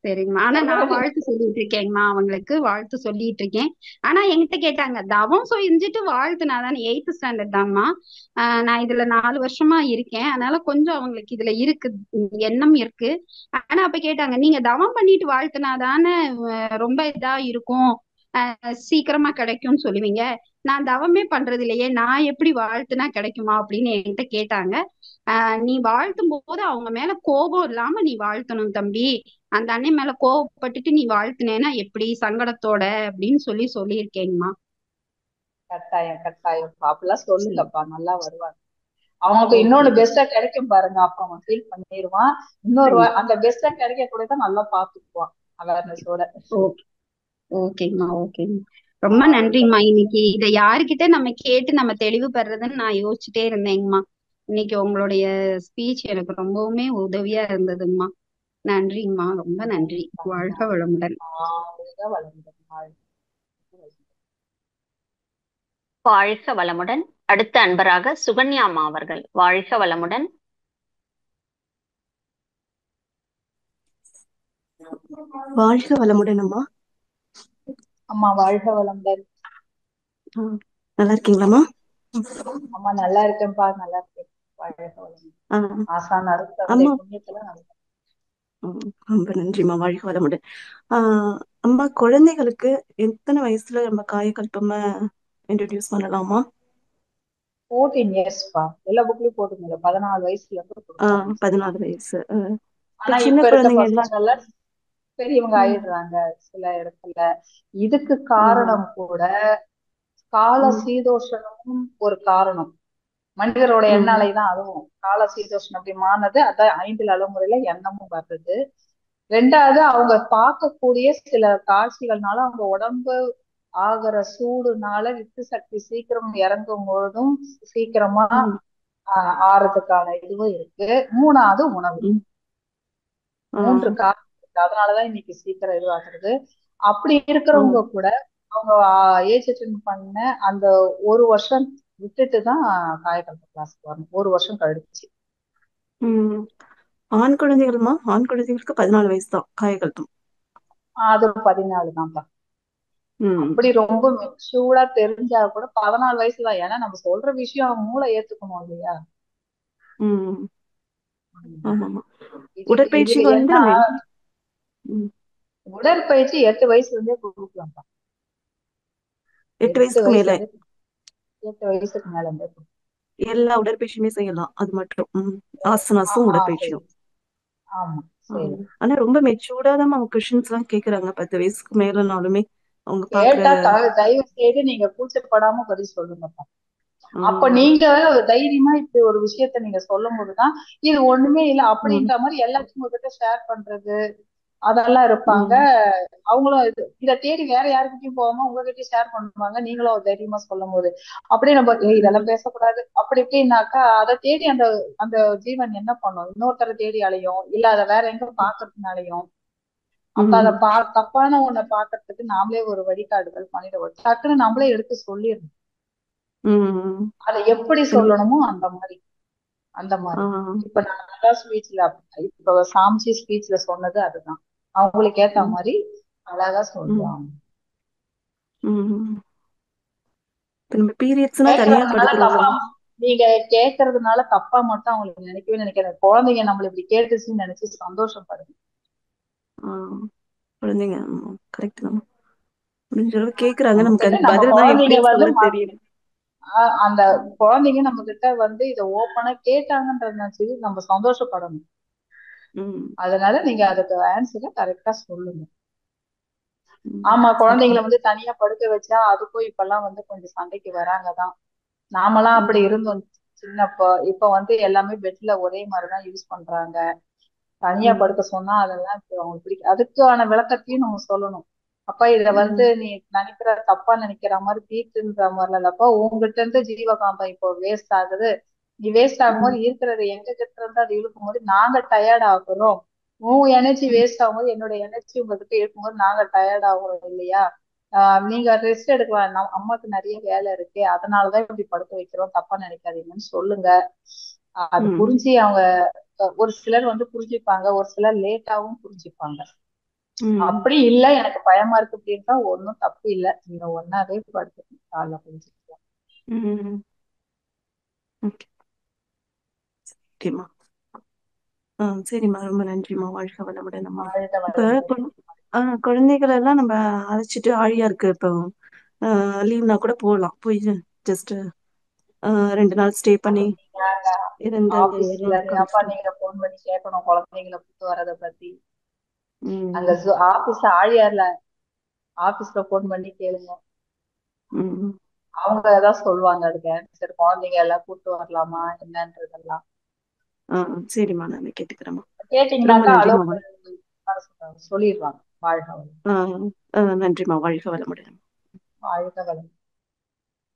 சரிங்கம்மா. ஆனா நான் வாழ்த்து சொல்லிட்டு இருக்கேங்கம்மா, அவங்களுக்கு வாழ்த்து சொல்லிட்டு இருக்கேன். ஆனா என்கிட்ட கேட்டாங்க, தவம் செஞ்சுட்டு வாழ்த்துனாதானே? 8th standard தாங்கம்மா. நான் இதுல 4 வருஷமா இருக்கேன். அதனால கொஞ்சம் அவங்களுக்கு இதுல இருக்கு, எண்ணம் இருக்கு. ஆனா அப்ப கேட்டாங்க, நீங்க தவம் பண்ணிட்டு வாழ்த்துனாதானே ரொம்ப இதா இருக்கும், சீக்கிரமா கிடைக்கும்னு சொல்லுவீங்க. நான் தவமே பண்றது இல்லையே, நான் எப்படி வாழ்த்துனா கிடைக்குமா அப்படின்னு என்கிட்ட கேட்டாங்க. நீ வாழ்த்தும் போது அவங்க மேல கோபம் இல்லாம நீ வாழ்த்தணும் தம்பி. அந்த அண்ணன் மேல கோபப்பட்டுட்டு நீ வாழ்த்துனேன்னா எப்படி, சங்கடத்தோட அப்படின்னு சொல்லியிருக்கேங்கம்மா. கட்டாயம் கட்டாயம் அப்படிலாம் சொல்லுங்கப்பா, நல்லா வருவாங்க. அவங்களுக்கு இன்னொன்னு பெஸ்டா கிடைக்கும் பாருங்க, அப்ப அவன் ஃபீல் பண்ணிடுவான். இன்னொரு அந்த பெஸ்டா கிடைக்க கூட நல்லா பாத்துக்குவான் அவேர்னஸோட. ஓகேங்கம்மா, ஓகேங்கம்மா. ரொம்ப நன்றிங்கம்மா. இன்னைக்கு இதை யாருக்கிட்ட நம்ம கேட்டு நம்ம தெளிவு பெறதுன்னு நான் யோசிச்சுட்டே இருந்தேங்கம்மா. இன்னைக்கு உங்களுடைய ஸ்பீச் எனக்கு ரொம்பவுமே உதவியா இருந்ததுங்கம்மா. நன்றிங்கம்மா, ரொம்ப நன்றி. வாழ்க வளமுடன். வாழ்க வளமுடன். அடுத்த அன்பராக சுகன்யா அம்மா அவர்கள். வாழ்க வளமுடன். வாழ்க வளமுடன் அம்மா. அம்மா வாழ்க வளமுடன். நல்லா இருக்கீங்களாம்மா? அம்மா நல்லா இருக்கேன்ப்பா, நல்லா இருக்கேன். வாழ்க வளமுடன். ஆசான் அருட்தந்தை அம்மா புண்ணியத்துல நல்லா ரொம்ப நன்றிம்மா. வாழ்க வளமுடன். அம்மா, குழந்தைகளுக்கு எத்தனை வயசுல நம்ம காயகல்பமா இன்ட்ரடியூஸ் பண்ணலாமா? 14 இயர்ஸ்ப்பா. எல்லா புக்லயும் போட்டுருங்க 14 வயசுல இருந்து கொடுக்கலாம். 14 வயசு. ஆனா சின்ன இப்ப இருக்க குழந்தைங்க எல்லாம் பசங்க எல்லாம் பெரியவங்க ஆயிடுறாங்க சில இடத்துல. இதுக்கு காரணம் கூட கால சீதோஷணமும் ஒரு காரணம். மனிதரோட எண்ண அலைதான் அதுவும். கால சீதோஷணம் அப்படி மாறினது, அதான் 5 அலமுறையில எண்ணமும் வர்றது. ரெண்டாவது, அவங்க பார்க்கக்கூடிய சில காட்சிகள்னால அவங்க உடம்பு ஆகிற சூடுனால வித்து சக்தி சீக்கிரம் இறங்கும் பொழுதும் சீக்கிரமா ஆறதுக்கான இதுவும் இருக்கு. மூணாவது உணவு. 3 காரணம் இருக்கு. அதனாலதான் இன்னைக்கு சீக்கிரம் இதுவாகிறது. அப்படி இருக்கிறவங்க கூட அவங்க ஏஜ் அட்டெண்ட் பண்ண அந்த 1 வருஷம் விட்டுட்டுதான் காயகல்ப கிளாஸ்க்கு வரணும். 1 வருஷம் கழிச்சு. ஆண் குழந்தைகளுமா? ஆண் குழந்தைகளுக்கு 14 வயசு தான் காயகல்பம். அது 14 தான்ப்பா. அப்படி ரொம்ப மெச்சூர்டா தெரிஞ்சா கூட 14 வயசுதான். ஏன்னா நம்ம சொல்ற விஷயம் அவங்க மூளை ஏத்துக்கணும் இல்லையா? உடற்பயிற்சி வந்து உடற்பயிற்சி 8 வயசுல இருந்தே கொடுக்கலாம்ப்பா. 8 வயசுக்கு மேல 8 வயசுக்கு மேல இருந்தே எல்லா உடற்பயிற்சியுமே செய்யலாம். அது மட்டும் ஆசனாசும் உடற்பயிற்சியும். ஆனா ரொம்ப மெச்சூர்டா தான் அவங்க கொஸ்டின்ஸ் எல்லாம் கேக்குறாங்க. 10 வயசுக்கு மேலனாலுமே அவங்க கேட்டா தயவு செய்து நீங்க கூச்சப்படாம பதில் சொல்லுங்கப்பா. அப்ப நீங்க தைரியமா இப்படி ஒரு விஷயத்த நீங்க சொல்லும் போதுதான் இது ஒண்ணுமே இல்லை அப்படின்ற மாதிரி எல்லாத்தையும் உங்ககிட்ட ஷேர் பண்றது அதெல்லாம் இருப்பாங்க. அவங்களும் இதை தேடி வேற யாருக்கிட்டையும் போகாம உங்ககிட்டயும் ஷேர் பண்ணுவாங்க. நீங்களும் தைரியமா சொல்லும் போது அப்படியே நம்ம இதெல்லாம் பேசக்கூடாது அப்படி இப்படின்னாக்கா அதை தேடி அந்த அந்த ஜீவன் என்ன பண்ணும்? இன்னொருத்தரை தேடி அலையும், இல்ல அதை வேற எங்க பாக்குறதுனாலையும். அப்ப அதை தப்பான ஒண்ணை பாக்குறதுக்கு நாமளே ஒரு வழிகாட்டுதல் பண்ணிடுவோம். டக்குன்னு நம்மளே எடுத்து சொல்லிடணும். அதை எப்படி சொல்லணுமோ அந்த மாதிரி. இப்ப நான் ஸ்பீச்ல இப்ப சாமிஜி ஸ்பீச்ல சொன்னது அதுதான். அவங்களுக்கு ஏத்த மாதிரி அழகா சொல்லுவாங்க. நீங்க கேக்குறதுனால தப்பா மட்டும் அவங்களுக்கு நினைக்கவே நினைக்காது. குழந்தைங்க நம்மள இப்படி கேட்டுச்சுன்னு நினைச்சு சந்தோஷப்படுங்க. குழந்தைங்க கரெக்ட் தான். முடிஞ்ச அளவு கேக்குறாங்க. நமக்கு அந்த பதில் தான் எப்படி சொல்ல தெரியல. அந்த குழந்தைங்க நம்ம கிட்ட வந்து இத ஓப்பனா கேட்டாங்கன்றது நம்ம சந்தோஷப்படணும். அதனால நீங்க அதுக்கு ஆன்சரை கரெக்டா சொல்லுங்க. ஆமா, குழந்தைங்களை வந்து தனியா படுக்க வச்சா அதுக்கும் இப்பெல்லாம் வந்து கொஞ்சம் சண்டைக்கு வராங்கதான். நாமெல்லாம் அப்படி இருந்தோம் சின்னப்போ. இப்ப வந்து எல்லாமே பெட்ல ஒரே மாதிரிதான் யூஸ் பண்றாங்க. தனியா படுக்க சொன்னா அதெல்லாம் அவங்களுக்கு பிடிக்கும். அதுக்கான விளக்கத்தையும் நம்ம சொல்லணும். அப்பா இத வந்து நீ நினைக்கிற தப்பா நினைக்கிற மாதிரி தீர்த்துன்ற மாதிரி இல்லப்பா, உங்ககிட்ட இருந்து ஜீவகாந்தம் இப்போ வேஸ்ட் ஆகுது. நீ வேஸ்ட் ஆகும்போது இருக்கிறது எங்க கிட்ட இருந்து அது இழுக்கும் போது நாங்க டயர்ட் ஆகுறோம். உன் எனர்ஜி வேஸ்ட் ஆகும்போது என்னோட எனர்ஜி உங்ககிட்ட இருக்கும்போது நாங்க டயர்ட் ஆகுறோம் இல்லையா? நீங்க ரெஸ்ட் எடுக்கலாம். அம்மாக்கு நிறைய வேலை இருக்கு, அதனாலதான் இப்படி படுக்க வைக்கிறோம், தப்பா நினைக்காதீங்கன்னு சொல்லுங்க. அது புரிஞ்சு அவங்க ஒரு சிலர் வந்து புரிஞ்சுப்பாங்க, ஒரு சிலர் லேட்டாவும் புரிஞ்சுப்பாங்க. அப்படி இல்ல எனக்கு பயமா இருக்கு அப்படின்னா ஒன்னும் தப்பு இல்லை. நீங்க ஒன்னாவே படுத்து காலைல புரிஞ்சுக்கலாம். சரிம்மா, ரொம்ப நன்றிம்மா. வாழ்க வளமுடன். குழந்தைகள் எல்லாம் நம்ம அழைச்சிட்டு ஆழியா இருக்கு இப்போ லீவ்னா கூட போகலாம். போய் ஜஸ்ட் 2 நாள் ஸ்டே பண்ணி நீங்க போன் பண்ணி கேட்கணும் குழந்தைங்களை கூட்டு வரத பத்தி. அங்க ஆபீஸ் ஆழியார்ல ஆபீஸ்ல போன் பண்ணி கேளுங்க. அவங்க ஏதாவது சொல்லுவாங்க அதுக்கு ஆன்சர். குழந்தைங்க எல்லாம் கூட்டு வரலாமா என்னன்றதெல்லாம். சரிம்மா, நான் கேட்டுக்கிறேம்மா. கேட்டீங்கன்னாக்கா சொல்லிடுவாங்க. வாழ்க வளமுடன். நன்றிம்மா. வாழ்க வளமுடன். வாழ்க வளமுடன்.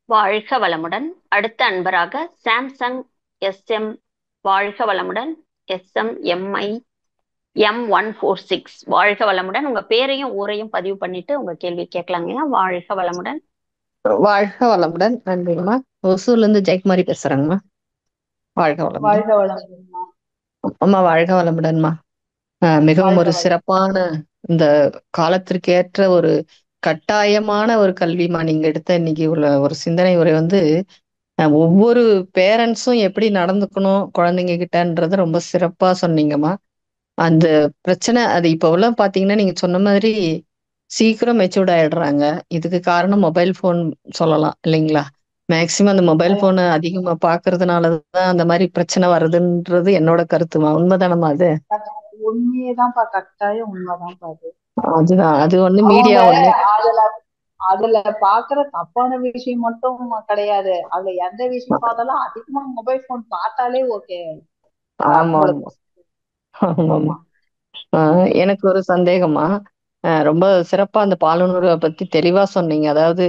வாழ்க வளமுடன். அடுத்த அன்பராக சாம்சங் SM வாழ்க வளமுடன். SMMI M146 வாழ்க வளமுடன். உங்க பேரையும் ஊரையும் பதிவு பண்ணிட்டு உங்க கேள்வி கேட்கலாங்க. வாழ்க வளமுடன். வாழ்க வளமுடன். நன்றிங்கம்மா. ஒசூர்ல இருந்து ஜெயக்குமாரி பேசுறேங்கம்மா. வாழ்க வளமுடன். வாழ்க வளமுடன்மா. அம்மா வாழ்க வளமுடன்மா. மிகவும் ஒரு சிறப்பான இந்த காலத்திற்கு ஏற்ற ஒரு கட்டாயமான ஒரு கல்விமா நீங்க எடுத்த இன்னைக்கு உள்ள ஒரு சிந்தனை உரை வந்து ஒவ்வொரு பேரண்ட்ஸும் எப்படி நடந்துக்கணும் குழந்தைங்க கிட்டன்றத ரொம்ப சிறப்பா சொன்னீங்கம்மா. அந்த பிரச்சனை அது இப்ப உள்ள பாத்தீங்கன்னா நீங்க சொன்ன மாதிரி சீக்கிரம் மெச்சூர்ட் ஆயிடுறாங்க. இதுக்கு காரணம் மொபைல் போன் சொல்லலாம் இல்லைங்களா? மேக்சிமம் அந்த மொபைல் போனை அதிகமா பாக்குறதுனாலதான் அந்த மாதிரி பிரச்சனை வருதுன்றது என்னோட கருத்துமா. உண்மைதானம்மா அது? உண்மையேதான்ப்பா, கட்டாயம் உண்மைதான்ப்பா அது. அதுதான் அது ஒண்ணு மீடியா அவங்க ஒண்ணு. அதுல அதுல பாக்குற தப்பான விஷயம் மட்டும் கிடையாது. அதுல எந்த விஷயம் பார்த்தாலும் அதிகமா மொபைல் போன் பார்த்தாலே ஓகே ஆமா அவங்களுக்கு. ஆமா ஆமா. ஆமா. எனக்கு ஒரு சந்தேகமா, ரொம்ப சிறப்பா அந்த பாலுணர்வை பத்தி தெளிவா சொன்னீங்க. அதாவது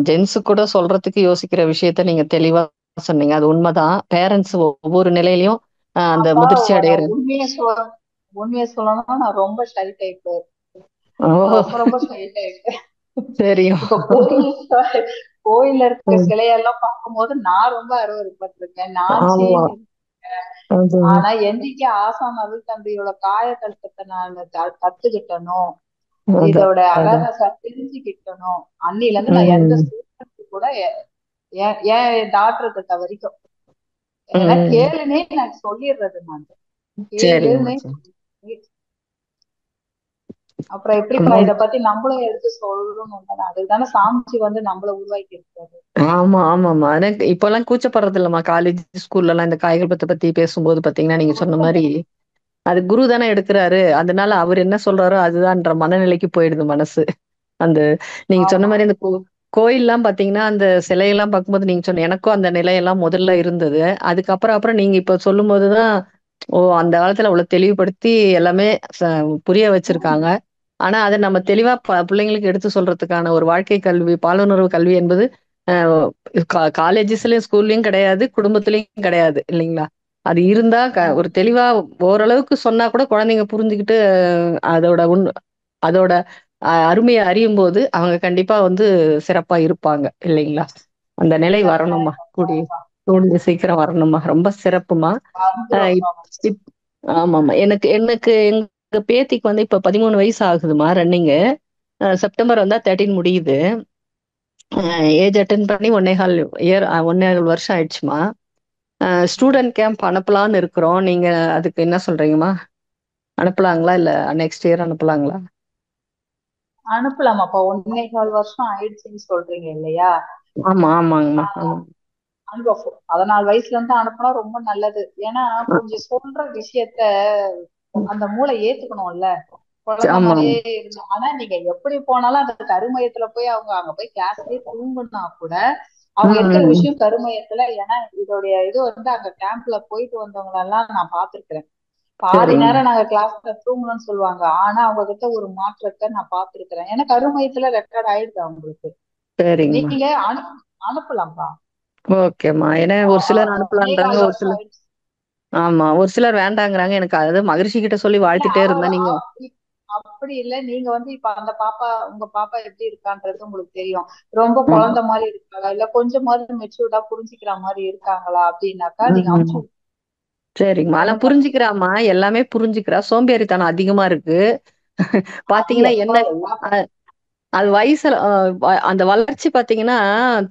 ஜென்ஸு கூட சொல்றதுக்கு யோசிக்கிற விஷயத்த நீங்க தெளிவா சொன்னீங்க. அது உண்மைதான். பேரண்ட்ஸ் ஒவ்வொரு நிலையிலயும் அந்த அப்பா முதிர்ச்சி அடைகிற உண்மையை சொல்லணும்னா நான் ரொம்ப ஷை டைப்பு. ரொம்ப ரொம்ப ஷை டைப்பு. தெரியும். இப்ப கோயில்ல இருக்க சிலையெல்லாம் பார்க்கும்போது நான் ரொம்ப அருவருப்பட்டிருக்கேன். நான் சீன். ஆனா எந்திக்க ஆசான் அருள் தம்பியோட காயக்கல்பத்தை நான் கத்துக்கிட்டணும், இதோட அவேர்னஸ தெரிஞ்சுக்கிட்டணும். அன்னில இருந்து நான் எந்த ஸ்டூடெண்ட் கூட என் டாக்டர் கிட்ட வரைக்கும் ஏன்னா கேளுனே நான் சொல்லிடுறது. நான் கேளுன்னு. அப்புறம் எப்படிப்பா இத பத்தி நம்மளும் எடுத்து சொல்லணும். அதுதானே சாமிஜி வந்து நம்மள உருவாக்கி இருக்காரு. ஆமா ஆமாமா. எனக்கு இப்ப எல்லாம் கூச்சப்படுறது இல்லம்மா. காலேஜ் ஸ்கூல்ல எல்லாம் இந்த காய்கல்பத்தை பத்தி பேசும்போது பாத்தீங்கன்னா நீங்க சொன்ன மாதிரி அது குரு தானே எடுக்கிறாரு. அதனால அவர் என்ன சொல்றாரோ அதுதான்ற மனநிலைக்கு போயிடுது மனசு. அந்த நீங்க சொன்ன மாதிரி அந்த கோயில்லாம் பாத்தீங்கன்னா அந்த சிலையெல்லாம் பார்க்கும்போது நீங்க சொன்ன எனக்கும் அந்த நிலையெல்லாம் முதல்ல இருந்தது. அப்புறம் நீங்க இப்ப சொல்லும் போதுதான் அந்த காலத்துல அவ்வளவு தெளிவுபடுத்தி எல்லாமே புரிய வச்சிருக்காங்க. ஆனா அதை நம்ம தெளிவா பிள்ளைங்களுக்கு எடுத்து சொல்றதுக்கான ஒரு வாழ்க்கை கல்வி, பாலுணர்வு கல்வி என்பது காலேஜஸ்லயும் ஸ்கூல்லயும் கிடையாது, குடும்பத்திலயும் கிடையாது இல்லைங்களா? அது இருந்தா ஒரு தெளிவா ஓரளவுக்கு சொன்னா கூட குழந்தைங்க புரிஞ்சுக்கிட்டு அதோட அருமையை அறியும் போது அவங்க கண்டிப்பா வந்து சிறப்பா இருப்பாங்க இல்லைங்களா? அந்த நிலை வரணுமா, கூடிய சீக்கிரம் வரணுமா. ரொம்ப சிறப்புமா. ஆமாமா. எனக்கு எனக்கு எங்க பேத்திக்கு வந்து இப்ப 13 வயசு ஆகுதுமா. ரன்னிங்கு செப்டம்பர் வந்தா 13 முடியுது. ஏஜ் அட்டன் பண்ணி 1.25 வருஷம் ஆயிடுச்சுமா. ஸ்டூடெண்ட் கேம்ப் அனுப்பலான்னு இருக்கிறோம். நீங்க அதுக்கு என்ன சொல்றீங்கம்மா? அனுப்பலாங்களா இல்ல நெக்ஸ்ட் இயர் அனுப்பலாங்களா? அனுப்பலாமாப்பா. 1.25 வருஷம் ஆயிடுச்சுன்னு சொல்றீங்க இல்லையா? ஆமா ஆமாங்கம்மா. 14 வயசுல இருந்து அனுப்புனா ரொம்ப நல்லது. ஏன்னா கொஞ்சம் சொல்ற விஷயத்த அந்த மூளை ஏத்துக்கணும்ல. குழந்தை மாதிரியே இருந்தா. ஆனா நீங்க எப்படி போனாலும் அந்த கருமையத்துல போய் அவங்க அங்க போய் கிளாஸ்லயே தூங்குனா கூட அவங்க இருக்கிற விஷயம் கருமையத்துல. ஏன்னா இதோடைய இது வந்து அங்க கேம்ப்ல போயிட்டு வந்தவங்க எல்லாம் நான் பாத்துருக்கிறேன். பாதி நேரம் நாங்க கிளாஸ்ல தூங்கணும்னு சொல்லுவாங்க. ஆனா அவங்க கிட்ட ஒரு மாற்றத்தை நான் பாத்துருக்கிறேன். ஏன்னா கருமையத்துல ரெக்கார்ட் ஆயிடுது அவங்களுக்கு. நீங்க அனுப்பலாம்ப்பா. ஓகேம்மா. ஏன்னா ஒரு சிலர் அனுப்பலான்றாங்க, ஒரு சிலர் ஆமா ஒரு சிலர் வேண்டாங்கிறாங்க. எனக்கு அதாவது மகிழ்ச்சி கிட்ட சொல்லி வாழ்த்திட்டே இருந்தா நீங்க அப்படி இல்ல. நீங்க வந்து இப்ப அந்த பாப்பா உங்க பாப்பா எப்படி இருக்கான்றது உங்களுக்கு தெரியும். ரொம்ப குழந்தை மாதிரி இருக்காங்களா இல்ல கொஞ்சமாவது மெச்சூர்டா புரிஞ்சுக்கிற மாதிரி இருக்காங்களா அப்படின்னாக்கா நீங்க அனுப்பிச்சு. சரிங்கம்மா. ஆனா புரிஞ்சுக்கிறாமா, எல்லாமே புரிஞ்சுக்கிறா. சோம்பேறித்தனம் அதிகமா இருக்கு. பாத்தீங்கன்னா என்ன அது வயசுல அந்த வளர்ச்சி பாத்தீங்கன்னா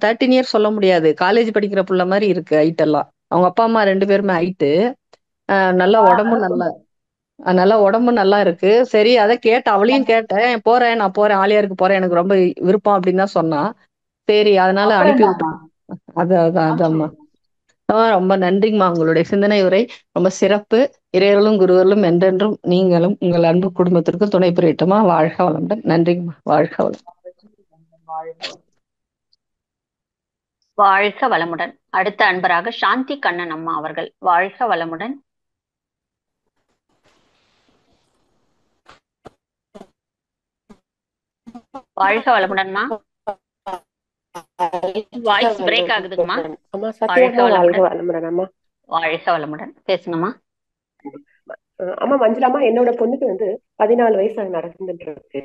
13 இயர்ஸ் சொல்ல முடியாது. காலேஜ் படிக்கிற புள்ள மாதிரி இருக்கு ஹைட் எல்லாம். அவங்க அப்பா அம்மா 2 பேருமே ஹைட்டு. நல்லா உடம்பு நல்லா இருக்கு. சரி அதை அவளையும் கேட்டேன். நான் போறேன் ஆலியாருக்கு போறேன், எனக்கு ரொம்ப விருப்பம் அப்படின்னு தான் சொன்னா. சரி அதனால அனுப்பி விட்டுருக்கோம். அதாம்மா. ரொம்ப நன்றிங்கம்மா. உங்களுடைய சிந்தனை உரை ரொம்ப சிறப்பு. இறையர்களும் குருவர்களும் என்றென்றும் நீங்களும் உங்கள் அன்பு குடும்பத்திற்கும் துணை புரியட்டுமா. வாழ்க வளமுடன். நன்றிங்கம்மா. வாழ்க வளம். வாழ்க வளமுடன். அடுத்த அன்பராக சாந்தி கண்ணன் அம்மா அவர்கள். வாழ்க வளமுடன். வாழ்க வளமுடன்மா. Voice break ஆகுதுங்கம்மா. வாழ்க வளமுடன். வாழ்க வளமுடன். பேசுங்கம்மா. அம்மா மஞ்சளாமா, என்னோட பொண்ணுக்கு வந்து 14 வயசு நடந்துட்டு இருக்கு.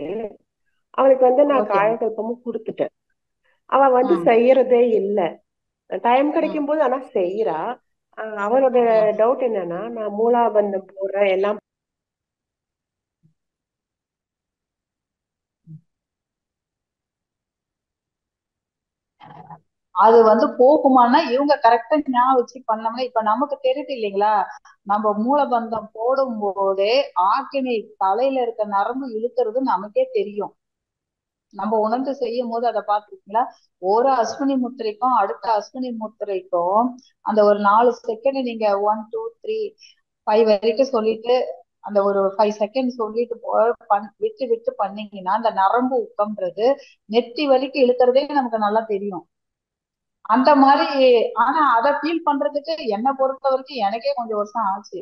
அவளுக்கு வந்து நான் காயகல்பமும் கொடுத்துட்டேன். அவ வந்து செய்யறதே இல்ல. டைம் கிடைக்கும் போது ஆனா செய்யறா. அவளோட டவுட் என்னன்னா, நான் மூலாபந்தம் போடுறேன் எல்லாம் அது வந்து போகுமானா இவங்க கரெக்டா ஞாபகம் வச்சு பண்ணோம்னா இப்ப நமக்கு தெரியுது இல்லைங்களா, நம்ம மூலபந்தம் போடும் போதே ஆக்கினை தலையில இருக்க நரம்பு இழுக்கிறது நமக்கே தெரியும். நம்ம உணர்ந்து செய்யும் போது அதை பார்த்துருக்கீங்களா, ஒரு அஸ்வினி முத்திரைக்கும் அடுத்த அஸ்வினி முத்திரைக்கும் அந்த ஒரு 4 செகண்ட் நீங்க 1 2 3 5 வரைக்கும் சொல்லிட்டு அந்த ஒரு 5 செகண்ட் சொல்லிட்டு விட்டு விட்டு பண்ணீங்கன்னா அந்த நரம்பு உக்கம்ன்றது நெத்தி வரைக்கும் இழுக்கிறதே நமக்கு நல்லா தெரியும். அந்த மாதிரி. ஆனா அதை ஃபீல் பண்றதுக்கு என்னை பொறுத்த வரைக்கும் எனக்கே கொஞ்சம் வருஷம் ஆச்சு.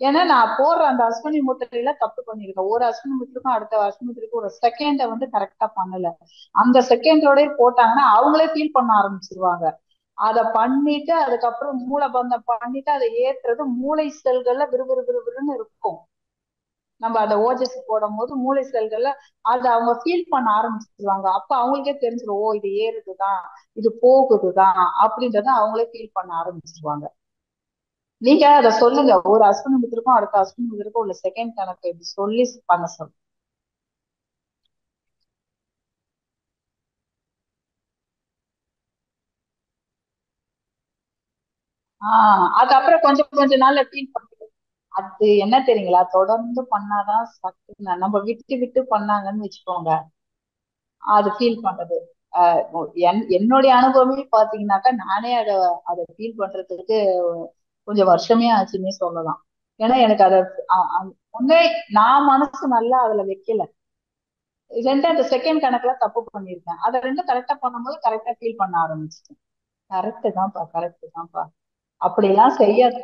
ஏன்னா நான் போடுற அந்த அஸ்வினி முத்திரையில தப்பு பண்ணிருக்கேன். ஒரு அஸ்வினி முத்திரைக்கும் அடுத்த அஸ்வினி முத்திரைக்கும் ஒரு செகண்ட வந்து கரெக்டா பண்ணல. அந்த செகண்டோடய போட்டாங்கன்னா அவங்களே ஃபீல் பண்ண ஆரம்பிச்சிருவாங்க. அதை பண்ணிட்டு அதுக்கப்புறம் மூளைபந்தம் பண்ணிட்டு அதை ஏற்றுறது மூளை செல்கள்ல விறுவிறு விறுவிறுன்னு இருக்கும். நம்ம அதை ஓஜஸ் போடும் போது மூளை செல்கள்ல அதை அவங்க ஃபீல் பண்ண ஆரம்பிச்சிருவாங்க. அப்ப அவங்களுக்கே தெரிஞ்சிடும், ஓ இது ஏறுதுதான் இது போகுதுதான் அப்படின்றத அவங்களே ஃபீல் பண்ண ஆரம்பிச்சிருவாங்க. நீங்க அதை சொல்லுங்க, ஒரு அஸ்வினி முத்திரைக்கும் அடுத்த அஸ்வினி முத்திரைக்கும் உள்ள செகண்ட் கணக்கு இப்படி சொல்லி பண்ண சொல்லுங்க. அதுக்கப்புறம் கொஞ்ச நாள்ல ஃபீல் பண்ணுங்க. அது என்ன தெரியுங்களா, தொடர்ந்து பண்ணாதான் சக்தி. நம்ம விட்டு விட்டு பண்ணாங்கன்னு வச்சுக்கோங்க, அது ஃபீல் பண்றது. என்னுடைய அனுபவமே பாத்தீங்கன்னாக்கா நானே அதை ஃபீல் பண்றதுக்கு கொஞ்சம் வருஷமே ஆச்சுன்னே சொல்லலாம். ஏன்னா எனக்கு அதை ஒன்னே நான் மனசு நல்லா அதுல வைக்கல. அந்த செகண்ட் கணக்குல தப்பு பண்ணிருக்கேன். அதை ரெண்டும் கரெக்டா பண்ணும்போது கரெக்டா ஃபீல் பண்ண ஆரம்பிச்சிட்டேன். கரெக்ட் தான்ப்பா அப்படிலாம் செய்யாது.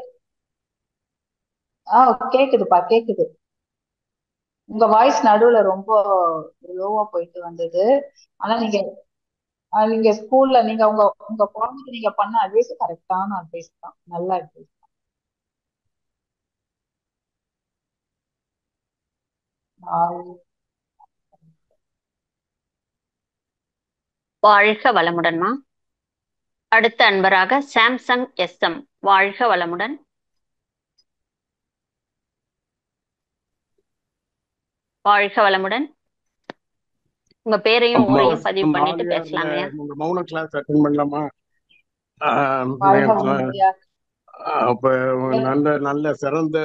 கேக்குதுப்பா கேக்குது. உங்க வாய்ஸ் நடுவுல ரொம்ப லோவா போயிட்டு வந்தது. ஆனா நீங்க ஸ்கூல்ல நீங்க உங்க உங்க குழந்தைக்கு நீங்க பண்ண அட்வைஸ் கரெக்டான அட்வைஸ் தான், நல்ல அட்வைஸ். வாழ்க வளமுடன்மா. அடுத்த அன்பராக சாம்சங் SM. வாழ்க வளமுடன். வாழ்க வளமுடன். உங்க பேரையும் ஊரையும் பதிவு பண்ணிட்டு பேசலாங்க. மௌன கிளாஸ் அட்டெண்ட் பண்ணலாமா? அப்ப நல்ல நல்ல சிறந்த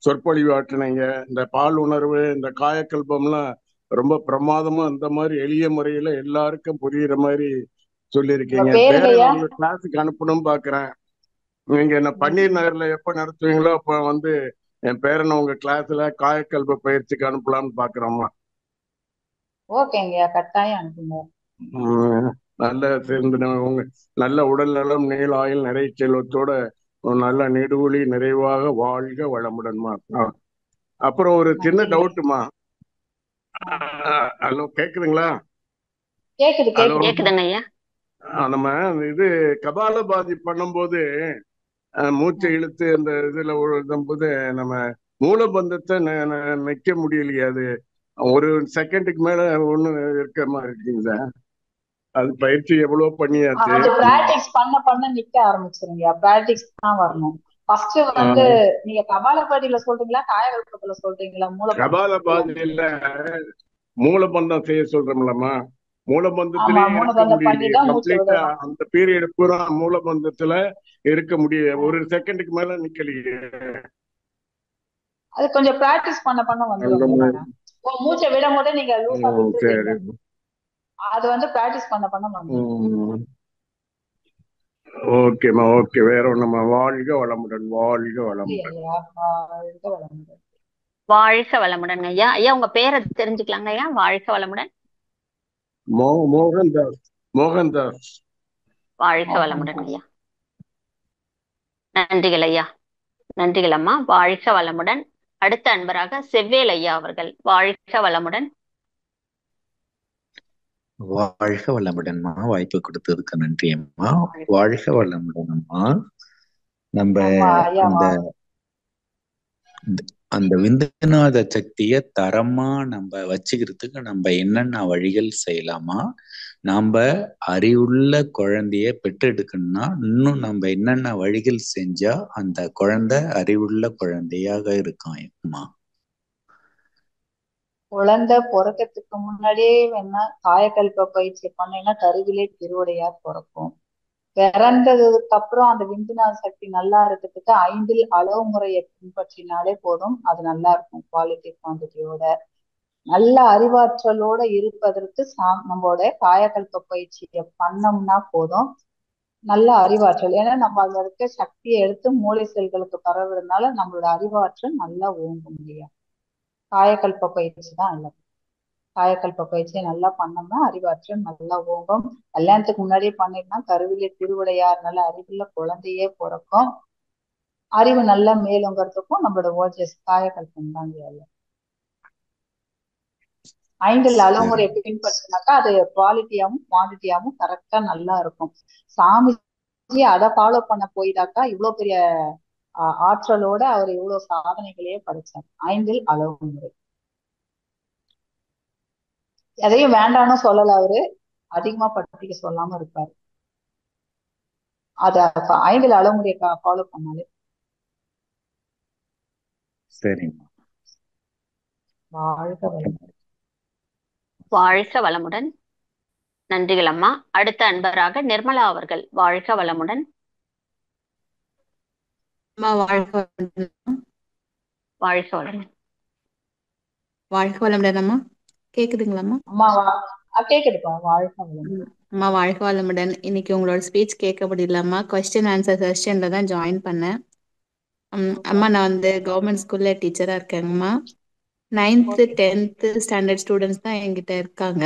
சொற்பொழிவு ஆற்றினீங்க. இந்த பால் உணர்வு, இந்த காயக்கல்பம்லாம் ரொம்ப பிரமாதமா இந்த மாதிரி எளிய முறையில எல்லாருக்கும் புரியுற மாதிரி சொல்லியிருக்கீங்க. பேரன் கிளாஸுக்கு அனுப்பணும் பாக்குறேன். நீங்க என்ன பன்னீர் நகர்ல எப்ப நடத்துவீங்களோ அப்ப வந்து என் பேரனை உங்க கிளாஸ்ல காயக்கல்ப பயிற்சிக்கு அனுப்பலாம்னு பாக்குறோமா? ஓகேங்க, கட்டாயம் அனுப்புங்க. நல்ல சேர்ந்து உங்க நல்ல உடல் நலம், நீள் ஆயுள், நிறைய செல்வத்தோட நல்ல நெடுவொலி நிறைவாக வாழ்க வளமுடன்மா. அப்புறம் ஒரு சின்ன டவுட்டுமா. ஹலோ, கேக்குதுங்களா? நம்ம இது கபாலபாதி பண்ணும்போது மூச்சை இழுத்து அந்த இதுல போது நம்ம மூலபந்தத்தை நிக்க முடியலையே, அது ஒரு செகண்டுக்கு மேல ஒண்ணு இருக்க மாதிரி இருக்குங்க. அது பயிற்சி எவ்வளவு பண்ணியாச்சு. அது பிராக்டிஸ் பண்ண நிக்க ஆரம்பிச்சிருங்க. பிராக்டிஸ் தான் வரணும். ஃபர்ஸ்ட் வந்து நீங்க கபாலபாதியில சொல்றீங்களா காயகல்பத்துல சொல்றீங்களா? கபாலபாதியில மூலபந்தம் செய்ய சொல்றோம்லம்மா. மூலபந்தத்திலேயே இருக்க முடியல கம்ப்ளீட்டா. அந்த பீரியட் பூரா மூலபந்தத்துல இருக்க முடியல, ஒரு செகண்டுக்கு மேல நிக்கலையே. அது கொஞ்சம் பிராக்டிஸ் பண்ண வந்துடும். மூச்சை விடும் போதே நீங்க லூசா விட்டுருவீங்க. அது வந்து பிராக்டிஸ் பண்ண வந்துடும். ஓகேம்மா, ஓகே. வேற ஒண்ணுமா? வாழ்க வளமுடன், வாழ்க வளமுடன். வாழ்க வளமுடன் ஐயா. ஐயா உங்க பேரை தெரிஞ்சுக்கலாங்க ஐயா? வாழ்க வளமுடன். மோகன்தாஸ். மோகன்தாஸ். வாழ்க வளமுடன் ஐயா. நன்றிகள் ஐயா. நன்றிகள் அம்மா. வாழ்க வளமுடன். அடுத்த அன்பராக செவ்வேல் ஐயா அவர்கள். வாழ்க வளமுடன். வாழ்க வளமுடன்மா. வாய்ப்பு கொடுத்ததுக்கு நன்றி அம்மா. வாழ்க வளமுடன் அம்மா. நம்ம அந்த விந்துநாத சக்திய தரமா நம்ம வச்சுக்கிறதுக்கு நம்ம என்னென்ன வழிகள் செய்யலாமா? நாம அறிவுள்ள குழந்தைய பெற்றெடுக்கணும்னா இன்னும் நம்ம என்னென்ன வழிகள் செஞ்சா அந்த குழந்தை அறிவுள்ள குழந்தையாக இருக்காம்மா? குழந்தை பிறக்கிறதுக்கு முன்னாடியே வேணா காயக்கல்ப பயிற்சி பண்ணீங்கன்னா கருவிலே திருவுடையார் பிறக்கும். பிறந்ததுக்கு அப்புறம் அந்த விந்துநாள் சக்தி நல்லா இருக்கிறதுக்கு 5 அளவு முறையை பின்பற்றினாலே போதும். அது நல்லா இருக்கும். குவாலிட்டி குவான்டிட்டியோட நல்ல அறிவாற்றலோட இருப்பதற்கு நம்மளோட காயக்கல்ப பயிற்சியை பண்ணோம்னா போதும். நல்ல அறிவாற்றல், ஏன்னா நம்ம அதுல இருக்க சக்தியை எடுத்து மூளை செல்களுக்கு பரவுறதுனால நம்மளோட அறிவாற்றல் நல்லா ஓங்கும் இல்லையா. காயக்கல்ப பயிற்சி தான் இல்லை. காயக்கல்ப பயிற்சியை நல்லா பண்ணோம்னா அறிவாற்றல் நல்லா ஓங்கும். கல்யாணத்துக்கு முன்னாடியே பண்ணிட்டோம்னா கருவிலே திருவிடையார், நல்ல அறிவுள்ள குழந்தையே பிறக்கும். அறிவு நல்லா மேலுங்கிறதுக்கும் நம்மளோட ஓஜஸ் காயக்கல்பம் தான் இல்லை. 5 அளவுமுறையை பின்பற்றினாக்கா அது குவாலிட்டியாவும் குவான்டிட்டியாவும் கரெக்டா நல்லா இருக்கும். சாமிஜி அதை ஃபாலோ பண்ண போயிட்டாக்கா இவ்வளவு பெரிய ஆற்றலோட அவர் இவ்வளவு சாதனைகளையே படைச்சார். 5 அளவுமுறை எதையும் வேண்டாம்னு சொல்லல, அவரு அதிகமா படுத்திக்க சொல்லாம இருப்பாரு. அத 5 அளவுமுறையை ஃபாலோ பண்ணாலே. சரிங்க. வாழ்க வளமுடன். வாழ்க வளமுடன். நன்றிகள் அம்மா. அடுத்த அன்பராக நிர்மலா அவர்கள். வாழ்க வளமுடன். வாழ்க வளமுடன். வாழ்க வளமுடன் அம்மா. கேக்குதுங்களாம்மா? அம்மா கேக்குதுப்பா. வாழ்க வளமுடன். அம்மா வாழ்க வளமுடன். இன்னைக்கு உங்களோட ஸ்பீச் கேட்க முடியலம்மா. கொஸ்டின் ஆன்சர் செஷன்ல தான் ஜாயின் பண்ணேன். அம்மா நான் வந்து கவர்மெண்ட் ஸ்கூல்ல டீச்சரா இருக்கேங்கம்மா. 9th 10th ஸ்டாண்டர்ட் ஸ்டூடெண்ட்ஸ் தான் என்கிட்ட இருக்காங்க.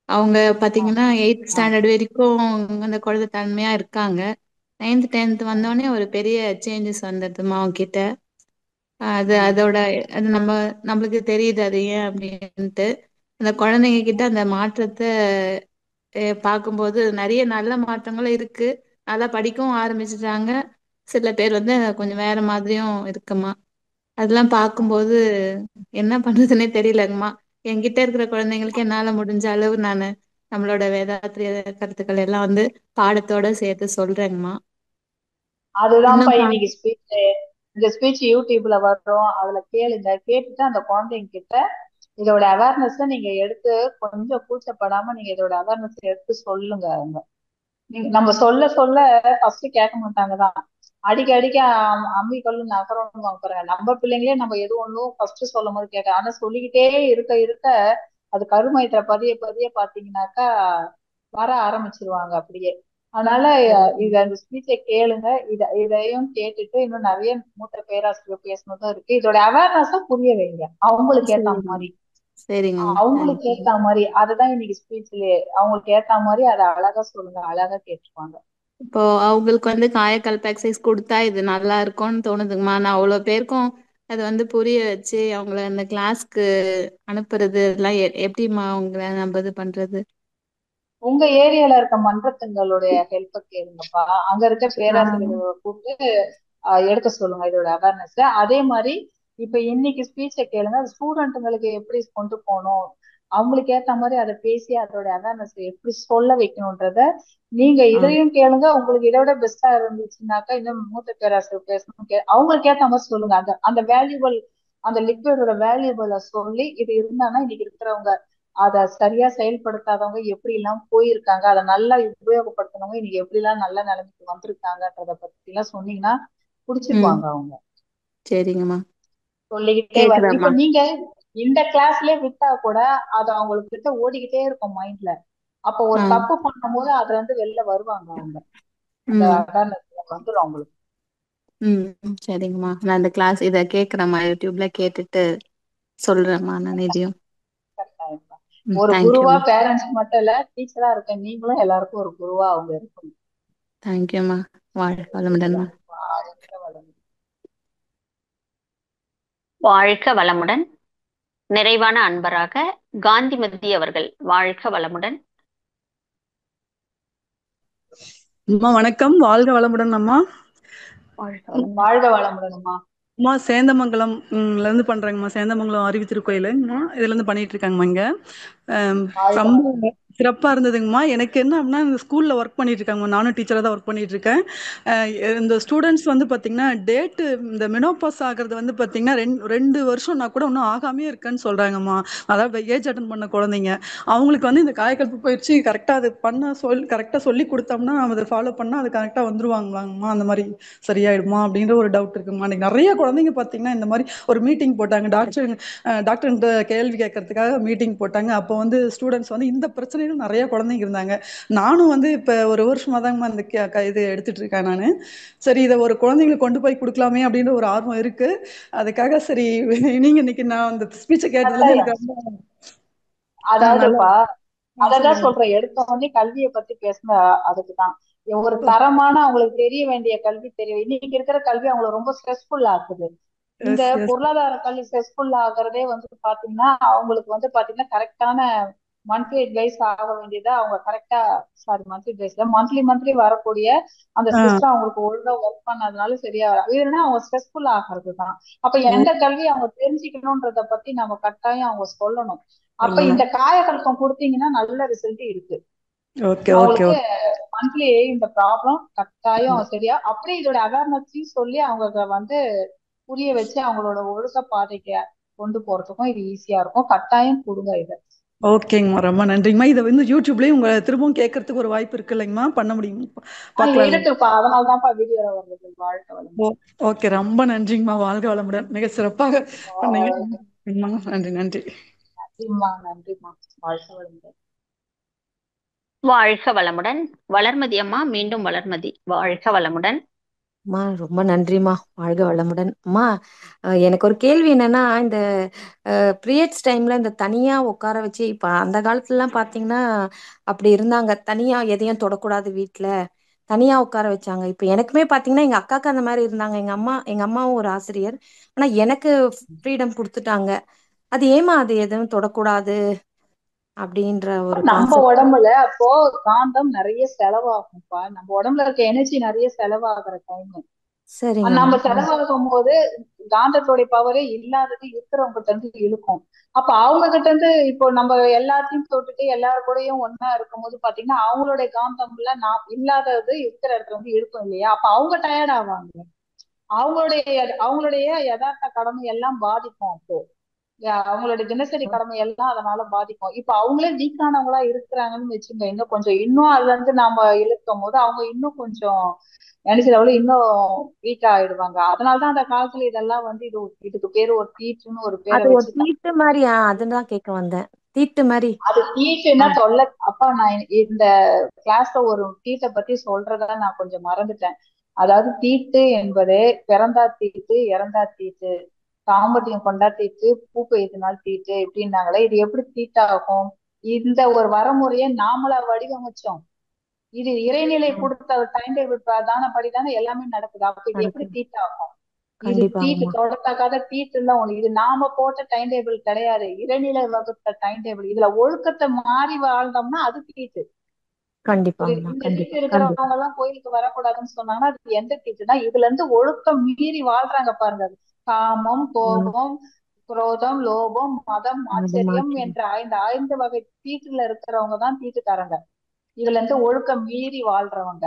அவங்க பாத்தீங்கன்னா 8th ஸ்டாண்டர்ட் வரைக்கும் அந்த குழந்தை தன்மையா இருக்காங்க. 9th 10th வந்தோடனே ஒரு பெரிய சேஞ்சஸ் வந்துடுதுமா அவங்க கிட்ட. அதோட அது நம்மளுக்கு தெரியுது அது ஏன் அப்படின்ட்டு. அந்த குழந்தைங்க கிட்ட அந்த மாற்றத்தை பார்க்கும்போது நிறைய நல்ல மாற்றங்களும் இருக்கு. நல்லா படிக்கவும் ஆரம்பிச்சிட்டாங்க. சில பேர் வந்து கொஞ்சம் வேற மாதிரியும் இருக்குமா. அதெல்லாம் பார்க்கும்போது என்ன பண்றதுன்னே தெரியலங்கம்மா. என்கிட்ட இருக்கிற குழந்தைங்களுக்கு என்னால முடிஞ்ச அளவு நான் நம்மளோட வேதாத்திரிய கருத்துக்கள் எல்லாம் வந்து பாடத்தோட சேர்த்து சொல்றேங்கம்மா. அதுதான்ப்பா இன்னைக்கு ஸ்பீச். இந்த ஸ்பீச் யூடியூப்ல வரும், அதுல கேளுங்க. கேட்டுட்டு அந்த குழந்தைங்க கிட்ட இதோட அவேர்னஸ் நீங்க எடுத்து கொஞ்சம் கூச்சப்படாம நீங்க இதோட அவேர்னஸ் எடுத்து சொல்லுங்க. அவங்க நம்ம சொல்ல சொல்ல ஃபர்ஸ்ட் கேட்க மாட்டாங்கதான். அடிக்க அம்மி கல்லு நகரம் பாக்குறாங்க. நம்ம பிள்ளைங்களே நம்ம எது ஒண்ணும் ஃபர்ஸ்ட் சொல்லும் போது கேட்க, ஆனா சொல்லிக்கிட்டே இருக்க இருக்க அது கருமையத்துல பதிய பதிய பாத்தீங்கன்னாக்கா வர ஆரம்பிச்சிருவாங்க அப்படியே. அதனால இது அந்த ஸ்பீச்சை கேளுங்க. இதையும் கேட்டுட்டு இன்னும் நிறைய மூத்த பேராசிரியர் பேசணும்தான் இருக்கு. இதோட அவேர்னஸ புரிய வைங்க அவங்களுக்கு ஏத்த மாதிரி. அவங்களுக்கு ஏத்த மாதிரி அதுதான் இன்னைக்கு ஸ்பீச்லயே அவங்களுக்கு ஏத்த மாதிரி அதை அழகா சொல்லுங்க. அழகா கேட்டுப்பாங்க. இப்போ அவங்களுக்கு வந்து காயக்கல்ப எக்ஸசைஸ் கொடுத்தா இது நல்லா இருக்கும்னு தோணுதுங்கம்மா. நான் அவ்வளவு பேருக்கும் அது வந்து புரிய வச்சு அவங்கள அந்த கிளாஸ்க்கு அனுப்புறது இதெல்லாம் எப்படிமா அவங்கள நம்ம இது பண்றது? உங்க ஏரியால இருக்க மன்றத்துங்களுடைய ஹெல்ப் கேளுங்கப்பா. அங்க இருக்க பேராசிரியர்களை கூப்பிட்டு எடுக்க சொல்லுங்க இதோட அவேர்னஸ். அதே மாதிரி இப்ப இன்னைக்கு ஸ்பீச்சை கேளுங்க. ஸ்டூடெண்ட்டுங்களுக்கு எப்படி கொண்டு போகணும், அவங்களுக்கு ஏத்த மாதிரி அதை பேசி அதோட அவேர்னஸ் எப்படி சொல்ல வைக்கணும்ன்றத நீங்க இதையும் கேளுங்க. உங்களுக்கு இதை விட பெஸ்டா இருந்துச்சுன்னாக்கா இன்னும் மூத்த பேராசிரியர் பேசணும் அவங்களுக்கு ஏத்த மாதிரி சொல்லுங்க. அந்த வேல்யூபிள் அந்த லிக்விடோட வேல்யூபிள சொல்லி இது இருந்தானா இன்னைக்கு இருக்கிறவங்க அதை சரியா செயல்படுத்தாதவங்க எப்படி எல்லாம் போயிருக்காங்க, அதை நல்லா உபயோகப்படுத்தினவங்க இன்னைக்கு எப்படி எல்லாம் நல்ல நிலைமைக்கு வந்திருக்காங்கன்றத பத்தி எல்லாம் சொன்னீங்கன்னா புடிச்சிருவாங்க அவங்க. சரிங்கம்மா. சொல்லிக்கிட்டே வர இப்ப நீங்க இந்த கிளாஸ்லயே விட்டா கூட அது அவங்களுக்கு கிட்ட ஓடிக்கிட்டே இருக்கும் மைண்ட்ல. அப்ப ஒரு தப்பு பண்ணும் போது அதுல இருந்து வெளில வருவாங்க அவங்க. அந்த அவேர்னஸ் வந்துடும் அவங்களுக்கு. சரிங்கம்மா. நான் இந்த கிளாஸ் இத கேக்குறேம்மா. யூடியூப்ல கேட்டுட்டு சொல்றேம்மா நான் இதையும். ஒரு குருவா பேரண்ட்ஸ் மட்டும் இல்ல, டீச்சரா இருக்க நீங்களும் எல்லாருக்கும் ஒரு குருவா அவங்க இருக்கணும். தேங்க்யூம்மா. வாழ்க வளமுடன்மா. வாழ்க வளமுடன். நிறைவான அன்பராக காந்திமதி அவர்கள். வாழ்க வளமுடன். அம்மா வணக்கம். வாழ்க வளமுடன் அம்மா. வாழ்க வளமுடன் அம்மா. அம்மா சேந்தமங்கலம்ல இருந்து பண்றேங்கம்மா. சேந்தமங்கலம் அறிவு திருக்கோயிலுங்கம்மா. இதுல இருந்து பண்ணிட்டு இருக்காங்கம்மா. இங்க ரொம்ப சிறப்பா இருந்ததுங்கம்மா. எனக்கு என்ன அப்படின்னா, இந்த ஸ்கூல்ல ஒர்க் பண்ணிட்டு இருக்காங்கம்மா. நானும் டீச்சரா தான் ஒர்க் பண்ணிட்டு இருக்கேன். இந்த ஸ்டூடெண்ட்ஸ் வந்து பாத்தீங்கன்னா டேட்டு இந்த மெனோபாஸ் ஆகுறது வந்து பாத்தீங்கன்னா 2 வருஷம் நான் கூட இன்னும் ஆகாமே இருக்கேன்னு சொல்றாங்கம்மா. அதாவது ஏஜ் அட்டன் பண்ண குழந்தைங்க. அவங்களுக்கு வந்து இந்த காயக்கல்ப பயிற்சி கரெக்டா அது பண்ண கரெக்டா சொல்லி கொடுத்தோம்னா நம்ம அதை ஃபாலோ பண்ணா அது கரெக்டா வந்துருவாங்களாங்கம்மா? அந்த மாதிரி சரியாயிடுமா அப்படின்ற ஒரு டவுட் இருக்குமா. அன்னைக்கு நிறைய குழந்தைங்க பாத்தீங்கன்னா இந்த மாதிரி ஒரு மீட்டிங் போட்டாங்க. டாக்டர் கேள்வி கேட்கறதுக்காக மீட்டிங் போட்டாங்க. அப்போ வந்து ஸ்டூடெண்ட்ஸ் வந்து இந்த பிரச்சனைகள் நிறைய குழந்தைங்க இருந்தாங்க. நானும் வந்து இப்ப ஒரு வருஷமா தாங்கம்மா இந்த இது எடுத்துட்டு இருக்கேன் நானு. சரி, இதை ஒரு குழந்தைங்களுக்கு கொண்டு போய் கொடுக்கலாமே அப்படின்ற ஒரு ஆர்வம் இருக்கு. அதுக்காக சரி நீங்க இன்னைக்கு நான் அந்த ஸ்பீச்சை கேட்டதுல இருந்து எனக்கு ரொம்ப அதாவதுப்பா அததான் சொல்றேன். எடுத்த உடனே கல்வியை பத்தி பேசின அதுக்குதான் ஒரு தரமான அவங்களுக்கு தெரிய வேண்டிய கல்வி தெரியும். இன்னைக்கு இருக்கிற கல்வி அவங்களுக்கு ரொம்ப ஸ்ட்ரெஸ்ஃபுல் ஆகுது. இந்த பொருளாதார கல்வி ஸ்ட்ரெஸ்ஃபுல் ஆகுறதே வந்து பாத்தீங்கன்னா அவங்களுக்கு வந்து பாத்தீங்கன்னா கரெக்டான மந்த்லி அட்வைஸ் ஆக வேண்டியதை அவங்க கரெக்டா மந்த்லி வரக்கூடிய அந்த சிஸ்டம் அவங்களுக்கு ஒழுங்கா ஒர்க் பண்ணதுனால சரியா இல்லைன்னா அவங்க ஸ்ட்ரெஸ்ஃபுல் ஆகிறது தான். அப்ப எந்த கல்வி அவங்க தெரிஞ்சுக்கணும்ன்றத பத்தி நம்ம கட்டாயம் அவங்க சொல்லணும். அப்ப இந்த காயகல்பம் கொடுத்தீங்கன்னா நல்ல ரிசல்ட் இருக்கு. அவங்களுக்கு மந்த்லி இந்த ப்ராப்ளம் கட்டாயம் சரியா அப்படியே இதோட அவேர்னஸையும் சொல்லி அவங்க வந்து புரிய வச்சு அவங்களோட ஒழுக்க பாதைக்கு கொண்டு போறதுக்கும் இது ஈஸியா இருக்கும். கட்டாயம் கொடுங்க இதை. ஓகேங்கம்மா, ரொம்ப நன்றிங்கம்மா. இதை வந்து யூடியூப்லயும் உங்க திரும்பவும் கேட்கறதுக்கு ஒரு வாய்ப்பு இருக்கு இல்லைங்கம்மா? பண்ண முடியும் இருக்குப்பா, அதனாலதான்ப்பா வீடியோ வருது. வாழ்க வளமுடன். ஓகே, ரொம்ப நன்றிங்கம்மா. வாழ்க வளமுடன். மிக சிறப்பாக பண்ணீங்க. நன்றி நன்றி. நன்றிம்மா. வாழ்க வளமுடன். வாழ்க வளமுடன். வளர்மதி அம்மா, மீண்டும் வளர்மதி. வாழ்க வளமுடன். அம்மா ரொம்ப நன்றிம்மா. வாழ்க வளமுடன். அம்மா, எனக்கு ஒரு கேள்வி என்னன்னா, இந்த பீரியட்ஸ் டைம்ல இந்த தனியா உட்கார வச்சு இப்ப அந்த காலத்துல எல்லாம் பாத்தீங்கன்னா அப்படி இருந்தாங்க. தனியா எதையும் தொடக்கூடாது, வீட்டுல தனியா உட்கார வச்சாங்க. இப்ப எனக்குமே பாத்தீங்கன்னா எங்க அக்காக்கு அந்த மாதிரி இருந்தாங்க. எங்க அம்மாவும் ஒரு ஆசிரியர். ஆனா எனக்கு ஃப்ரீடம் கொடுத்துட்டாங்க. அது ஏமா அது எதுவும் தொடக்கூடாது அப்படின்ற ஒரு நம்ம உடம்புல அப்போ காந்தம் நிறைய செலவாகும்ப்பா. நம்ம உடம்புல இருக்க எனர்ஜி நிறைய செலவாகிற டைம். நம்ம செலவாகும் போது காந்தத்தோட பவரே இல்லாதது இருக்கிறவங்க கிட்ட இருந்து இழுக்கும். அப்ப அவங்க கிட்ட இருந்து இப்போ நம்ம எல்லாத்தையும் தொட்டுட்டு எல்லாரு கூடயும் ஒன்னா இருக்கும் போது பாத்தீங்கன்னா அவங்களுடைய காந்தம்ல நான் இல்லாதது இருக்கிற இடத்துல வந்து இழுக்கும் இல்லையா? அப்ப அவங்க டயர்ட் ஆவாங்க. அவங்களுடைய யதார்த்த கடமை எல்லாம் பாதிக்கும். அப்போ அவங்களுடைய தினசரி கடமை எல்லாம் அதனால பாதிக்கும். இப்ப அவங்களே வீக்கானவங்களா இருக்கிறாங்கன்னு வச்சுங்க, இன்னும் அதுல இருந்து நாம இழுக்கும் போது அவங்க இன்னும் கொஞ்சம் எனர்ஜி லெவல இன்னும் வீக் ஆயிடுவாங்க. அதனாலதான் அந்த காலத்துல இதெல்லாம் வந்து இதுக்கு பேரு ஒரு தீட்டுன்னு ஒரு பேரை வச்சு தீட்டு மாதிரி. அதுதான் கேட்க வந்தேன். தீட்டு மாதிரி. அது தீட்டுன்னா சொல்ல அப்பா நான் இந்த கிளாஸ்ல ஒரு தீட்டை பத்தி சொல்றத நான் கொஞ்சம் மறந்துட்டேன். அதாவது தீட்டு என்பது பிறந்தா தீட்டு, இறந்தா தீட்டு, தாம்பத்தியம் கொண்டா தீட்டு, பூப்பு எதுனாலும் தீட்டு இப்படின்னாங்களே. இது எப்படி தீட்டாகும்? இந்த ஒரு வரமுறையை நாமளா வடிவமைச்சோம். இது இறைநிலை கொடுத்த டைம் டேபிள் தானே எல்லாமே நடக்குது. அப்ப இது எப்படி தீட்டாகும்? இது தீட்டு, தொடத்தக்காத தீட்டு எல்லாம் ஒண்ணு. இது நாம போட்ட டைம் டேபிள் கிடையாது, இறைநிலை வகுத்த டைம் டேபிள். இதுல ஒழுக்கத்தை மாறி வாழ்ந்தோம்னா அது தீட்டு. இந்த தீட்டு இருக்கிறவங்க எல்லாம் கோயிலுக்கு வரக்கூடாதுன்னு சொன்னாங்கன்னா அது எந்த தீட்டுனா இதுல இருந்து ஒழுக்கம் மீறி வாழ்றாங்க பாருங்க. காமம், கோபம், குரோதம், லோபம், மதம், ஆச்சரியம் என்ற 5 வகை தீட்டுல இருக்கிறவங்க தான் தீட்டுக்காரங்க. இதுல இருந்து ஒழுக்கம் மீறி வாழ்றவங்க.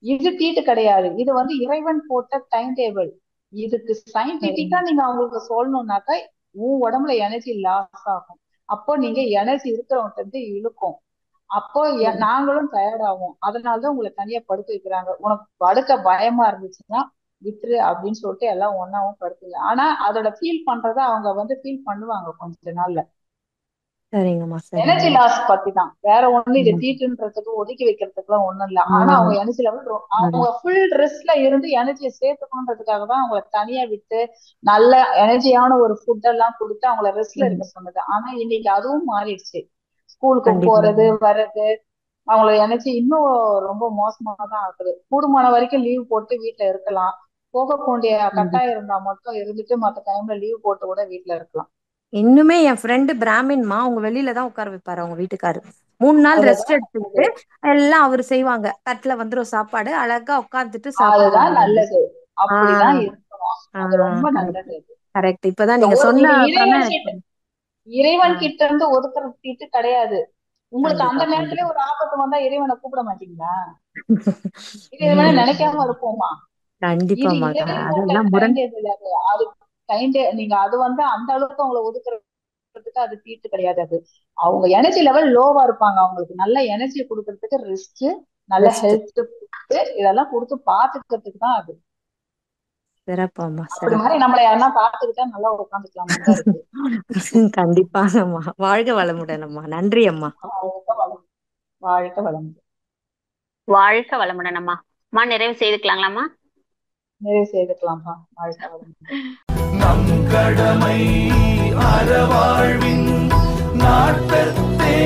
இது தீட்டு கிடையாது. இது வந்து இறைவன் போட்ட டைம் டேபிள். இதுக்கு சயின்டிபிக்கா நீங்க அவங்களுக்கு சொல்லணும்னாக்கா உன் உடம்புல எனர்ஜி லாஸ் ஆகும். அப்போ நீங்க எனர்ஜி இருக்கிறவங்க இருந்து இழுக்கும். அப்போ நாங்களும் டயர்ட் ஆகும். அதனாலதான் உங்களை தனியா படுக்க வைக்கிறாங்க. உனக்கு படுக்க பயமா இருந்துச்சுன்னா விட்டுரு அப்படின்னு சொல்லிட்டு எல்லாம் ஒன்னாவும் படுத்துங்க. ஆனா அதோட ஃபீல் பண்றத அவங்க வந்து ஃபீல் பண்ணுவாங்க கொஞ்ச நாள்ல. எனர்ஜி லாஸ் பத்தி தான், வேற ஒண்ணு. இது தீட்டுன்றதுக்கு ஒதுக்கி வைக்கிறதுக்கு எல்லாம் ஒண்ணும் இல்ல. ஆனா அவங்க எனர்ஜி லெவல் அவங்க ஃபுல் ரெஸ்ட்ல இருந்து எனர்ஜியை சேர்த்துக்கணுன்றதுக்காக தான் அவங்களை தனியா விட்டு நல்ல எனர்ஜியான ஒரு ஃபுட் எல்லாம் கொடுத்து அவங்கள ரெஸ்ட்ல இருக்க சொன்னது. ஆனா இன்னைக்கு அதுவும் மாறிடுச்சு. ஸ்கூலுக்கு போறது வர்றது அவங்களோட எனர்ஜி இன்னும் ரொம்ப மோசமா தான் ஆகுது. கூடுமான வரைக்கும் லீவ் போட்டு வீட்டுல இருக்கலாம். போகக்கூடிய கட்டாயம் இருந்தா மட்டும் இருந்துட்டு மத்த டைம்ல லீவ் போட்டு கூட வீட்டுல இருக்கலாம். இன்னுமே என் ஃப்ரெண்டு பிராமின்மா, அவங்க வெளியில தான் உட்கார வைப்பாரு அவங்க வீட்டுக்காரு. 3 நாள் ரெஸ்ட் எடுத்துக்கிட்டு எல்லாம் அவரு செய்வாங்க. தட்டுல வந்துரும் சாப்பாடு, அழகா உட்கார்ந்துட்டு சாப்பிடுவாங்க. நல்லது, அப்படிதான் இருக்கணும். அது ரொம்ப நல்லது. கரெக்ட். இப்பதான் நீங்க சொன்ன இறைவன் கிட்ட இருந்து ஒதுக்குற தீட்டு கிடையாது. உங்களுக்கு கண்டிப்பா அந்த நேரத்திலே ஒரு ஆபத்து வந்தா இறைவனை கூப்பிட மாட்டீங்களா? இது இறைவனை நினைக்காம இருப்போமா? இது கண்டிப்பாமா இறைவன் போட்ட அதெல்லாம் டைம் டேபிள். அது நீங்க அது வந்து அந்த அளவுக்கு அவங்களை ஒதுக்குறதுக்கு அது தீட்டு கிடையாது. அது அவங்க எனர்ஜி லெவல் லோவா இருப்பாங்க, அவங்களுக்கு நல்ல எனர்ஜி கொடுக்கறதுக்கு ரெஸ்ட், நல்ல ஹெல்த் இதெல்லாம் கொடுத்து பாத்துக்கிறதுக்கு தான் அது. சிறப்பாமா அப்படி மாதிரி நம்மளை யாருன்னா பாத்துக்கிட்டா நல்லா உட்காந்துக்கலாமான்னு தான் இருக்கு. கண்டிப்பாங்கம்மா. வாழ்க வளமுடன் அம்மா. நன்றி அம்மா. வாழ்க வளமுடன். வாழ்க வளமுடன் அம்மா. அம்மா நிறைவு செய்துக்கலாங்களாம்மா? நிறைவு செய்துக்கலாம்ப்பா. வாழ்க வளமுடன். நம் கடமை அறவாழ்வின் நாட்டத்தே